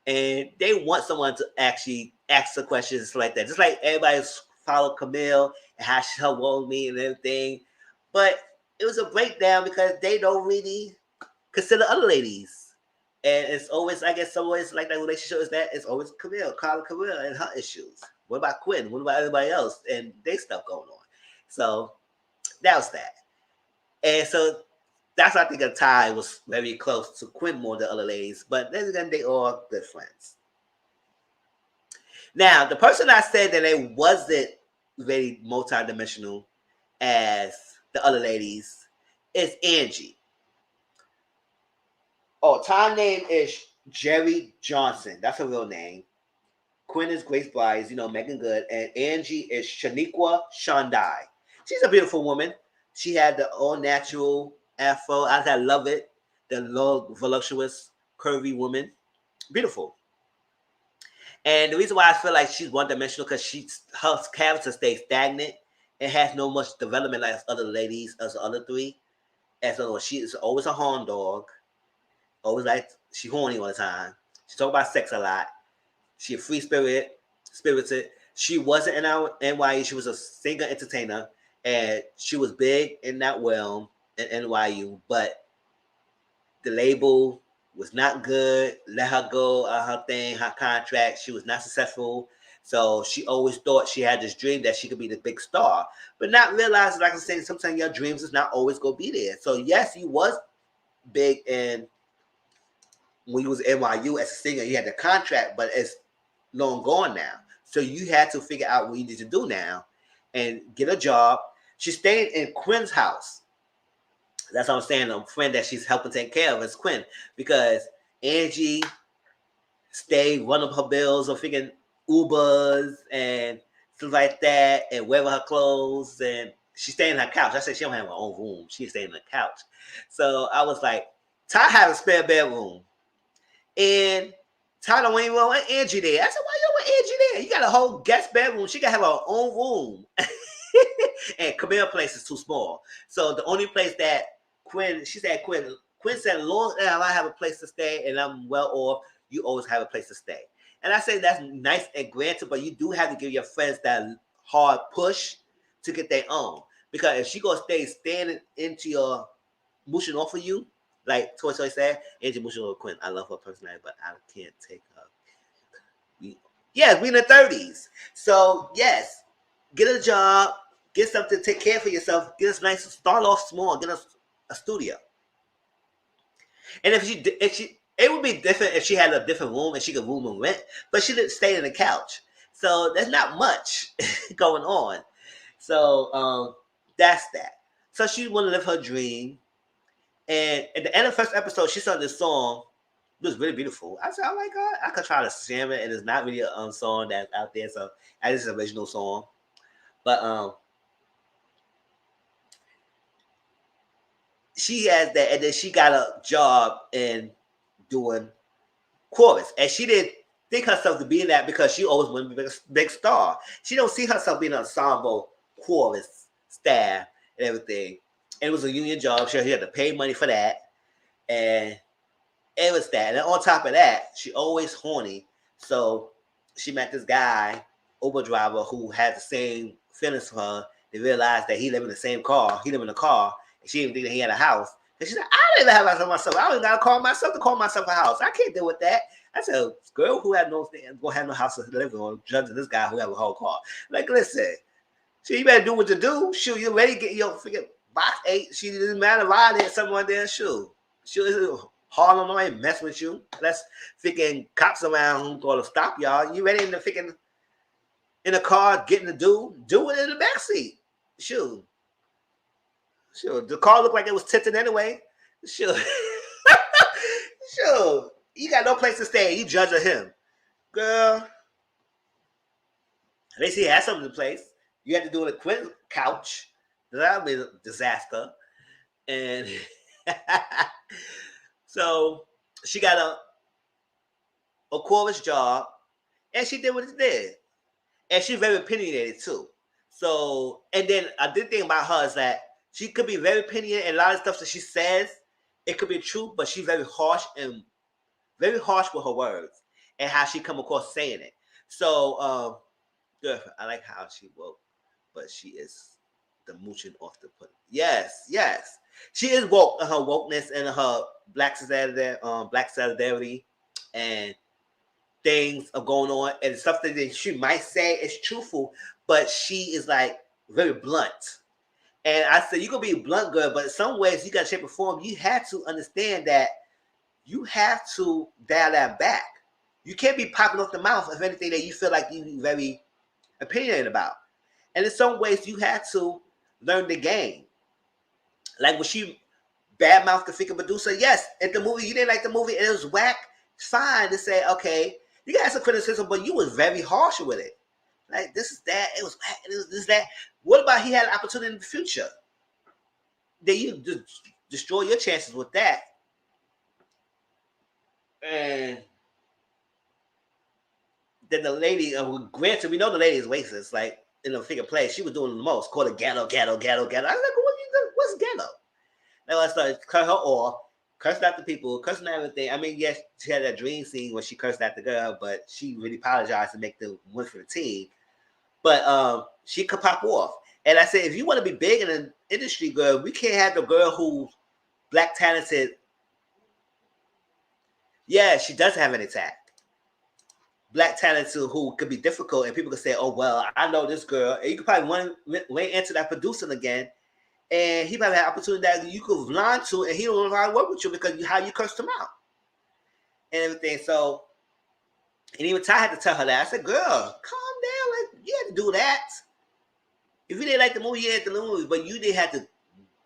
And they want someone to actually ask the questions like that. Just like everybody's followed Camille and how she helped me and everything. But it was a breakdown because they don't really consider other ladies. And it's always, I guess, always like that relationship is that it's always Carla Camille and her issues. What about Quinn? What about everybody else and they stuff going on? So that was that. And so that's why I think a tie was very close to Quinn more than other ladies. But then again, they all good friends. Now, the person I said that they wasn't very multidimensional as the other ladies is Angie. Oh, time name is Jerry Johnson. That's her real name. Quinn is Grace Bryce, Megan Good. And Angie is Shaniqua Shandai. She's a beautiful woman. She had the all natural afro. I love it. The low, voluptuous, curvy woman. Beautiful. And the reason why I feel like she's one dimensional because her character stays stagnant and has no much development like other ladies, as the other three. She is always a horn dog. Always like she horny all the time. She talk about sex a lot. She a free spirited. She wasn't in our NYU. She was a singer entertainer, and she was big in that realm in NYU. But the label was not good. Let her go on her thing, her contract. She was not successful. So she always thought she had this dream that she could be the big star, but not realizing, like I said, sometimes your dreams is not always gonna be there. So yes, you was big in when you was NYU as a singer, you had the contract, but it's long gone now. So you had to figure out what you need to do now and get a job. She stayed in Quinn's house. That's what I'm saying. A friend that she's helping take care of is Quinn, because Angie stayed one of her bills or figuring Ubers and stuff like that, and wearing her clothes, and she stayed in her couch. I said she don't have her own room. She stayed in the couch. So I was like, Ty had a spare bedroom. And Ty don't even want Angie there. I said, why you don't want Angie Yeah, you got a whole guest bedroom. She gotta have her own room. And Camille's place is too small. So the only place that Quinn said, long as I have a place to stay and I'm well off, you always have a place to stay. And I say that's nice and granted, but you do have to give your friends that hard push to get their own. Because if she gonna stay standing into your mushing off of you, like Toy Toy said, Angie mushing over Quinn. I love her personality, but I can't take her. Yes, we in the 30s. So yes, get a job, get something to take care for yourself, get us nice, start off small, get us a studio. And if she it would be different if she had a different room and she could room and rent, but she didn't stay on the couch. So there's not much going on. So that's that. So she want to live her dream. And at the end of the first episode, she sung this song. It was really beautiful. I said, oh my God, I could try to jam it, and it's not really a song that's out there. So I just an original song. But she has that, and then she got a job in doing chorus, and she didn't think herself to be in that because she always wanted to be a big star. She don't see herself being an ensemble chorus staff and everything. And it was a union job. She had to pay money for that, and it was that. And on top of that, she always horny. So she met this guy, Uber driver, who had the same feelings for her. They realized that he lived in the same car. He lived in a car, and she didn't think that he had a house. And she said, I don't even have a house myself. I don't even got to call myself a house. I can't deal with that. I said, a girl who had no house to live in, judging this guy who had a whole car. Like, listen, so you better do what you do. Shoot, you ready to get your freaking box 8. She didn't matter why there's someone there. Shoot. Harlem ain't mess with you. Let's freaking cops around who gonna stop y'all. You ready in the freaking in the car getting to do it in the backseat. Shoot. The car looked like it was tinted anyway. Shoot. Shoot. You got no place to stay. You judging him. Girl. At least he had something to place. You had to do it a quick couch. That would be a disaster. And so she got a chorus job, and she did what she did. And she's very opinionated too. So, and then a good thing about her is that she could be very opinionated, and a lot of stuff that she says, it could be true, but she's very harsh with her words and how she come across saying it. So, good. I like how she woke, but she is the mooching off the pudding. Yes. She is woke in her wokeness and her black solidarity, and things are going on, and stuff that she might say is truthful, but she is like very blunt. And I said, you can be a blunt girl, but in some ways you got to shape or form. You have to understand that you have to dial that back. You can't be popping off the mouth of anything that you feel like you're very opinionated about. And in some ways you have to learn the game. Like when she badmouthed the freaking producer, yes, at the movie, you didn't like the movie and it was whack, it's fine to say, okay, you got some criticism, but you was very harsh with it. Like, this is that, it was whack, it was this, that. What about he had an opportunity in the future? Then you just destroy your chances with that. And then the lady, granted, we know the lady is racist, like, in the freaking play, she was doing the most, called it ghetto. I was like, what's ghetto? Then I started cut her off, cursing out the people, cursing out everything. I mean, yes, she had that dream scene where she cursed out the girl, but she really apologized to make the win for the team. But she could pop off. And I said, if you want to be big in an industry, girl, we can't have the girl who's black talented. Yeah, she doesn't have any tact. Black talented who could be difficult, and people could say, oh, well, I know this girl. And you could probably wait into that producing again. And he might have an opportunity that you could lie to, and he don't know how to work with you because how you cursed him out and everything. So, and even Ty had to tell her that. I said, girl, calm down. Like, you had to do that. If you didn't like the movie, you had to the movie, but you didn't have to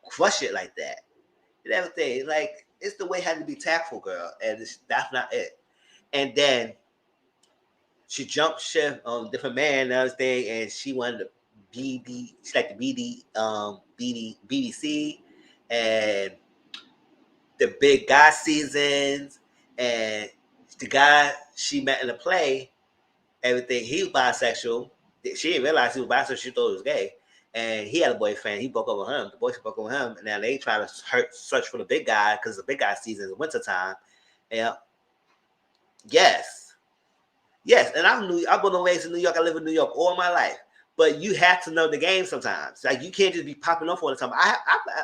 crush it like that. And everything. Like, it's the way it had to be tactful, girl. And that's not it. And then she jumped ship on a different man and everything, and she wanted to BD, she liked the BBC and the big guy seasons, and the guy she met in the play everything. He was bisexual. She didn't realize he was bisexual. She thought he was gay. And he had a boyfriend. He broke up with him. The boyfriend broke up with him. And now they try to search for the big guy because the big guy season is wintertime. And yes. And I've been raised in New York. I live in New York all my life. But you have to know the game sometimes. Like, you can't just be popping off all the time. I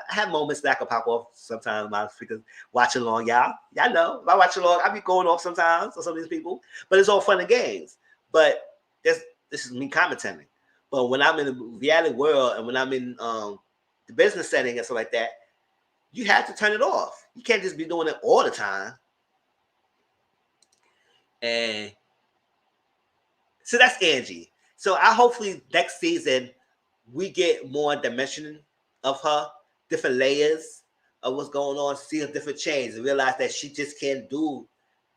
have moments that I can pop off sometimes. My freaking watch along, y'all. Y'all know. If I watch along, I be going off sometimes on some of these people. But it's all fun and games. But this is me commenting. But when I'm in the reality world and when I'm in the business setting and stuff like that, you have to turn it off. You can't just be doing it all the time. And so that's Angie. So I hopefully next season we get more dimension of her, different layers of what's going on, see a different change, and realize that she just can't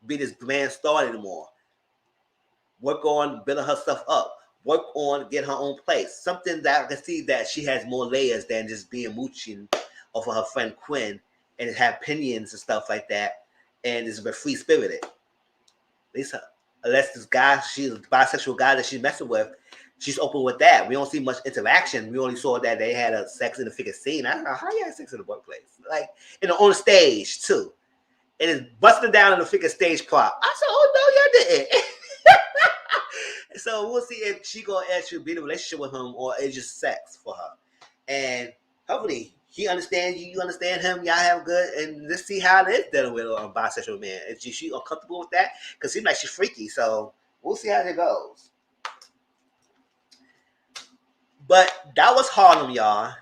be this grand star anymore. Work on building her stuff up. Work on getting her own place. Something that I can see that she has more layers than just being mooching off of her friend Quinn and have opinions and stuff like that, and is free spirited. At least unless this guy, she's a bisexual guy that she's messing with, she's open with that. We don't see much interaction. We only saw that they had a sex in the figure scene. I don't know how you had sex in the workplace, like on stage too. And it's busting down in the figure stage prop. I said, "Oh no, y'all didn't." So we'll see if she gonna actually be in a relationship with him or it's just sex for her. And hopefully he understands you, you understand him, y'all have good, and let's see how it is dealing with a bisexual man. Is she uncomfortable with that? Because it seems like she's freaky, so we'll see how it goes. But that was Harlem, y'all.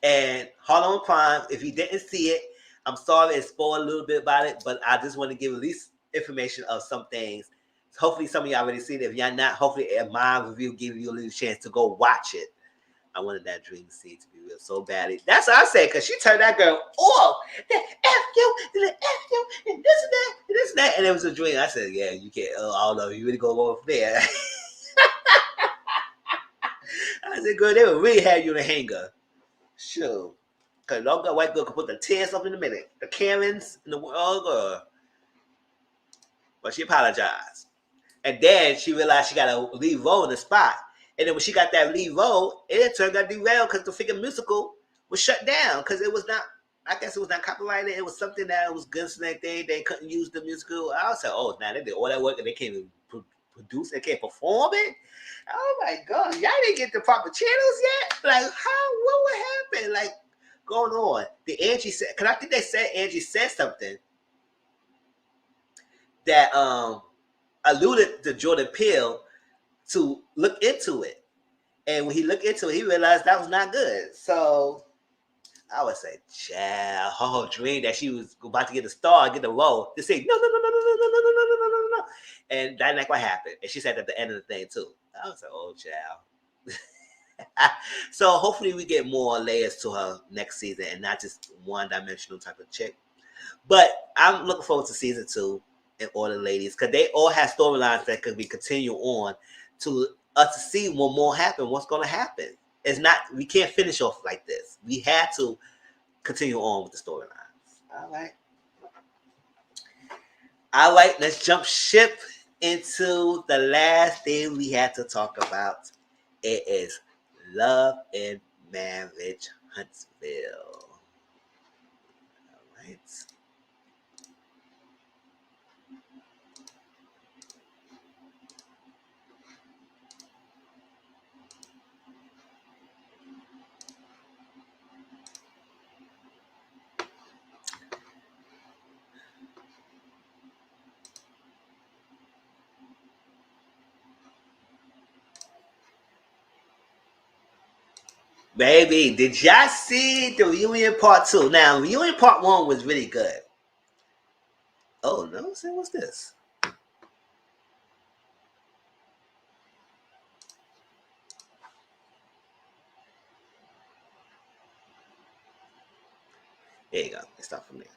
And Harlem Prime, if you didn't see it, I'm sorry it spoiled a little bit about it, but I just want to give at least information of some things. Hopefully some of y'all already seen it. If y'all not, hopefully my review give you a little chance to go watch it. I wanted that dream scene to be real so badly. That's what I said, because she turned that girl off. That F you, and the F you, and this and that, and this and that. And it was a dream. I said, yeah, you can't, I don't know, you really go over there. I said, girl, they would really have you in a hanger. Sure. Because no white girl could put the tears up in a minute. The Karens in the world, girl. But she apologized. And then she realized she got to leave Ro in the spot. And then when she got that lead role, it turned out derailed because the freaking musical was shut down because it was not, I guess it was not copyrighted. It was something that was gunslinging thing. They couldn't use the musical. I was like, oh, now they did all that work and they can't even produce, they can't perform it. Oh my God, y'all didn't get the proper channels yet? Like, what would happen? Like, going on? The Angie said, because I think they said Angie said something that alluded to Jordan Peele to look into it. And when he looked into it, he realized that was not good. So I would say, child, her whole dream that she was about to get a star, get the role, to say, no. And that ain't what happened. And she said at the end of the thing, too. I was like, oh, child. So hopefully we get more layers to her next season and not just one-dimensional type of chick. But I'm looking forward to season 2 and all the ladies, because they all have storylines that could be continue on to us to see what more happen, what's going to happen. It's not, we can't finish off like this. We have to continue on with the storylines. All right, let's jump ship into the last thing we had to talk about. It is Love and Marriage Huntsville. All right. Baby, did y'all see the reunion part 2? Now, reunion part 1 was really good. Oh, no, so what's this? There you go. Let's start from there.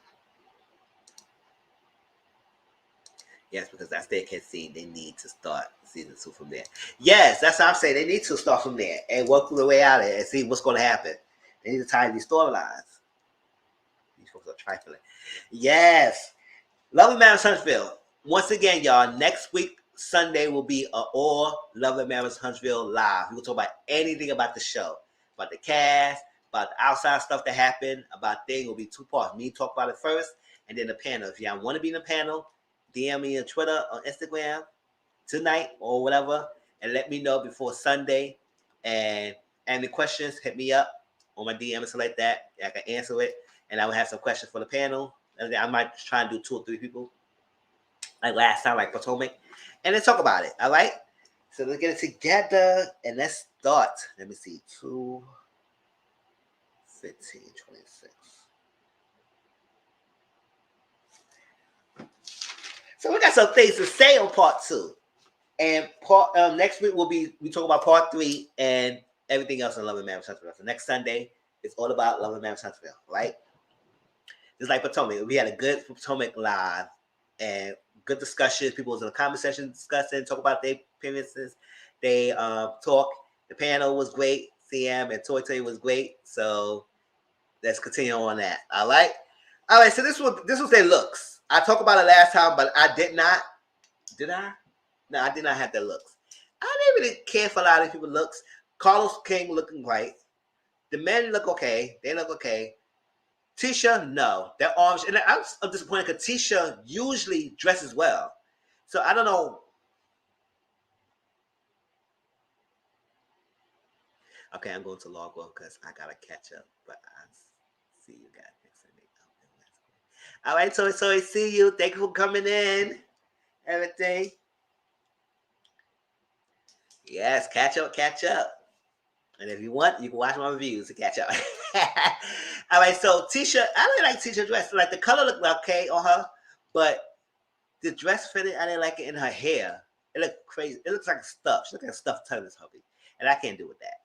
Yes, because that's their kid scene. They need to start season 2 from there. Yes, that's what I'm saying. They need to start from there and work their way out of it and see what's going to happen. They need to tie these storylines. These folks are trifling. Yes. Love and Marriage Huntsville. Once again, y'all, next week Sunday will be all Love and Marriage Huntsville live. We will talk about anything about the show, about the cast, about the outside stuff that happened, about things. It will be 2 parts. Me talk about it first, and then the panel. If y'all want to be in the panel, DM me on Twitter or Instagram tonight or whatever, and let me know before Sunday. And any questions, hit me up on my DM and stuff like that. I can answer it, and I will have some questions for the panel. And I might try and do 2 or 3 people, like last time, like Potomac, and then talk about it. All right. So let's get it together and let's start. Let me see. 2, 15, 26. So we got some things to say on part 2. And next week we talk about part 3 and everything else in Love and Marriage Huntsville. So next Sunday is all about Love and Marriage Huntsville, right? Just like Potomac, we had a good Potomac live and good discussions. People was in the comment section discussing, talk about their appearances. They talk. The panel was great. CM and Toy was great. So let's continue on that. All right. So this was their looks. I talked about it last time, but I did not. Did I? No, I did not have their looks. I didn't really care for a lot of people's looks. Carlos King looking great. The men look okay. They look okay. Tisha, no. Their arms, and I'm disappointed because Tisha usually dresses well. So I don't know. Okay, I'm going to log off because I gotta catch up. But I see you guys next Sunday. All right, so I see you. Thank you for coming in. Everything. Yes, catch up. And if you want, you can watch my reviews to catch up. All right, so Tisha, I really like Tisha's dress. Like the color looked okay on her, but the dress fitted, I didn't like it in her hair. It looked crazy. It looks like stuff. She looked like a stuffed tennis hubby. And I can't do with that.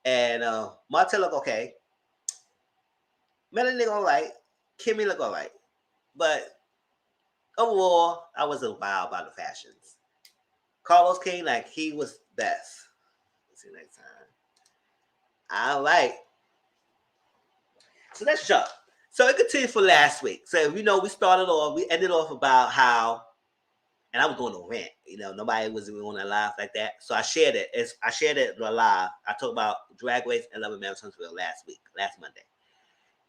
And Martell looked okay. Melanie looked all right. Kimmy looked all right. But overall, I wasn't wild about the fashions. Carlos King, like, he was best. See you next time. All right. So let's jump. So it continued for last week. So we ended off about how, and I was going to rant. Nobody was even on that live like that. So I shared it. I shared it live. I talked about Drag Race and Love and Marriage Huntsville last Monday.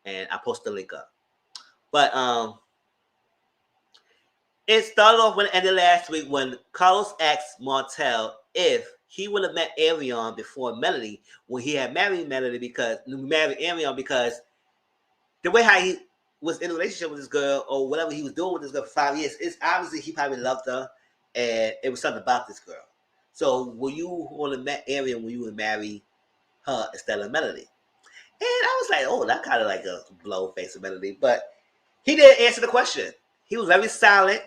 And I posted the link up. But it started off when it ended last week when Carlos asked Martell if he would have met Arion before Melody when he had married Arion because the way how he was in a relationship with this girl or whatever he was doing with this girl for 5 years, it's obviously he probably loved her and it was something about this girl. So will you want to met Arion when you would marry her instead of Melody? And I was like, oh, that kind of like a blow face of Melody. But he didn't answer the question. He was very silent.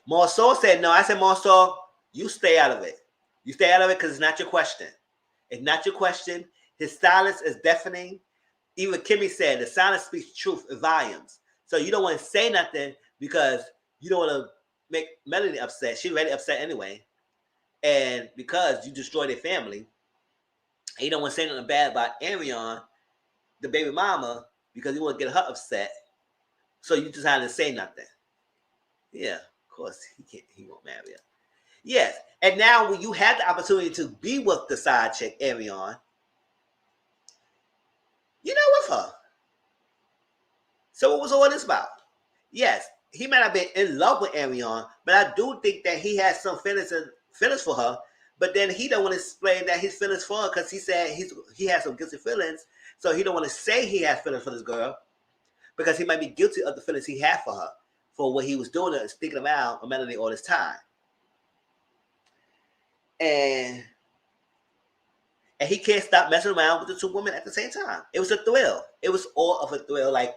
Marceau said no. I said, Marceau, you stay out of it. You stay out of it because it's not your question. It's not your question. His silence is deafening. Even Kimmy said the silence speaks truth in volumes. So you don't want to say nothing because you don't want to make Melody upset. She's already upset anyway. And because you destroyed their family, and you don't want to say nothing bad about Arion, the baby mama, because you want to get her upset. So you decided to say nothing. Yeah, of course he won't marry her. Yes. And now when you have the opportunity to be with the side chick, Arion, you're not with her. So what was all this about? Yes, he might have been in love with Arion, but I do think that he has some feelings for her. But then he don't want to explain that his feelings for her because he said he has some guilty feelings. So he don't want to say he has feelings for this girl because he might be guilty of the feelings he had for her for what he was doing and thinking about Melody all this time. And he can't stop messing around with the 2 women at the same time. It was a thrill. It was all of a thrill. Like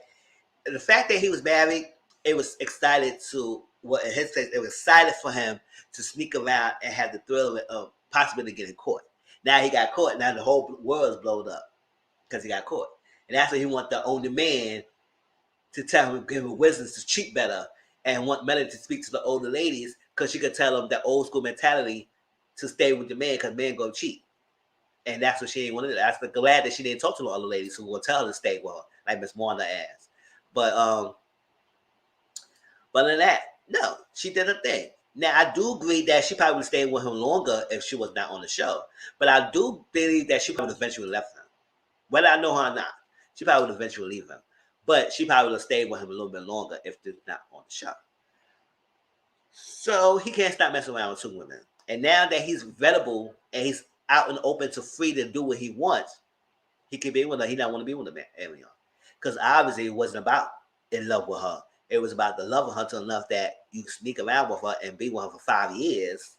the fact that he was married, it was excited to, well, in his case, it was excited for him to sneak around and have the thrill of possibly getting caught. Now he got caught. Now the whole world is blown up because he got caught. And that's why he wants the older man to tell him, give him wisdom to cheat better and want Melody to speak to the older ladies because she could tell them that old school mentality to stay with the man because men go cheat. And that's what she didn't want to do. I'm glad that she didn't talk to the other ladies who will tell her to stay with her, like Miss Wanda asked. But other than that, no, she did her thing. Now, I do agree that she probably would stay with him longer if she was not on the show. But I do believe that she probably eventually left him. Whether I know her or not, she probably would eventually leave him. But she probably would have stayed with him a little bit longer if they're not on the show. So he can't stop messing around with two women. And now that he's vettable and he's out and open to free to do what he wants, he can be with her. He don't want to be with a alien. Because obviously it wasn't about in love with her. It was about the love of her to enough that you sneak around with her and be with her for 5 years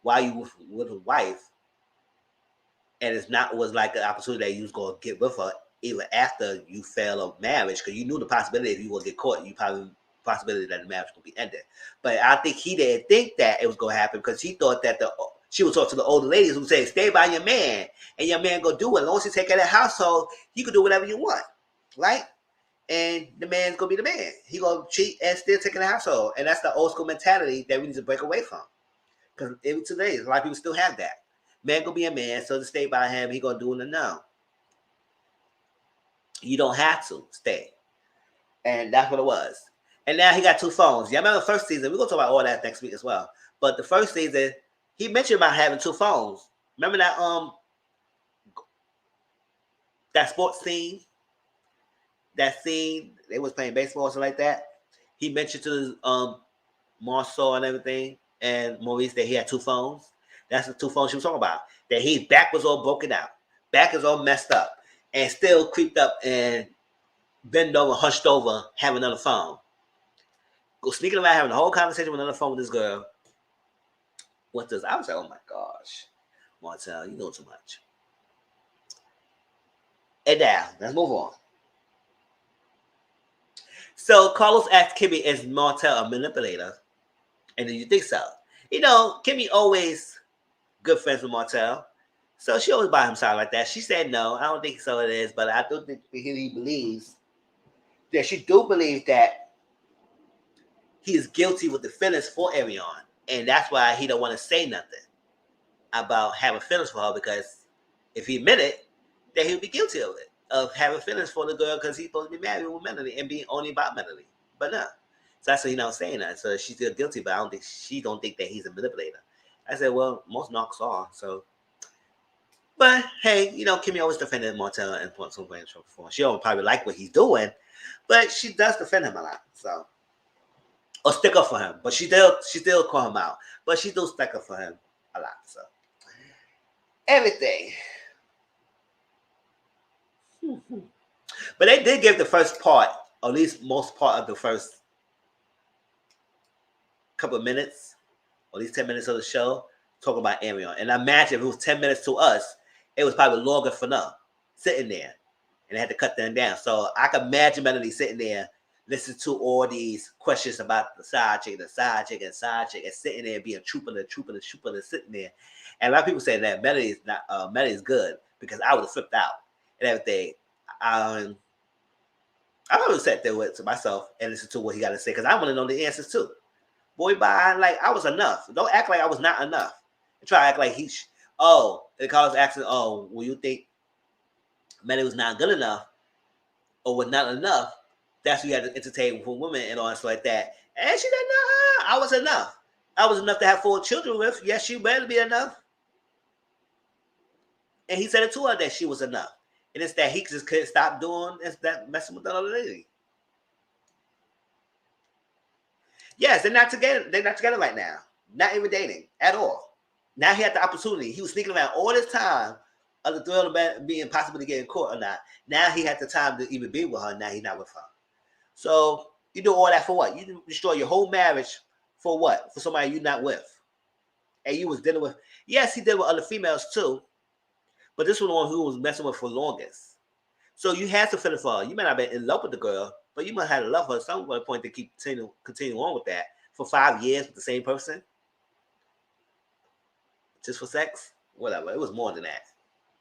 while you with his wife. And it's not was like an opportunity that you was going to get with her even after you fail a marriage, because you knew the possibility if you were to get caught, you probably possibility that the marriage would be ended. But I think he didn't think that it was going to happen because he thought that she would talk to the older ladies who say, stay by your man, and your man go do it. As long as you take care of the household, you can do whatever you want, right? And the man's going to be the man. He going to cheat and still take care of the household. And that's the old school mentality that we need to break away from. Because even today, a lot of people still have that. Man going to be a man, so to stay by him, he going to do it now. You don't have to stay. And that's what it was. And now he got two phones. Yeah, I remember the first season. We're going to talk about all that next week as well. But the first season, he mentioned about having two phones. Remember that sports scene? That scene, they was playing baseball or something like that. He mentioned to Marceau and everything, and Maurice that he had two phones. That's the two phones she was talking about. That his back was all broken out. Back is all messed up. And still creeped up and bend over, hunched over, have another phone. Go sneaking around having a whole conversation with another phone with this girl. What does I was like, oh my gosh, Martell, you know too much. And now, let's move on. So Carlos asked Kimmy, is Martell a manipulator? And do you think so? You know, Kimmy always good friends with Martell. So she always by him side like that. She said no, I don't think so it is, but I do think he believes that she do believe that he is guilty with the feelings for Arion. And that's why he don't want to say nothing about having feelings for her, because if he admitted, then he would be guilty of it, of having feelings for the girl because he's supposed to be married with Melanie and being only about Melanie. But no. So that's why he's not saying that. So she's still guilty, but I don't think she don't think that he's a manipulator. I said, well, most knocks are. So, but hey, you know, Kimmy always defended Martell and put some way in trouble for. She don't probably like what he's doing, but she does defend him a lot. So, or stick up for him. But she still call him out. But she do stick up for him a lot. So everything. But they did give the first part, or at least most part of the first couple of minutes, or at least 10 minutes of the show, talking about Arion. And I imagine if it was 10 minutes to us, it was probably longer for them sitting there. And they had to cut them down. So I can imagine Melanie sitting there, listening to all these questions about the side chick, and sitting there being trooping and sitting there. And a lot of people say that Melanie is not Melanie is good, because I would have flipped out and everything. I would sat there with to myself and listen to what he got to say, because I want to know the answers too. Boy, by like I was enough. Don't act like I was not enough. And try to act like and Carlos asking, oh, will you think Melanie was not good enough or was not enough? That's what you had to entertain for women and all stuff like that. And she said, no, I was enough. I was enough to have 4 children with. Yes, she better be enough. And he said it to her that she was enough. And it's that he just couldn't stop doing that, messing with the other lady. Yes, they're not together. They're not together right now. Not even dating at all. Now he had the opportunity. He was sneaking around all this time of the thrill of being possibly getting caught or not. Now he had the time to even be with her. Now he's not with her. So you do all that for what? You destroy your whole marriage for what? For somebody you're not with. And you was dealing with. Yes, he did with other females too. But this was the one who was messing with for longest. So you had to feel it for her. You might not have been in love with the girl, but you must have love her at some point to continue on with that for 5 years with the same person, just for sex, whatever. It was more than that.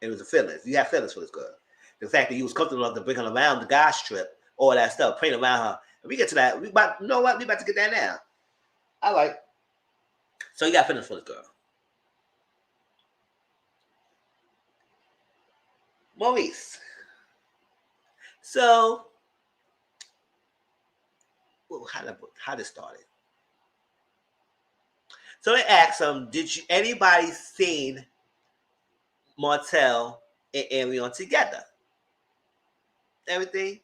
It was the feelings. You had feelings for this girl. The fact that you was comfortable enough to bring her around the guys trip, all that stuff, praying around her. If we get to that, you know what? We about to get that now. I like. So you got feelings for this girl. Maurice. So, how this started? So they asked him, "Did you anybody seen Martell and Arion together?" Everything.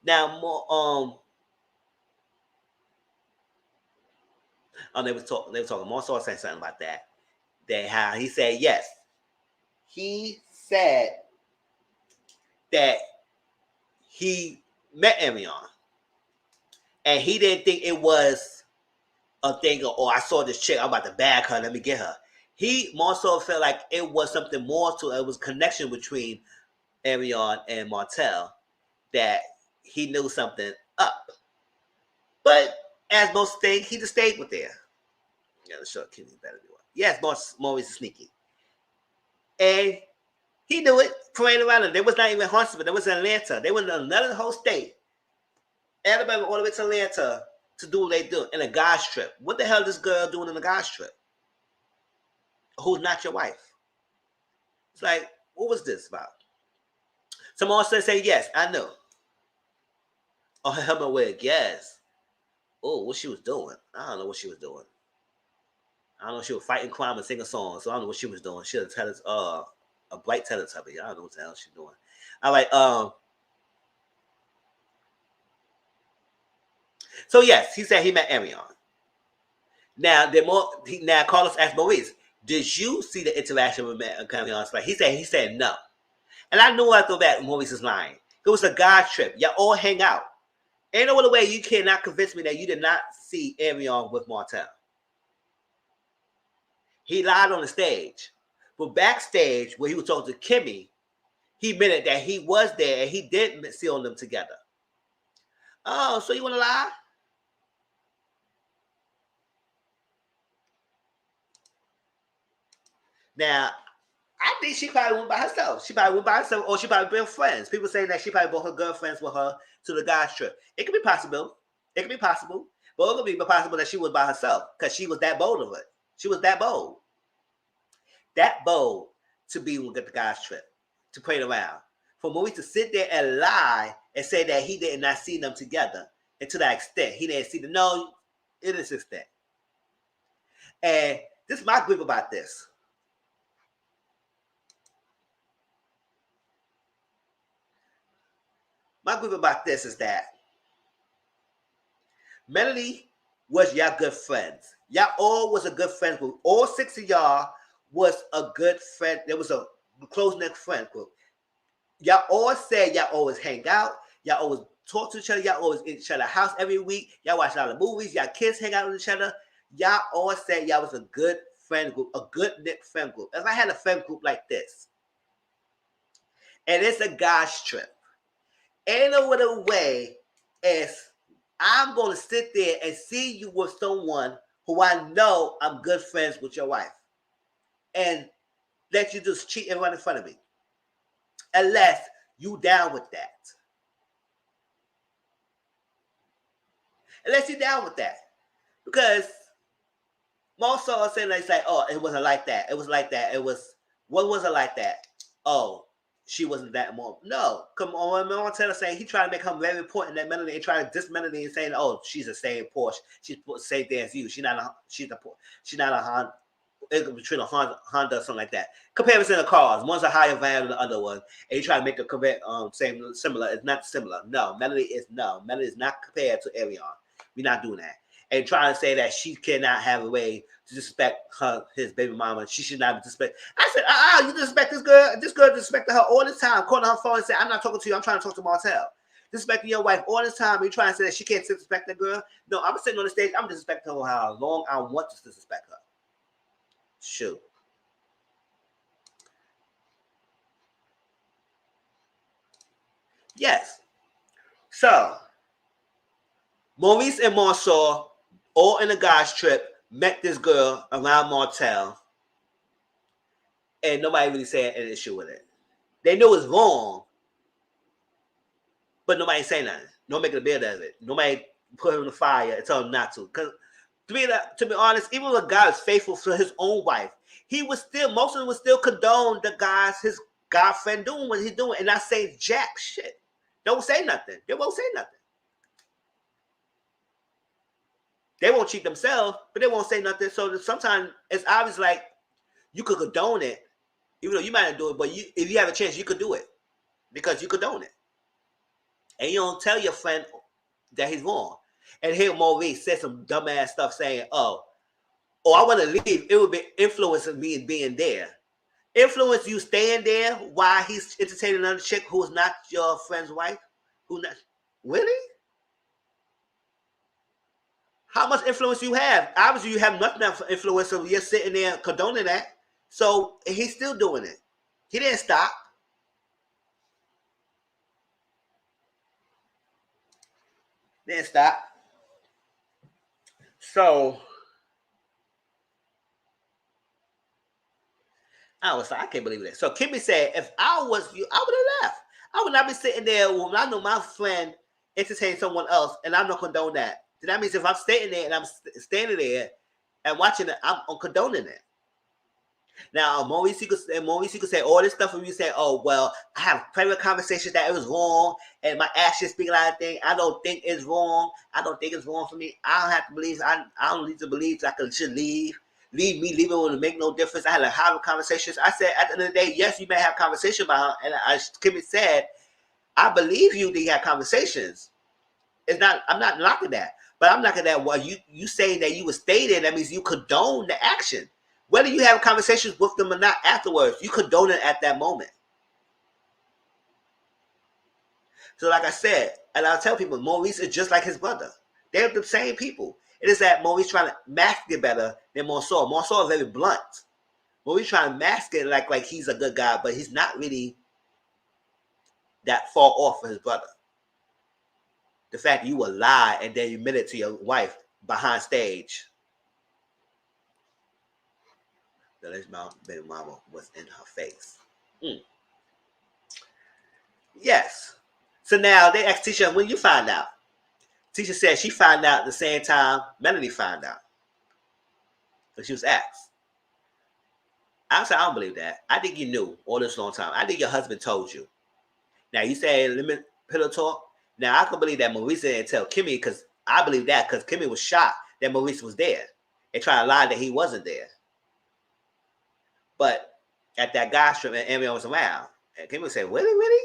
Now more they was talking more so saying something about that. That how he said yes. He said that he met Arion and he didn't think it was a thing of, oh, I saw this chick, I'm about to bag her, let me get her. He more so felt like it was something more to it. It was a connection between Arion and Martell that he knew something up. But as most things, he just stayed with there. Yeah, the short kidney better do it. Yes, Maurice is sneaky. And he knew it, parading around him. They was not even Huntsville. They was in Atlanta. They were in another whole state. Alabama all the way to Atlanta to do what they do in a guy's trip. What the hell is this girl doing in a guy's trip? Who's not your wife? It's like, what was this about? Someone else say yes, I know. Oh, helmet wig, yes. Oh, what she was doing? I don't know what she was doing. I don't know. She was fighting crime and singing songs, so I don't know what she was doing. She was a bright Teletubby. I don't know what the hell she's doing. All right. So yes, he said he met Arion. Now now Carlos asked Maurice, "Did you see the interaction with Arion?" He said no. And I knew after that Maurice is lying. It was a guy trip. Y'all all hang out. Ain't no other way you cannot convince me that you did not see Arion with Martell. He lied on the stage. But backstage, where he was talking to Kimmy, he admitted that he was there and he did see on them together. Oh, so you want to lie? Now, I think she probably went by herself. She probably went by herself, or she probably brought friends. People saying that she probably brought her girlfriends with her to the guys trip. It could be possible. It could be possible. But it could be possible that she was by herself because she was that bold of it. She was that bold. That bold to be with the guys trip, to play around. For Maurice to sit there and lie and say that he did not see them together, and to that extent, he didn't see them. No, it is extent. And this is my grip about this. My grip about this is that Melody was y'all good friends. Y'all all was a good friend group. All six of y'all was a good friend. There was a close-knit friend group. Y'all all said y'all always hang out. Y'all always talk to each other. Y'all always in each other's house every week. Y'all watch a lot of movies. Y'all kids hang out with each other. Y'all all said y'all was a good friend group, a good knit friend group. If I had a friend group like this, and it's a guy's trip, ain't no other way as I'm going to sit there and see you with someone who I know I'm good friends with your wife and let you just cheat and run in front of me. Unless you down with that. Unless you down with that. Because most of us saying they say, oh, it wasn't like that. It was like that. What was it like that? Oh, she wasn't that more. No, come on. I'm telling saying he tried to make her very important that Melody and trying to diss Melody and saying, oh, she's the same Porsche. She's the same thing as you. She's not a Honda. It between a Honda or something like that. Comparison of cars. One's a higher value than the other one. And you try to make the similar. It's not similar. No, Melody is not compared to Arion. We're not doing that. And trying to say that she cannot have a way to disrespect his baby mama. She should not disrespect. I said, you disrespect this girl. This girl disrespected her all the time. Calling her phone and saying, I'm not talking to you. I'm trying to talk to Martell. Disrespecting your wife all the time. You trying to say that she can't disrespect that girl? No, I'm sitting on the stage. I'm disrespecting her how long I want to disrespect her. Shoot. Yes. So, Maurice and Marceau, all in a guy's trip, met this girl around Martell, and nobody really said an issue with it. They knew it was wrong, but nobody say nothing. No making a bid of it. Nobody put him in the fire and tell him not to. Because to be honest, even when a guy is faithful to his own wife, most of them would still condone his guy friend doing what he's doing and not say jack shit. Don't say nothing. They won't say nothing. They won't cheat themselves, but they won't say nothing. So sometimes it's obvious like you could condone it, even though you might not do it, but if you have a chance, you could do it because you condone it. And you don't tell your friend that he's wrong. And here Maurice said some dumbass stuff saying, oh, I want to leave. It would be influencing me being there. Influence you staying there while he's entertaining another chick who is not your friend's wife? Who not? Really? How much influence you have? Obviously, you have nothing of influence, so you're sitting there condoning that. So he's still doing it. He didn't stop. Didn't stop. So I can't believe that. So Kimmy said, if I was you, I would have left. I would not be sitting there when I know my friend entertained someone else and I'm not condone that. So that means if I'm staying there and I'm standing there and watching it, I'm condoning it. Now, Maurice, you could say all this stuff when you say, oh, well, I have private conversations that it was wrong and my actions speak a lot of things. I don't think it's wrong. I don't think it's wrong for me. I don't have to believe. I don't need to believe so I should leave. Leave it would make no difference. I had to have conversations. I said, at the end of the day, yes, you may have conversation about her. And Kimmy said, I believe you that you have conversations. I'm not knocking that. But I'm knocking that, well, you saying that you would stay there, that means you condone the action. Whether you have conversations with them or not afterwards, you condone it at that moment. So like I said, and I'll tell people, Maurice is just like his brother. They're the same people. It is that Maurice trying to mask it better than Mansour. Mansour is very blunt. Maurice trying to mask it like he's a good guy, but he's not really that far off for his brother. The fact that you will lie and then you admit it to your wife behind stage. The alleged baby mama was in her face. Yes. So now they asked Tisha, when you find out? Tisha said she found out at the same time Melanie found out. So she was asked. I said, I don't believe that. I think you knew all this long time. I think your husband told you. Now you say limit pillow talk. Now I can believe that Maurice didn't tell Kimmy because I believe that because Kimmy was shocked that Maurice was there and trying to lie that he wasn't there. But at that guy trip, and Amy was around, and Kimmy said, really?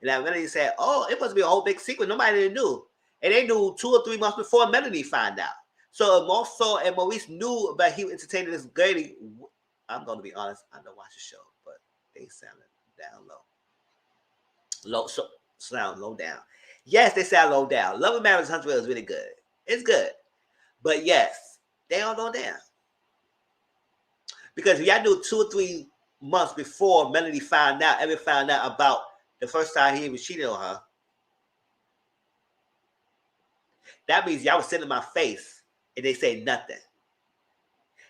And then Melanie said, oh, it must be a whole big secret. Nobody knew. And they knew 2 or 3 months before Melanie found out. So if Mansour and Maurice knew about he entertaining this girlie, I'm going to be honest, I don't watch the show, but they sounded down low. Sound low down. Yes, they sound low down. Love and Marriage Huntsville is really good. It's good. But yes, they all low down. Because if y'all knew 2 or 3 months before Melanie found out about the first time he was cheating on her, that means y'all was sitting in my face and they say nothing.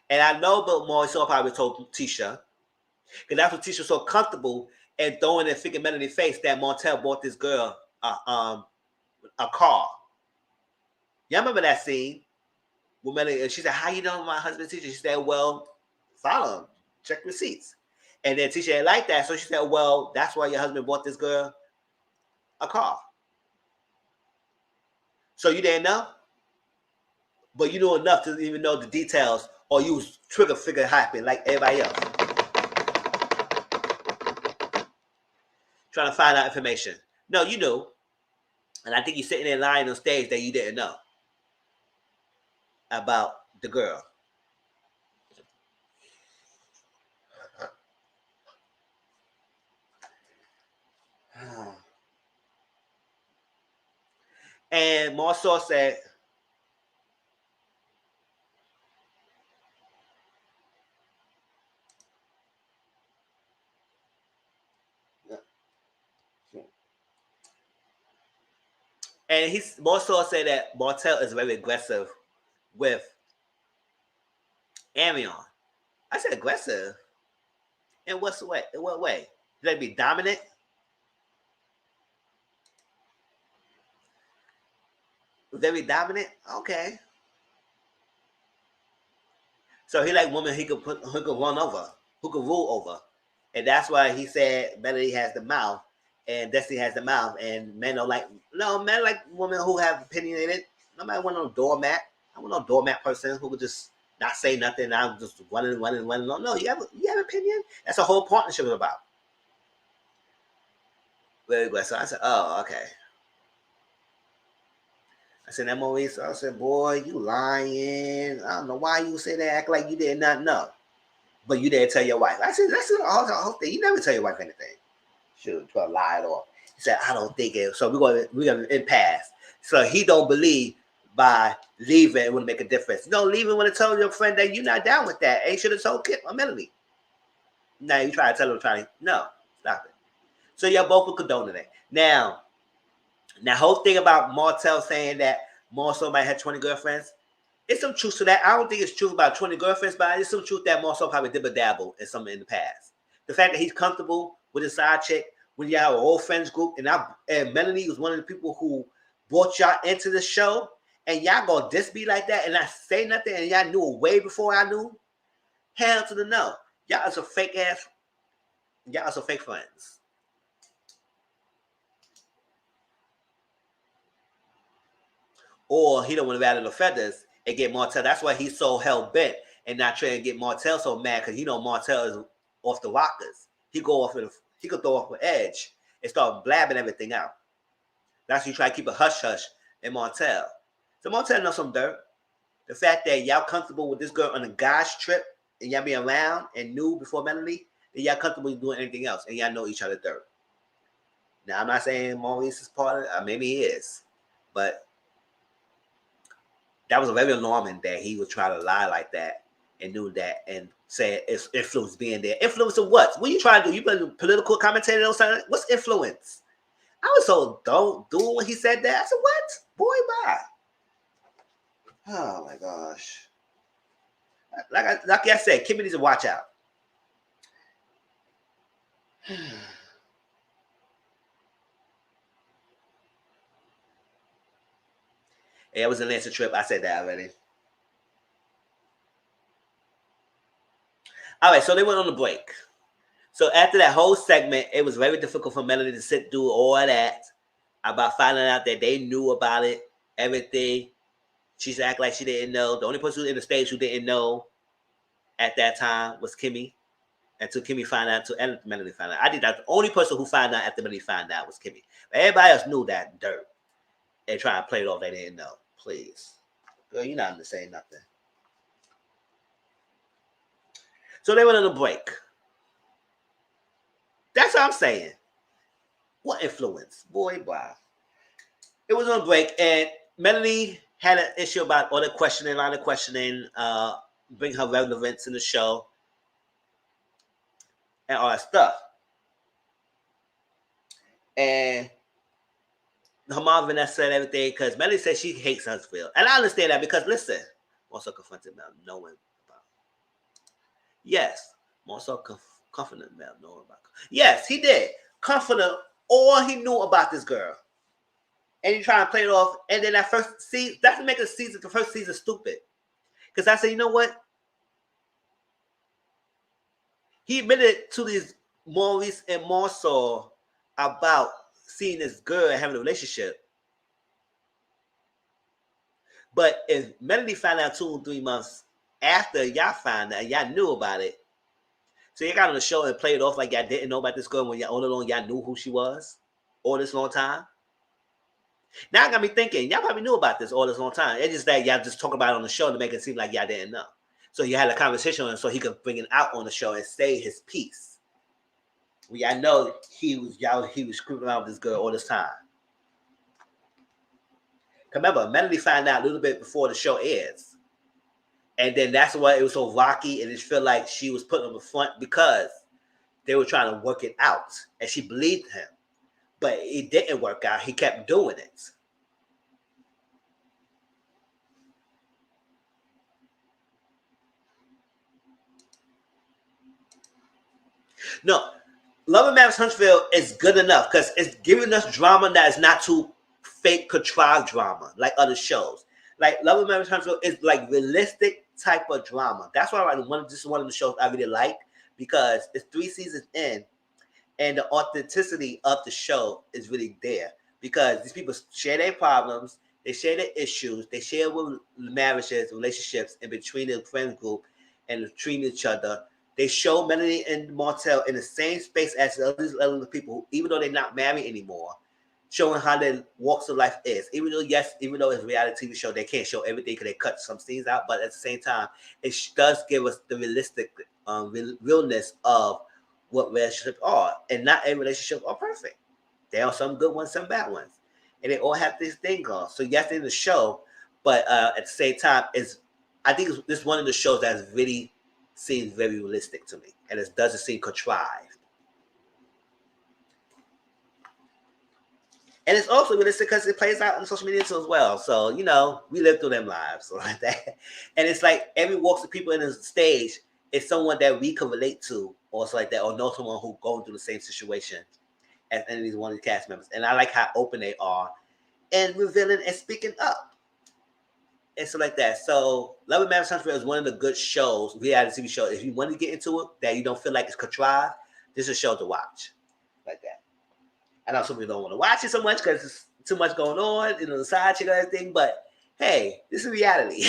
And I know but Maurice probably told Tisha, because that's what Tisha was so comfortable and throwing and thinking Melanie's face that Montel bought this girl a car. Y'all remember that scene? When Melanie, and she said, how you know my husband's Tisha? She said, well, follow him. Check receipts. And then Tisha didn't like that. So she said, well, that's why your husband bought this girl a car. So you didn't know? But you knew enough to even know the details or you was trigger figure happy like everybody else. Trying to find out information. No, you knew. And I think you're sitting there lying on stage that you didn't know about the girl. And Mansour said, and Mansour said that Martell is very aggressive with Arion. I said aggressive. In what way? In what way? Did they be dominant? Very dominant? Okay. So he like women who could run over, who could rule over. And that's why he said Melody has the mouth and Destiny has the mouth. And men don't like men like women who have opinionated. Nobody want no doormat. I want no doormat person who would just not say nothing. I'm just running. No, you have an opinion. That's a whole partnership is about. Very good. So I said, oh, okay. I said, Maurice. I said, boy, you lying. I don't know why you say that. Act like you did not know. But you didn't tell your wife. I said, that's the whole thing. You never tell your wife anything. Shoot, to lie it off. He said, I don't think it. So we're gonna impasse. So he don't believe by leaving it would make a difference. No, leaving when it tell your friend that you're not down with that. And should have told Kip or Melanie. Now you try to tell him, no, stop it. So y'all both were condoning it. Now whole thing about Martell saying that Marcel might have 20 girlfriends, it's some truth to that. I don't think it's true about 20 girlfriends, but it's some truth that Marcel probably dibble-dabble in something in the past. The fact that he's comfortable with his side chick, when you have an old friends group, and Melanie was one of the people who brought y'all into the show, and y'all gonna just be like that and not say nothing, and y'all knew way before I knew? Hell to the no. Y'all are some fake friends. Or he don't want to rattle the feathers and get Martell. That's why he's so hell bent and not trying to get Martell so mad, because Martell is off the rockers. He could throw off an edge and start blabbing everything out. That's why you try to keep a hush hush in Martell. So Martell knows some dirt. The fact that y'all comfortable with this girl on a guy's trip and y'all be around and knew before Melanie, then y'all comfortable doing anything else and y'all know each other dirt. Now I'm not saying Maurice is part of it. Maybe he is, but that was very alarming that he would try to lie like that and do that and say it's influence being there. Influence of what? What are you trying to do? You been a political commentator or something? What's influence? I was so don't do when he said that. I said, what? Boy, bye. Oh my gosh. Like I said, Kimmy needs to watch out. It was an answer trip. I said that already. All right, so they went on the break. So after that whole segment, it was very difficult for Melanie to sit through all that about finding out that they knew about it, everything. She's act like she didn't know. The only person in the stage who didn't know at that time was Kimmy. Until Kimmy found out, and Melanie found out. I think that's the only person who found out after Melanie found out was Kimmy. But everybody else knew that dirt. And trying to play it off they didn't know. Please. Girl, you're not going to say nothing. So they went on a break. That's what I'm saying. What influence? Boy, wow. It was on a break, and Melanie had an issue about all the line of questioning, bring her relevance in the show, and all that stuff. And her mom Vanessa said everything because Melanie said she hates Huntsville. And I understand that because, listen, also confronted Mel knowing about. Yes, also confronted Mel knowing about. Yes, he did. Confident all he knew about this girl. And he trying to play it off. And then that first season, that's what makes the first season stupid. Because I said, you know what? He admitted to these Maurice and Marceau about seeing this girl and having a relationship. But if Melanie found out 2 or 3 months after y'all found out, y'all knew about it. So you got on the show and played it off like y'all didn't know about this girl when y'all all along y'all knew who she was all this long time. Now it got me thinking, y'all probably knew about this all this long time. It's just that y'all just talk about it on the show to make it seem like y'all didn't know. So you had a conversation on it so he could bring it out on the show and say his piece. Well, y'all know he was screwing around with this girl all this time. Remember, Melanie found out a little bit before the show airs. And then that's why it was so rocky and it felt like she was put on the front because they were trying to work it out. And she believed him. But it didn't work out. He kept doing it. No, Love and Marriage Huntsville is good enough because it's giving us drama that is not too fake contrived drama like other shows. Like Love and Marriage Huntsville is like realistic type of drama. That's why this is one of the shows I really like because it's 3 seasons in and the authenticity of the show is really there because these people share their problems. They share their issues. They share with marriages, relationships, in between the friend group and between each other. They show Melanie and Martell in the same space as the other people, even though they're not married anymore, showing how their walks of life is. Even though it's a reality TV show, they can't show everything because they cut some scenes out. But at the same time, it does give us the realistic realness of what relationships are, and not every relationship are perfect. There are some good ones, some bad ones, and they all have this thing going. So yes, in the show, but at the same time, I think this one of the shows that really seems very realistic to me, and it doesn't seem contrived. And it's also realistic because it plays out on social media too as well. So, we live through them lives, so like that. And it's like every walks of people in the stage is someone that we can relate to, or so like that, or know someone who's going through the same situation as any of these one of the cast members. And I like how open they are and revealing and speaking up. And so like that. So Love and Marriage Huntsville is one of the good shows, reality TV shows. If you want to get into it, that you don't feel like it's contrived, this is a show to watch. Like that. I know some people don't want to watch it so much because there's too much going on, the side chick and everything. But hey, this is reality.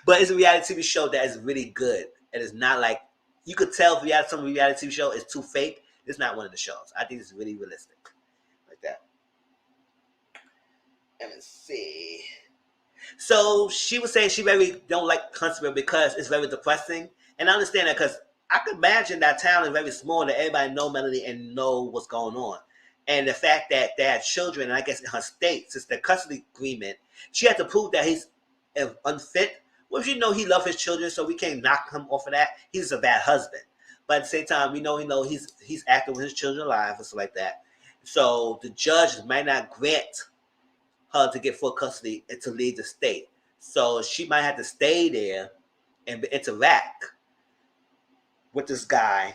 But it's a reality TV show that is really good. And it's not like, you could tell if some reality TV show is too fake. It's not one of the shows. I think it's really realistic. Like that. Let me see. So she was saying she very don't like Huntsville because it's very depressing. And I understand that because I could imagine that town is very small, that everybody know Melanie and know what's going on. And the fact that they had children, and I guess in her state, since the custody agreement, she had to prove that he's unfit. Well, he loves his children, so we can't knock him off of that. He's a bad husband. But at the same time, we know he's acting with his children alive and stuff like that. So the judge might not grant her to get full custody and to leave the state. So she might have to stay there and interact with this guy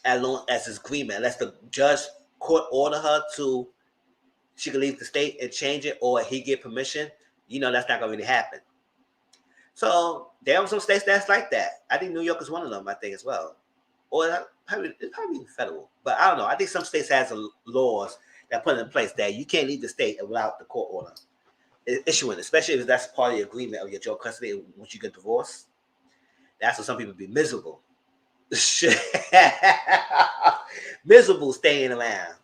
as long as his agreement. Unless the judge court order her to, she can leave the state and change it, or he get permission. That's not gonna really happen. So there are some states that's like that. I think New York is one of them. I think as well, or it's probably federal. But I don't know. I think some states has laws that put in place that you can't leave the state without the court order issuing, especially if that's part of the agreement of your joint custody once you get divorced. That's what some people be miserable. Miserable staying around.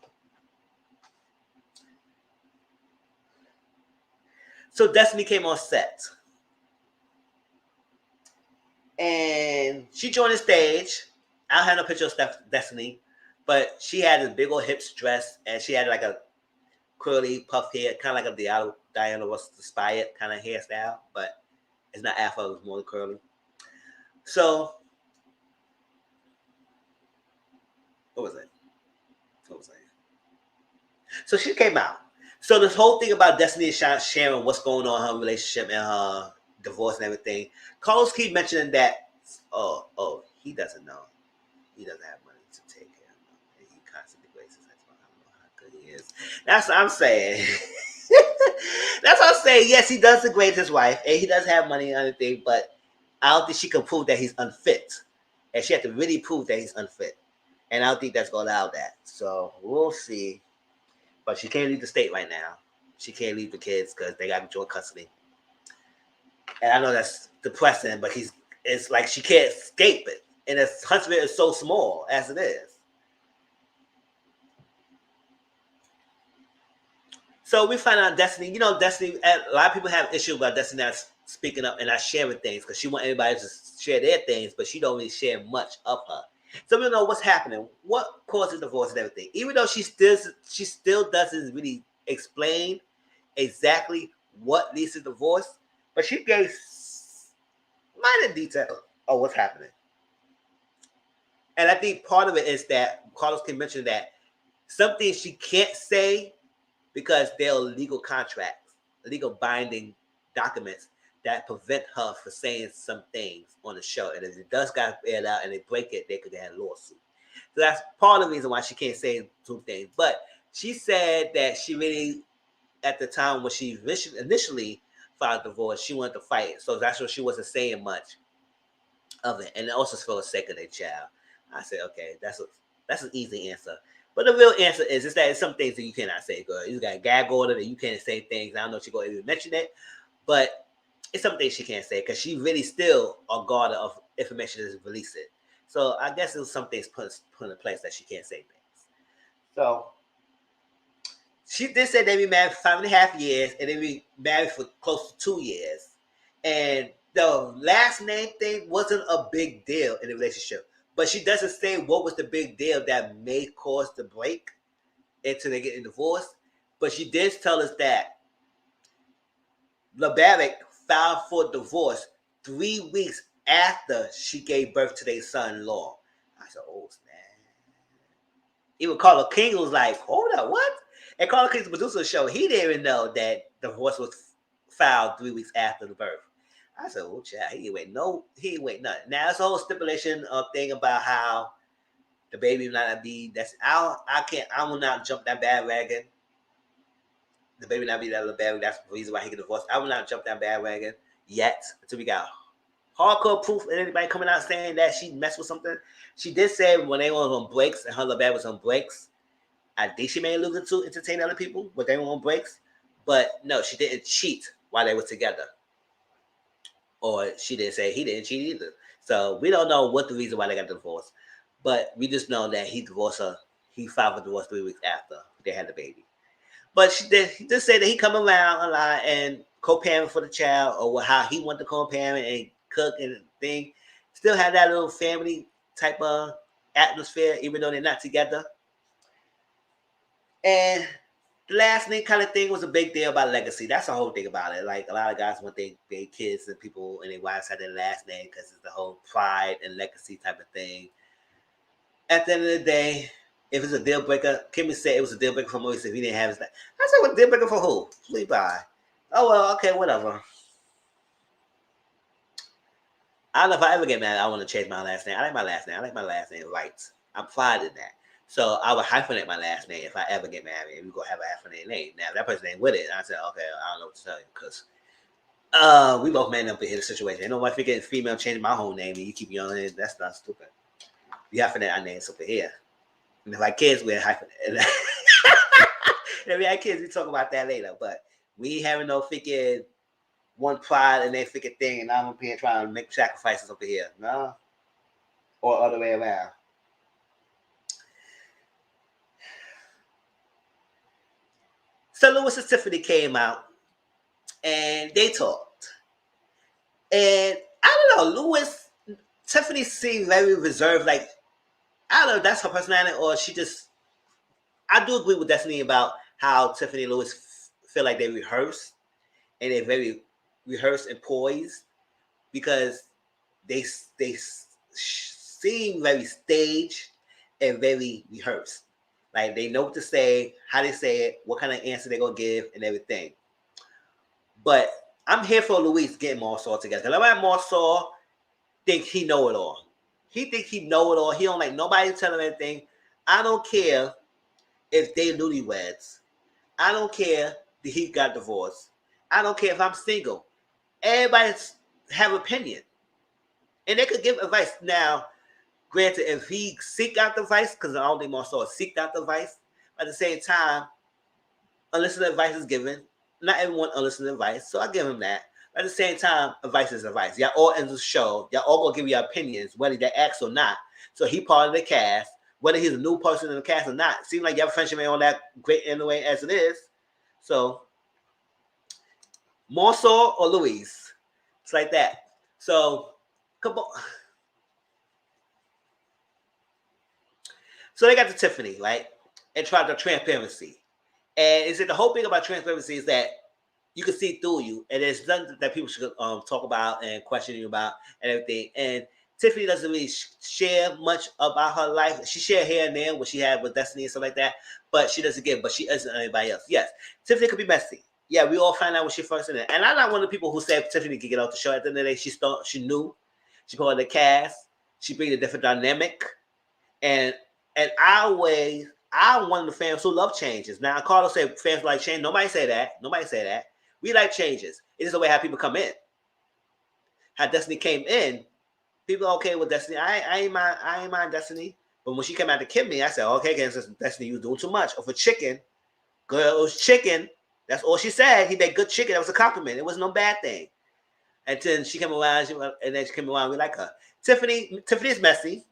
So Destiny came on set. And she joined the stage. I don't have no picture of Destiny, but she had this big old hips dress, and she had like a curly puff hair, kind of like a Diana Ross inspired kind of hairstyle, but it's not afro, it's more curly. So, what was it? So she came out. So this whole thing about Destiny and sharing what's going on in her relationship and her divorce and everything, Carlos keep mentioning that, he doesn't know. He doesn't have money to take care of him. And he constantly breaks his ex. I don't know how good he is. That's what I'm saying. That's what I'm saying. Yes, he does degrade his wife, and he does have money and everything, but I don't think she can prove that he's unfit. And she had to really prove that he's unfit. And I don't think that's going to allow that. So we'll see. But she can't leave the state right now. She can't leave the kids because they got to join custody. And I know that's depressing, but it's like she can't escape it. And Huntsville is so small as it is. So we find out Destiny, Destiny, a lot of people have issues about Destiny not speaking up and not sharing things because she wants everybody to share their things, but she don't really share much of her. So we don't know what's happening, what causes divorce and everything. Even though she still doesn't really explain exactly what leads to divorce, but she gave minor detail of what's happening. And I think part of it is that Carlos can mention that some things she can't say because they're legal contracts, legal binding documents that prevent her from saying some things on the show. And if it does get aired out and they break it, they could have a lawsuit. So that's part of the reason why she can't say two things. But she said that she really, at the time when she initially filed divorce, she wanted to fight. So that's why she wasn't saying much of it. And also for the sake of their child. I said, okay, that's an easy answer. But the real answer is that it's some things that you cannot say, girl. You got a gag order that you can't say things. I don't know if she's going to even mention it, but it's some things she can't say because she really still a guard of information that's released it. So I guess there's some things put in place that she can't say things. So she did say they be married for 5.5 years and they be married for close to 2 years. And the last name thing wasn't a big deal in the relationship. But she doesn't say what was the big deal that may cause the break until they get divorced. But she did tell us that LaBarrick filed for divorce 3 weeks after she gave birth to their son-in-law. I said, oh, snap. Even Carla King was like, hold up, what? And Carla King's the producer of the show, he didn't even know that divorce was filed 3 weeks after the birth. I said, oh, child, he ain't wait nothing. Now, it's a whole stipulation thing about how the baby might not be, I will not jump that bandwagon. The baby not be that little bad. That's the reason why he get divorced. I will not jump that bandwagon yet until we got hardcore proof and anybody coming out saying that she messed with something. She did say when they were on breaks and her little bad was on breaks, I think she may have alluded to entertain other people, but they were on breaks. But no, she didn't cheat while they were together. Or she didn't say he didn't cheat either. So we don't know what the reason why they got divorced. But we just know that he divorced her. He filed for divorce 3 weeks after they had the baby. But he just said that he come around a lot and co-parent for the child or how he want to co-parent and cook and thing. Still have that little family type of atmosphere, even though they're not together. And the last name kind of thing was a big deal about legacy. That's the whole thing about it. Like a lot of guys want their kids and people and their wives have their last name because it's the whole pride and legacy type of thing. At the end of the day, if it's a deal breaker, Kimmy said it was a deal breaker for Maurice if he didn't have his name. I said, what deal breaker for who? Please bye. Oh, well, okay, whatever. I don't know if I ever get mad. I want to change my last name. I like my last name. I like my last name right. I'm pride in that. So I would hyphenate my last name if I ever get married and we go have a hyphenated name. Now, if that person ain't with it, I said, okay, I don't know what to tell you because we both man up in the situation. Ain't nobody forgetting female changing my whole name and you keep your own name. That's not stupid. We hyphenate our names over here. And if I kids, we're hyphenate. If we had kids, we talk about that later. But we ain't having no freaking one pride and they freaking thing, and I'm up here trying to make sacrifices over here. No. Or other way around. So Lewis and Tiffany came out and they talked. And I don't know, Tiffany seemed very reserved. Like, I don't know if that's her personality or she just. I do agree with Destiny about how Tiffany and Lewis feel like they rehearse and they're very rehearsed and poised because they seem very staged and very rehearsed. Like they know what to say, how they say it, what kind of answer they're gonna give, and everything. But I'm here for Luis getting Marsaw together. Because I Marsaw think he know it all. He think he know it all. He don't like nobody tell him anything. I don't care if they newlyweds. I don't care that he got divorced. I don't care if I'm single. Everybody have opinion. And they could give advice. Now, granted, if he seek out the advice, because I don't think Marsaw seeked out the advice, at the same time, unsolicited advice is given. Not everyone unsolicited advice, so I give him that. But at the same time, advice is advice. Y'all all in the show. Y'all all gonna give your opinions, whether they ask or not. So he part of the cast, whether he's a new person in the cast or not. Seems like your friendship ain't all that great anyway as it is. So, Marsaw or Louise? It's like that. So, come on. So they got to Tiffany, right? And tried the transparency. And is it the whole thing about transparency is that you can see through you, and there's nothing that people should talk about and question you about and everything. And Tiffany doesn't really share much about her life. She shared here and there what she had with Destiny and stuff like that, but she doesn't give. But she isn't anybody else. Yes, Tiffany could be messy. Yeah, we all find out when she first in it. And I'm not one of the people who said Tiffany could get off the show. At the end of the day, she knew. She part of the cast. She brings a different dynamic. And I'm one of the fans who love changes. Now, Carlos said fans like change. Nobody say that. We like changes. It is the way how people come in. How Destiny came in, people are okay with Destiny. I ain't mind Destiny, But when she came out to Kimmy, I said, okay, that's you doing too much. Or for chicken, girl, it was chicken. That's all she said. He made good chicken. That was a compliment. It was no bad thing. And then she came around, and then she came around. We like her. Tiffany's messy.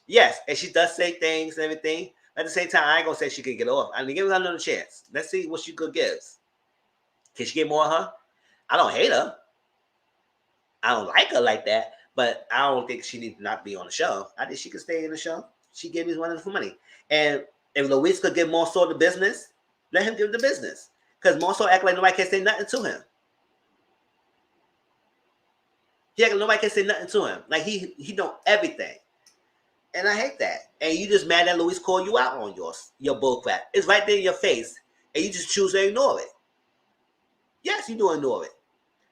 Yes, and she does say things and everything. At the same time, I ain't gonna say she could get off. I mean, give her another chance. Let's see what she could give. Can she get more of her? I don't hate her. I don't like her like that, but I don't think she needs to not be on the show. I think she could stay in the show. She gave me one for money. And if Luis could give Monso the business, let him give the business. Because Monso act like nobody can say nothing to him. He act like nobody can say nothing to him. Like he know everything. And I hate that. And you just mad that Luis called you out on your bullcrap. It's right there in your face. And you just choose to ignore it. Yes, you do ignore it.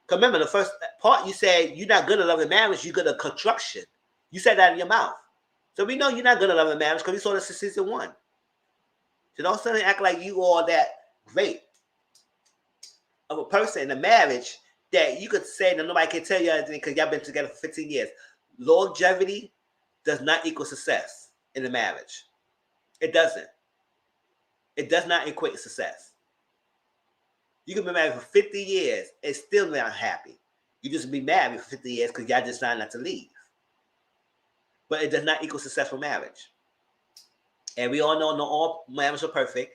Because remember, the first part you said you're not good at loving marriage, you're good at construction. You said that in your mouth. So we know you're not good at loving marriage because we saw this in season 1. So don't suddenly act like you are that great of a person in a marriage that you could say that nobody can tell you anything because y'all been together for 15 years. Longevity does not equal success in a marriage. It doesn't. It does not equate success. You can be married for 50 years and still not happy. You just be married for 50 years because y'all decided not to leave. But it does not equal successful marriage. And we all know not all marriages are perfect.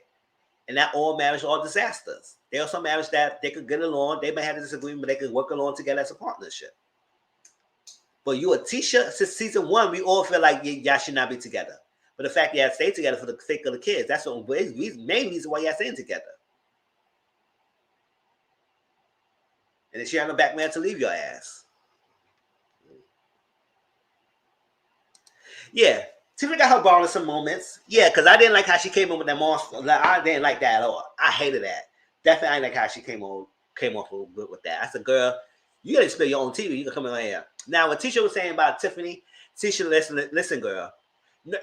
And not all marriages are disasters. There are some marriages that they could get along. They may have a disagreement, but they could work along together as a partnership. But you and Tisha, since season 1, we all feel like y'all should not be together. But the fact that y'all stay together for the sake of the kids, that's the main reason why y'all staying together. And then she had no back man to leave your ass. Yeah. Tiffany got her ball in some moments. Yeah, because I didn't like how she came in with that monster. I didn't like that at all. I hated that. Definitely I didn't like how she came off with that. I said, girl, you got to explain your own TV. You can come in here. Now, what Tisha was saying about Tiffany, Tisha, listen, girl.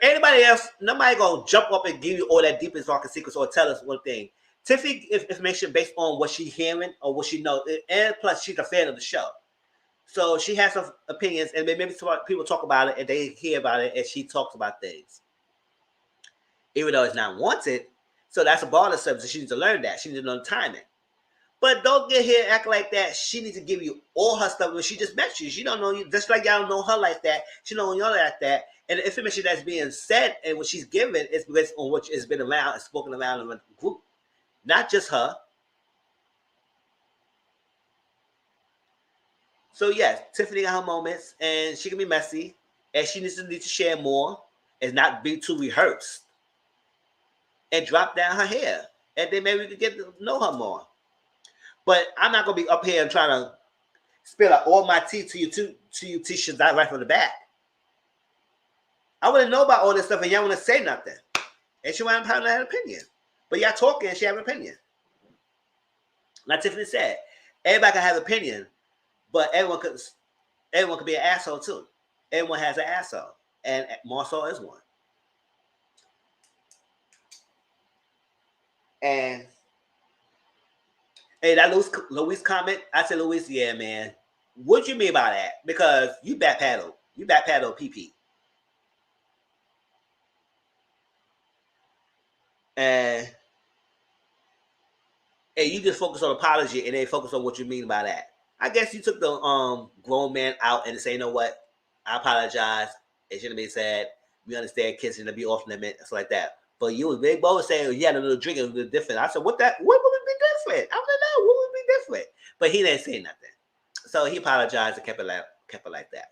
Anybody else, nobody going to jump up and give you all that deepest darkest secrets or tell us one thing. Tiffany gives information based on what she's hearing or what she knows. And plus, she's a fan of the show. So she has some opinions, and maybe people talk about it, and they hear about it, and she talks about things. Even though it's not wanted, so that's a bar of service. She needs to learn that. She needs to learn timing. But don't get here and act like that. She needs to give you all her stuff when she just met you. She don't know you, just like y'all don't know her like that. She don't know y'all like that. And the information that's being said and what she's given is based on what has been around and spoken around in the group. Not just her. So yes, Tiffany got her moments, and she can be messy, and she needs to share more, and not be too rehearsed, and drop down her hair, and then maybe we can get to know her more. But I'm not gonna be up here and trying to spill out all my tea to you, Tisha, right from the back. I want to know about all this stuff, and y'all want to say nothing, and she want to have an opinion. But y'all talking, and she have an opinion. Like Tiffany said, everybody can have an opinion. But everyone could be an asshole too. Everyone has an asshole, and Marcel is one. And hey, that Luis comment, I said, Luis, yeah, man. What you mean by that? Because you backpedal PP. And you just focus on apology and then focus on what you mean by that. I guess you took the grown man out and say, you know what? I apologize. It shouldn't be said. We understand kids shouldn't be off limit, stuff like that. But you was big bold saying you had a little drink, it was different. I said, what would be different? I don't know. What would be different? But he didn't say nothing. So he apologized and kept it like that.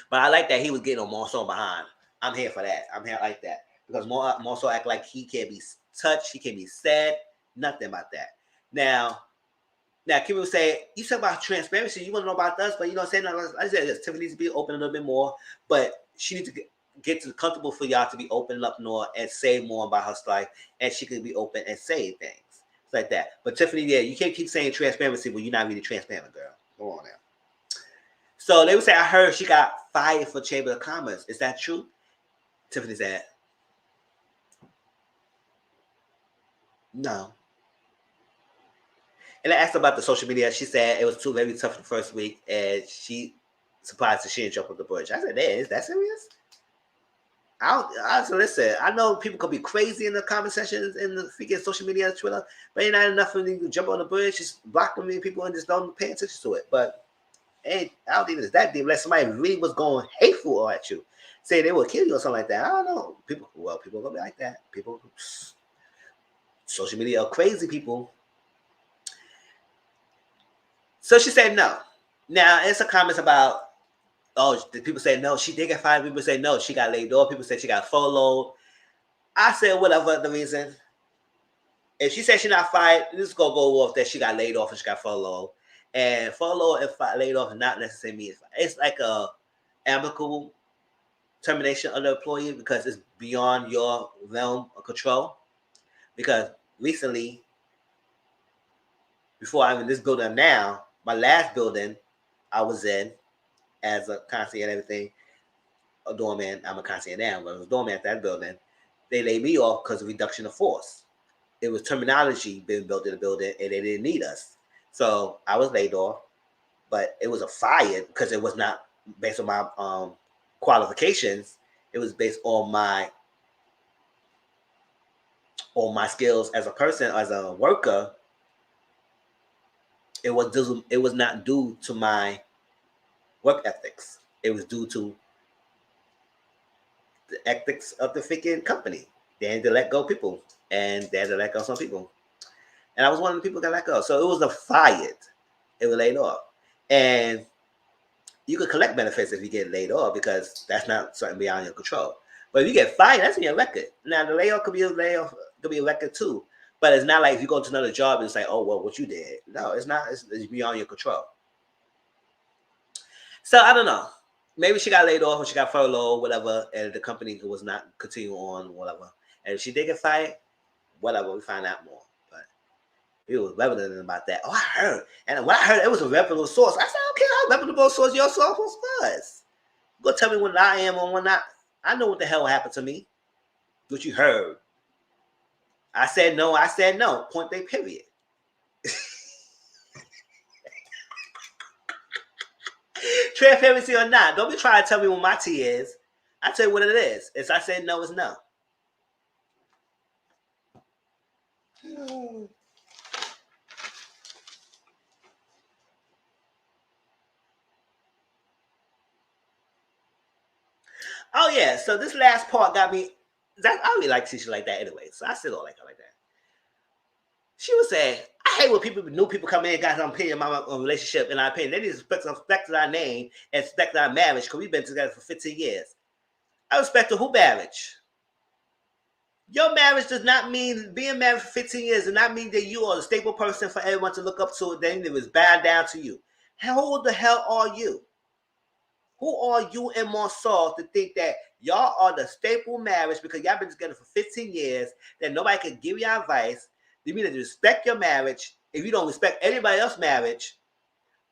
But I like that he was getting on Marceau behind. I'm here for that. I'm here like that. Because Marceau act like he can't be touched, he can't be said, nothing about that. Now, Kimmy would say, you talk about transparency, you want to know about us, but you don't say nothing. I said, Tiffany needs to be open a little bit more, but she needs to get to comfortable for y'all to be open up more and say more about her life, and she can be open and say things. It's like that. But Tiffany, yeah, you can't keep saying transparency when you're not really transparent, girl. Go on now. So they would say, I heard she got fired for Chamber of Commerce. Is that true? Tiffany said, no. And I asked her about the social media. She said it was too very tough the first week, and she surprised that she didn't jump off the bridge. I said, "Is that serious?" So listen, I know people could be crazy in the comment sections in the freaking social media and Twitter, but ain't not enough of them to jump on the bridge, just blocking me people and just don't pay attention to it. But I don't think it's that deep unless somebody really was going hateful at you. Say they will kill you or something like that. I don't know. People are gonna be like that. People, social media are crazy people. So she said no. Now it's a comments about, oh, people say no, she did get fired. People say no, she got laid off. People say she got furloughed. I said whatever the reason. If she said she's not fired, this is gonna go off that she got laid off and she got furloughed. And furloughed and laid off is not necessarily mean it's like a amicable termination of the employee because it's beyond your realm of control. Because recently, before I'm in this building now, my last building I was in as a concierge and everything, a doorman. I'm a concierge now, but I was a doorman at that building. They laid me off because of reduction of force. It was terminology being built in the building, and they didn't need us. So I was laid off, but it was a fire because it was not based on my qualifications. It was based on my skills as a person, as a worker. It was not due to my work ethics. It was due to the ethics of the freaking company. They had to let go people, and they had to let go some people. And I was one of the people that got let go. So it was a fired. It was laid off. And you could collect benefits if you get laid off because that's not something beyond your control. But if you get fired, that's in your record. Now the layoff could be a record too. But it's not like if you go to another job and say, oh well, what you did. No, it's not. It's beyond your control. So I don't know. Maybe she got laid off or she got furloughed, whatever, and the company was not continue on, whatever. And if she did get fired, whatever, we find out more. But it was reputable about that. Oh, I heard. And when I heard it was a reputable source, I said, I don't care how reputable source your source was. Go tell me when I am or when not. I know what the hell happened to me. What you heard. I said no, Point blank period. Transparency or not, don't be trying to tell me what my tea is. I tell you what it is. If I say no, it's no. Oh yeah, so this last part got me. I really like teaching like that anyway, so I still don't like her like that. She was saying, I hate when new people come in and got some opinion about my relationship and our opinion. They need to respect our name and respect our marriage because we've been together for 15 years. I respect who marriage. Your marriage does not mean being married for 15 years does not mean that you are the staple person for everyone to look up to. Then it was bound down to you. Who the hell are you? Who are you and Marcel to think that y'all are the staple marriage because y'all been together for 15 years, that nobody can give you advice? You mean to respect your marriage if you don't respect anybody else's marriage,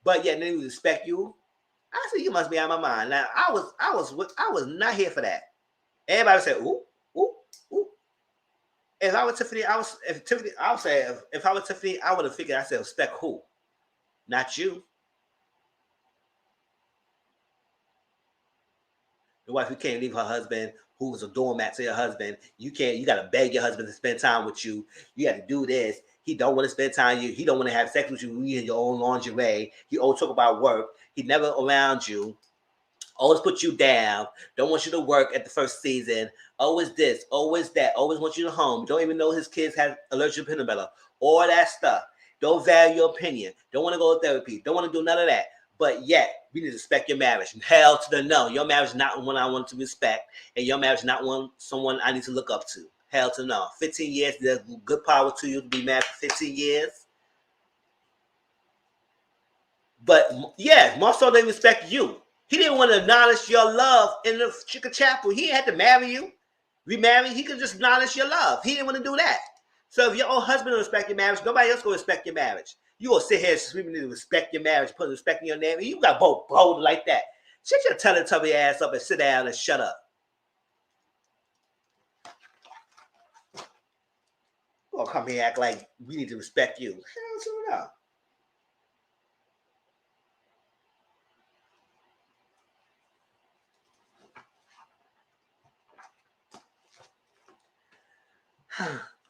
but yet they respect you? I said you must be out of my mind. Now I was not here for that. Everybody said, ooh, ooh, ooh. If I was Tiffany, I would say if I was Tiffany, I would have figured I said respect who? Not you. The wife who can't leave her husband, who was a doormat to your husband. You gotta beg your husband to spend time with you. You gotta do this. He don't want to spend time with you. He don't want to have sex with you when you in your own lingerie. He always talk about work. He never around you. Always put you down. Don't want you to work at the first season. Always this, always that. Always want you to home. Don't even know his kids have allergic peanut butter. All that stuff. Don't value your opinion. Don't want to go to therapy. Don't want to do none of that. But yet, we need to respect your marriage. Hell to the no. Your marriage is not one I want to respect. And your marriage is not someone I need to look up to. Hell to no. 15 years, there's good power to you to be married for 15 years. But yeah, Marcel didn't respect you. He didn't want to acknowledge your love in the chicken chapel. He had to marry you. Remarry. He could just acknowledge your love. He didn't want to do that. So if your own husband will respect your marriage, nobody else will respect your marriage. You will sit here and screaming to respect your marriage, put respect in your name. You got both bold like that. Shut your Teletubby ass up and sit down and shut up. You're gonna come here and act like we need to respect you. Hell, no.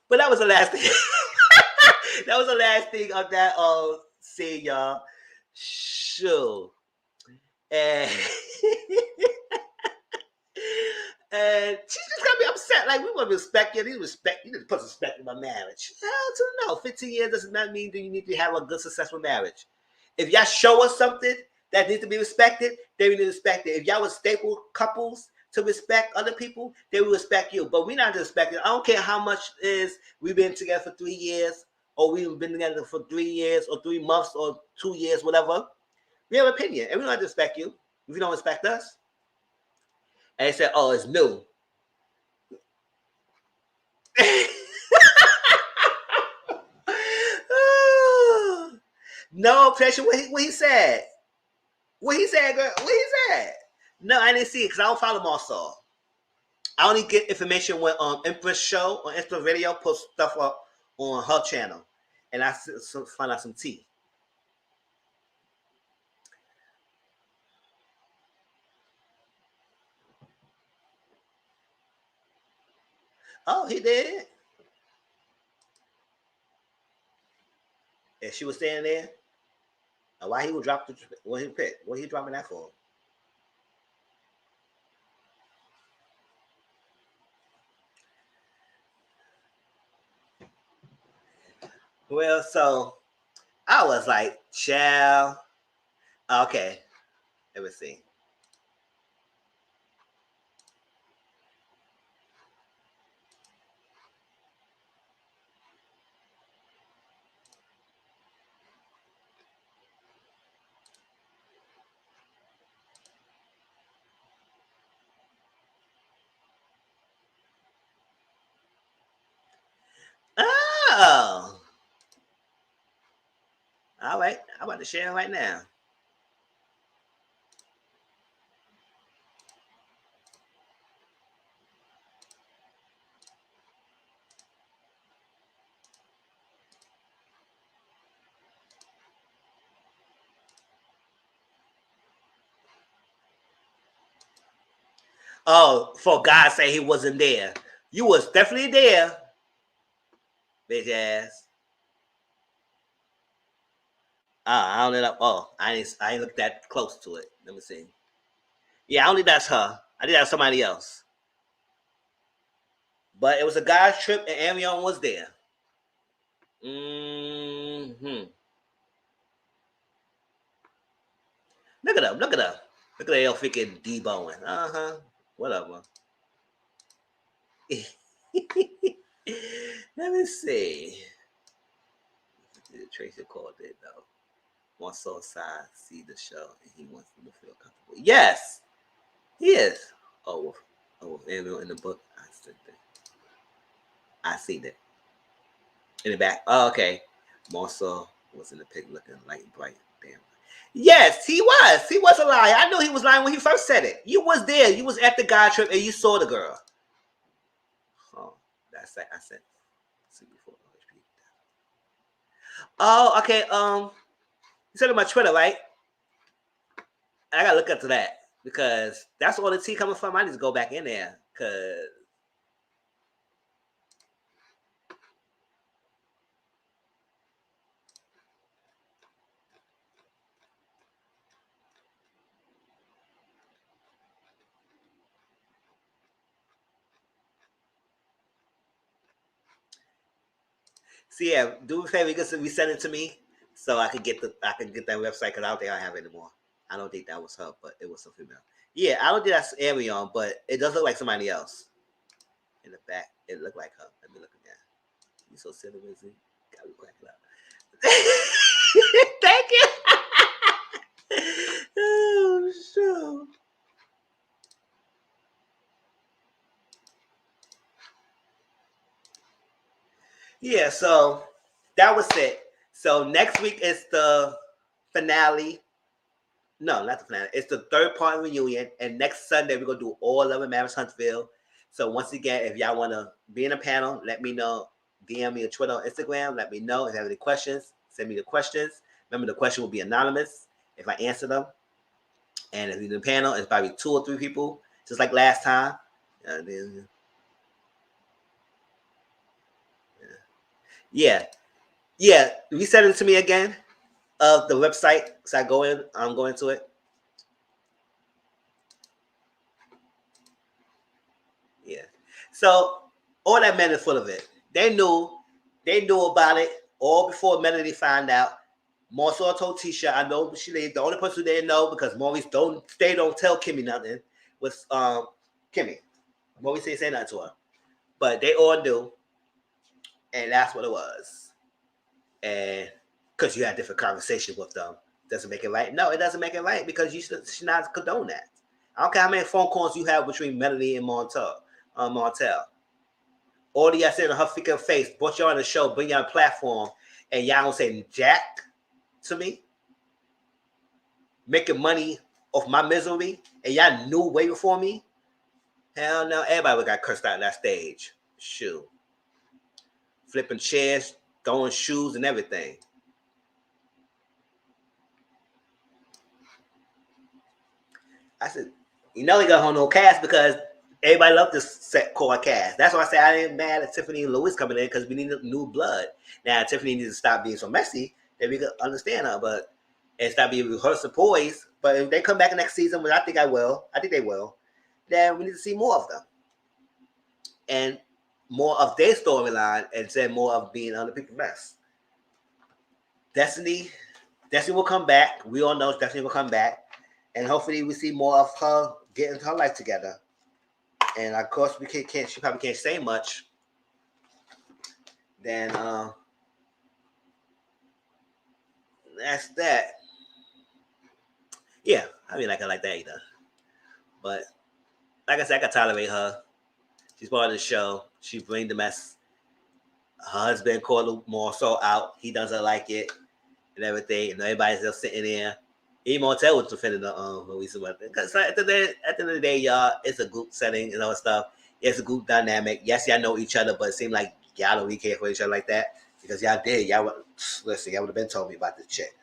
But that was the last thing. That was the last thing of that scene, y'all. Sure. And and she's just gonna be upset. Like, we want to respect you. You need to put respect in my marriage. Hell to no. 15 years does not mean that you need to have a good, successful marriage. If y'all show us something that needs to be respected, then we need to respect it. If y'all were staple couples to respect other people, they will respect you. But we're not respecting. I don't care how much is we've been together for 3 years, or we've been together for 3 years, or 3 months, or 2 years, whatever. We have an opinion, and we don't have to respect you if you don't respect us. And they said, "Oh, it's new." No pressure. What he said? What he said, girl? What he said? No, I didn't see it because I don't follow Marcel. I only get information when Empress Show or Empress Video posts stuff up on her channel, and I find out some tea. Oh, he did. And she was standing there. Why he would drop the? What he picked? What he dropping that for? Well, so I was like, child. Okay, let me see. Oh, all right. I'm about to share it right now. Oh, for God say he wasn't there. You was definitely there, bitch ass. I don't know. Oh, I ain't looked that close to it. Let me see. Yeah, I don't think that's her. I think that's somebody else. But it was a guy's trip, and Arion was there. Mm-hmm. Look at them. Look at them. Look at that freaking deboing. Uh-huh. Whatever. Let me see. Tracy called it though. One soul side see the show, and he wants them to feel comfortable. Yes, he is. Oh, Arion in the book. I see that. In the back. Oh, okay. Marcel was in the pic looking light and bright. Damn. Yes, he was. He was a liar. I knew he was lying when he first said it. You was there. You was at the guy trip and you saw the girl. Oh, that's that. I said. See before. Oh, okay. You said it on my Twitter, right? I gotta look up to that because that's all the tea coming from. I need to go back in there because. See, yeah, do me a favor, you can resend it to me so I can get that website because I don't think I have it anymore. I don't think that was her, but it was some female. Yeah, I don't think that's Arion, but it does look like somebody else. In the back, it looked like her. Let me look again. You so silly, Mizzle. Got me cracking up. Thank you. Oh, sure. Yeah, so that was it. So next week is the finale. No, not the finale. It's the third part reunion. And next Sunday, we're going to do all of it, Marriage Huntsville. So once again, if y'all want to be in a panel, let me know. DM me on Twitter or Instagram. Let me know. If you have any questions, send me the questions. Remember, the question will be anonymous if I answer them. And if you're in the panel, it's probably 2 or 3 people, just like last time. Yeah. Yeah. Resend it to me again of the website. So I go in, I'm going to it. Yeah. So all that men is full of it. They knew about it all before Melody found out. Marcel told Tisha, I know she the only person who didn't know because Maurice don't tell Kimmy nothing was Kimmy. Maurice didn't say nothing to her. But they all knew, and that's what it was. And because you had different conversation with them, doesn't make it right. No, it doesn't make it right because you should not condone that. I don't care how many phone calls you have between Melody and Montel. All y'all said on her freaking face, brought y'all on the show, bring y'all on a platform, and y'all don't say jack to me, making money off my misery, and y'all knew way before me. Hell no, everybody got cursed out on that stage. Shoot. Flipping chairs, throwing shoes and everything. I said, you know he got on no cast because everybody loved this set core cast. That's why I said I ain't mad at Tiffany and Louis coming in because we need new blood. Now Tiffany needs to stop being so messy that we can understand her, but and stop being rehearsal poised. But if they come back next season, which I think they will, then we need to see more of them. And more of their storyline instead more of being other people's mess. Destiny will come back. We all know Destiny will come back. And hopefully we see more of her getting her life together. And of course we can't she probably can't say much. Then that's that. Yeah, I mean like I like that either. But like I said, I can tolerate her. She's part of the show. She bring the mess. Her husband called more so out. He doesn't like it and everything. And everybody's still sitting there. Even Montel was defending the Louisa weapon. Because at the end of the day, y'all, it's a group setting and all stuff. It's a group dynamic. Yes, y'all know each other, but it seemed like y'all don't really care for each other like that. Because y'all did. Y'all would have been told me about this chick.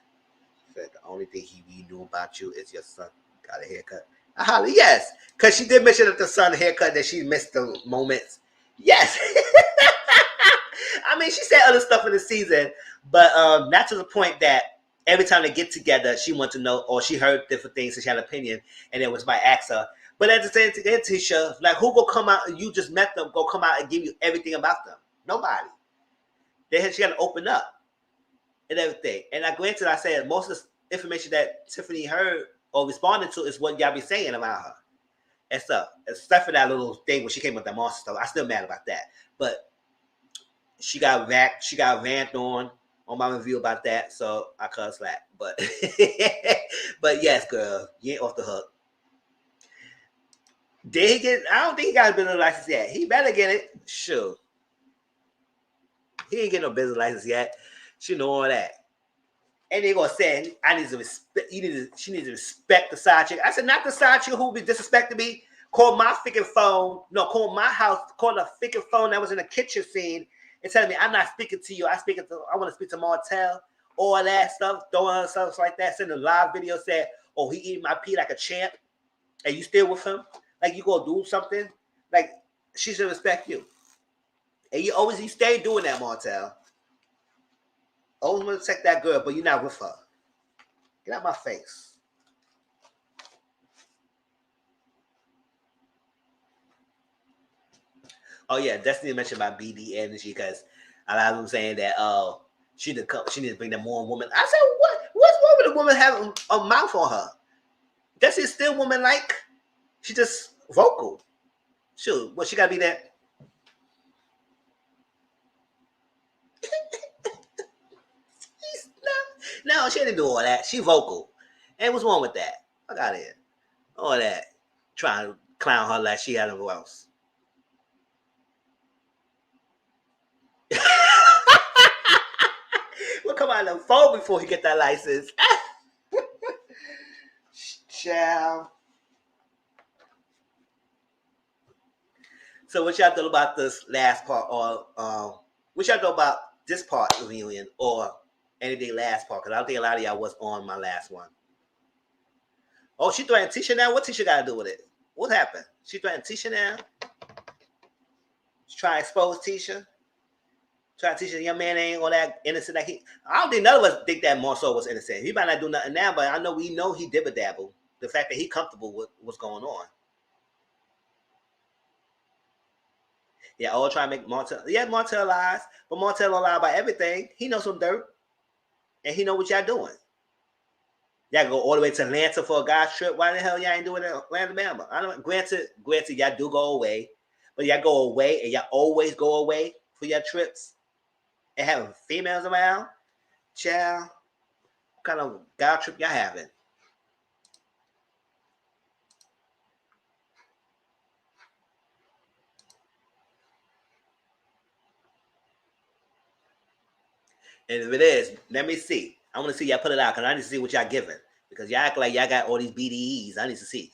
Said the only thing he really knew about you is your son got a haircut. I holler, yes. Because she did mention that the son haircut that she missed the moments. Yes. I mean, she said other stuff in the season, but not to the point that every time they get together, she wants to know, or she heard different things, so she had an opinion, and it was my ask her. But at the same time, Tisha, like, who will come out and you just met them, go come out and give you everything about them? Nobody. She got to open up and everything. And I granted, I said most of the information that Tiffany heard or responded to is what y'all be saying about her and stuff. Except for that little thing when she came with that monster stuff. I still mad about that. But she got rant on my review about that, so I cut slack. But but yes, girl, you ain't off the hook. Did he get? I don't think he got a business license yet. He better get it. Sure. He ain't get no business license yet. She know all that. And they gonna say, I need to respect. She needs to respect the side chick. I said, not the side chick who be disrespecting me. Call my freaking phone. No, call my house. Call the freaking phone that was in the kitchen scene and telling me I'm not speaking to you. I want to speak to Martell. All that stuff, throwing stuff like that. Send a live video said, oh, he eating my pee like a champ, and you still with him? Like you gonna do something? Like she should respect you. And you stay doing that, Martell. Always want to check that girl, but you're not with her. Get out my face. Oh yeah, Destiny mentioned about BD energy because a lot of them saying that she needs to bring them more woman. I said, what's wrong with a woman having a mouth on her? Destiny's still woman like. She just vocal. Shoot, what she gotta be that? No, she didn't do all that. She vocal. And what's wrong with that? Fuck out of here. All that. Trying to clown her like she had a else. We'll come out of the phone before he get that license. Ciao. So what y'all thought about this last part, or what y'all thought about this part of the reunion, or anything last part? Because I don't think a lot of y'all was on my last one. Oh, she threatened Tisha now? What Tisha got to do with it? What happened? She threatened Tisha now? She trying to expose Tisha? Try to teach a young man ain't all that innocent. Like I don't think none of us think that Marcel was innocent. He might not do nothing now, but I know we know he dibba dabble. The fact that he comfortable with what's going on. Yeah, all trying to make Martel. Yeah, Martel lies, but Martel don't lie about everything. He knows some dirt, and he know what y'all doing. Y'all go all the way to Atlanta for a guy's trip. Why the hell y'all ain't doing it in Alabama? I don't. Granted, y'all do go away, but y'all go away and y'all always go away for your trips and having females around. Child, what kind of guy trip y'all having? And if it is, let me see. I want to see y'all put it out because I need to see what y'all giving. Because y'all act like y'all got all these BDEs. I need to see.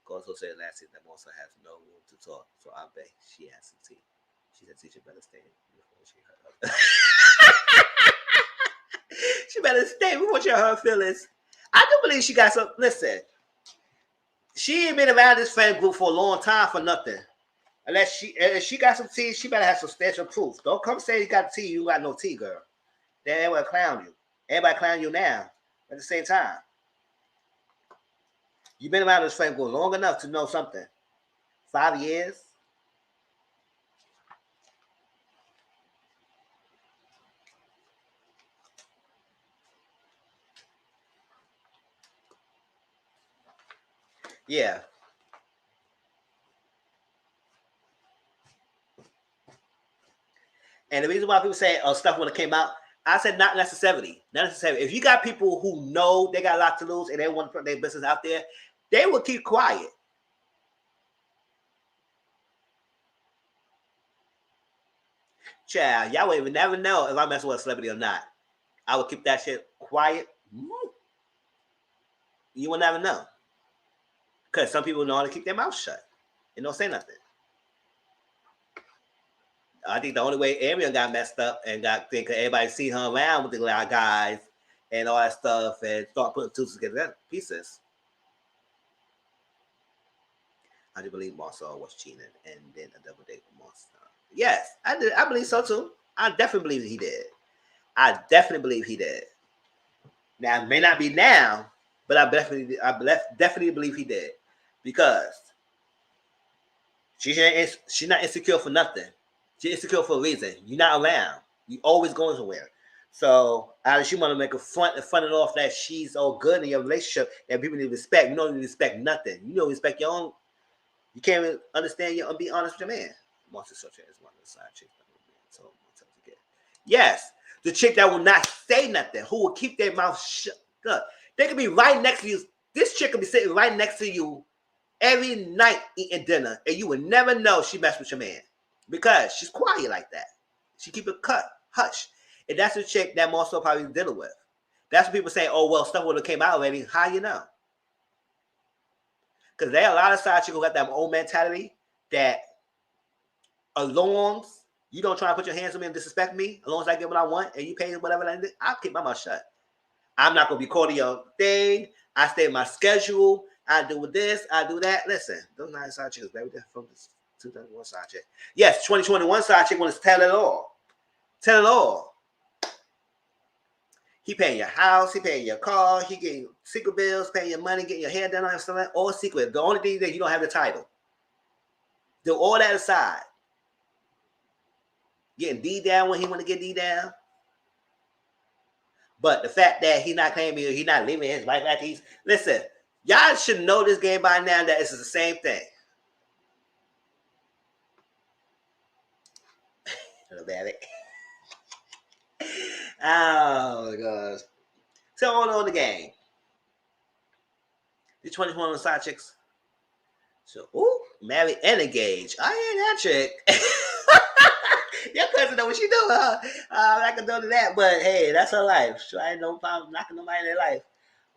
Also said last season that Melissa has no room to talk, so I bet she has to see. She said teacher better stay before she hurt her. She better stay before she hurt her feelings. I do believe she got some. Listen, she ain't been around this friend group for a long time for nothing. Unless she got some tea, she better have substantial proof. Don't come say you got tea, you got no tea, girl. Then everybody clown you. Everybody clown you now at the same time. You've been around this friend group long enough to know something. 5 years. Yeah. And the reason why people say stuff when it came out, I said not necessarily. Not necessarily. If you got people who know they got a lot to lose and they want to put their business out there, they will keep quiet. Child, y'all will even never know if I mess with a celebrity or not. I would keep that shit quiet. You will never know. Because some people know how to keep their mouth shut and don't say nothing. I think the only way Ariel got messed up and got think everybody see her around with the guys and all that stuff and start putting two together pieces. I do believe Marcel was cheating and then a double date with Marcel. Yes, I did. I believe so too. I definitely believe he did. I definitely believe he did. Now it may not be now, but I definitely believe he did because she's not insecure for nothing. She's insecure for a reason. You're not around. You always going somewhere. So either she want to make a front it off that she's all good in your relationship and people need respect. You don't need to respect nothing. You don't respect your own. You can't even understand your be honest with your man. Monster such as one of the side chicks. So yes, the chick that will not say nothing, who will keep their mouth shut. They could be right next to you. This chick could be sitting right next to you every night eating dinner, and you would never know she messed with your man because she's quiet like that. She keep it cut, hush. And that's the chick that Marcel probably dealing with. That's what people say, oh, well, stuff would have came out already. How you know? Because there are a lot of side chicks who got that old mentality that as long as you don't try to put your hands on me and disrespect me, as long as I get what I want and you pay whatever I need, I'll keep my mouth shut. I'm not going to be caught in your thing. I stay in my schedule. I do this. I do that. Listen, those 9 side chicks, very different from this 2001 side chick. Yes, 2021 side chick wants to tell it all. Tell it all. He paying your house. He paying your car. He getting secret bills, paying your money, getting your hair done, and stuff like that. All secret. The only thing that you don't have the title. Do all that aside. Getting D down when he want to get D down. But the fact that he's not claiming, he's not leaving his wife after he's... Listen, y'all should know this game by now that it's the same thing. Little baby. Oh, my gosh. So, on the game. The 21 side chicks. So, ooh, married and engaged. I ain't that chick. Your cousin know what she doing, huh? I can do that, but hey, that's her life. So I ain't no problem knocking nobody in their life.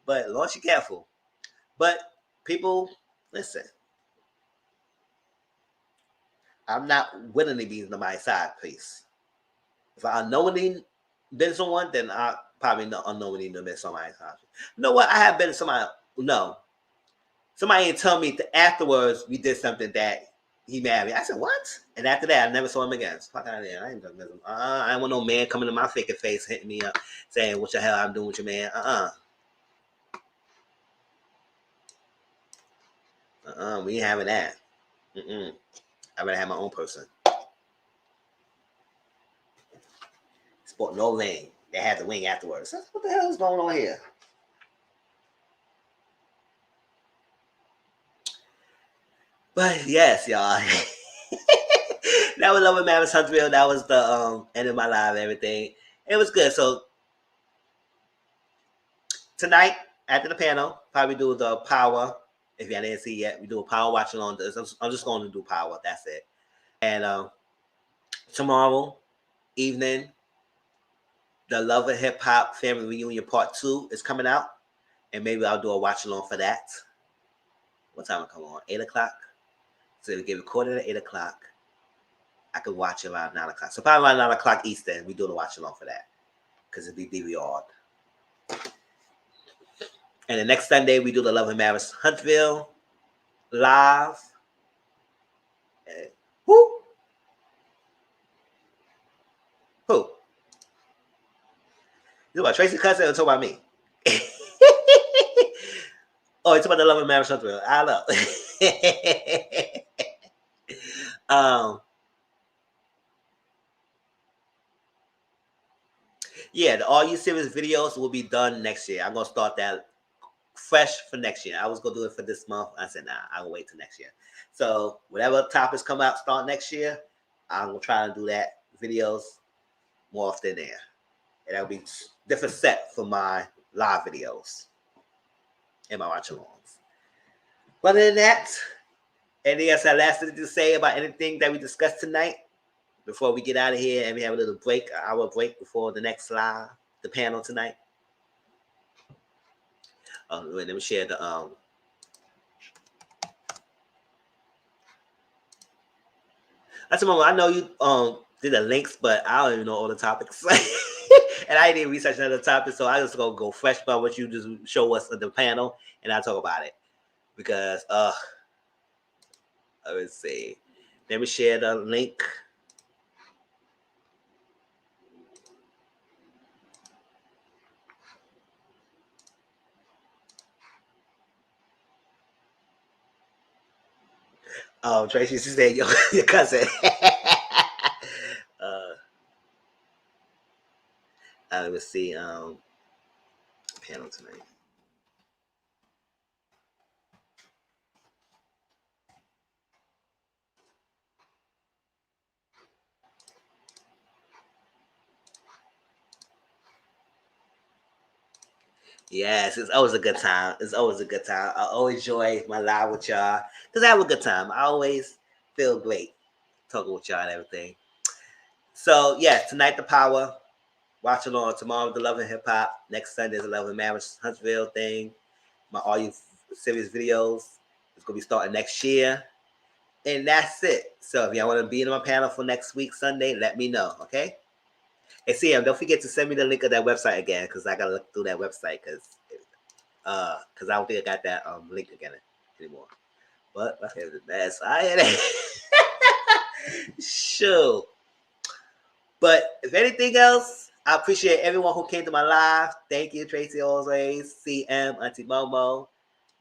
But Lord, she careful. But people, listen. I'm not willingly being nobody's side, please. If I unknowingly been someone, then I probably not unknowingly been somebody's side. You know what? I have been somebody. No, somebody ain't tell me afterwards we did something that he married. I said, what? And after that, I never saw him again. Fuck out of there. I ain't done Mizzle. I don't want no man coming to my fucking face, hitting me up, saying, what the hell I'm doing with your man. We ain't having that. I'd rather have my own person. Sport no wing. They had the wing afterwards. What the hell is going on here? But yes, y'all. That was Love and Marriage Huntsville. That was the end of my live and everything. It was good. So tonight, after the panel, probably do the power. If y'all didn't see yet, we do a power watch along. I'm just going to do power. That's it. And tomorrow evening, the Love and Hip Hop Family Reunion Part 2 is coming out. And maybe I'll do a watch along for that. What time will come on? 8 o'clock? So it'll get recorded at 8 o'clock. I could watch it around 9 o'clock. So probably around 9 o'clock Eastern, we do the watch along for that. Because it'll be DVR'd. And the next Sunday, we do the Love and Marriage Huntsville live. And who? You talking about Tracy Cousin or talking about me? Oh, it's about the Love and Marriage Huntsville. I know. Yeah, the All You Serious videos will be done next year. I'm going to start that fresh for next year. I was going to do it for this month. I said, nah, I'll wait till next year. So whatever topics come out start next year, I'm going to try to do that videos more often there. And that'll be different set for my live videos and my watch-alongs. But other than that, anything else I last thing to say about anything that we discussed tonight before we get out of here and we have a little break, an hour break before the next live, the panel tonight? Let me share the That's Mama. I know you did the links, but I don't even know all the topics. And I didn't research another topic, so I just gonna go fresh by what you just show us at the panel, and I'll talk about it. Because let me see. Let me share the link. Tracy, she said your cousin. Let me see. Panel tonight. Yes, it's always a good time. It's always a good time. I always enjoy my live with y'all because I have a good time. I always feel great talking with y'all and everything. So, yes, tonight the power. Watch along. Tomorrow the Love and Hip Hop. Next Sunday is the Love and Marriage Huntsville thing. My All You Serious videos. It's going to be starting next year. And that's it. So, if y'all want to be in my panel for next week, Sunday, let me know, okay? And see, don't forget to send me the link of that website again, because I gotta look through that website, because I don't think I got that link again anymore. But that's sure. But if anything else, I appreciate everyone who came to my live. Thank you, Tracy, always. CM, Auntie Momo,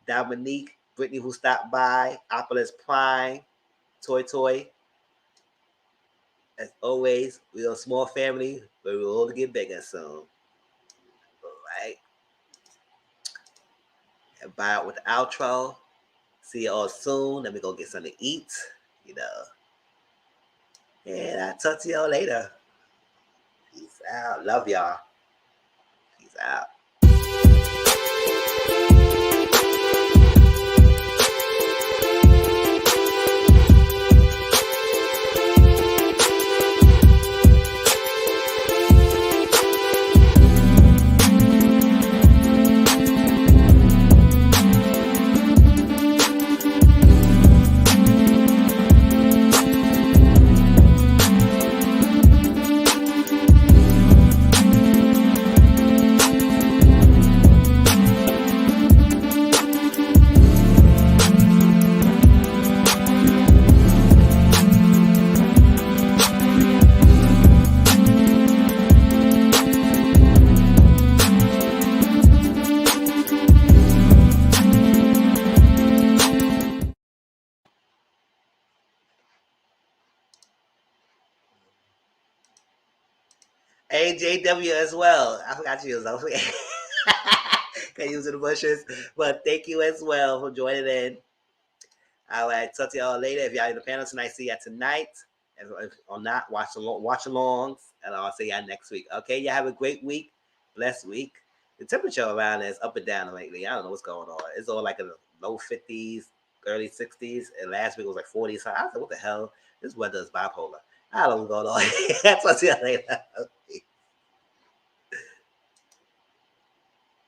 Dominique, Brittany, who stopped by, Opolis Prime, Toy. As always, we're a small family, but we're all to get bigger soon. All right. And bye out with the outro. See you all soon. Let me go get something to eat, And I'll talk to y'all later. Peace out. Love y'all. Peace out. AJW as well. I forgot to use those. Can use in the bushes. But thank you as well for joining in. All right, talk to y'all later. If y'all in the panel tonight, see y'all tonight. If or not, watch alongs, and I'll see y'all next week. Okay, y'all have a great week, blessed week. The temperature around there is up and down lately. I don't know what's going on. It's all like in the low 50s, early 60s, and last week was like 40s. So I was like, what the hell? This weather is bipolar. I don't know what's going on. Talk to y'all later.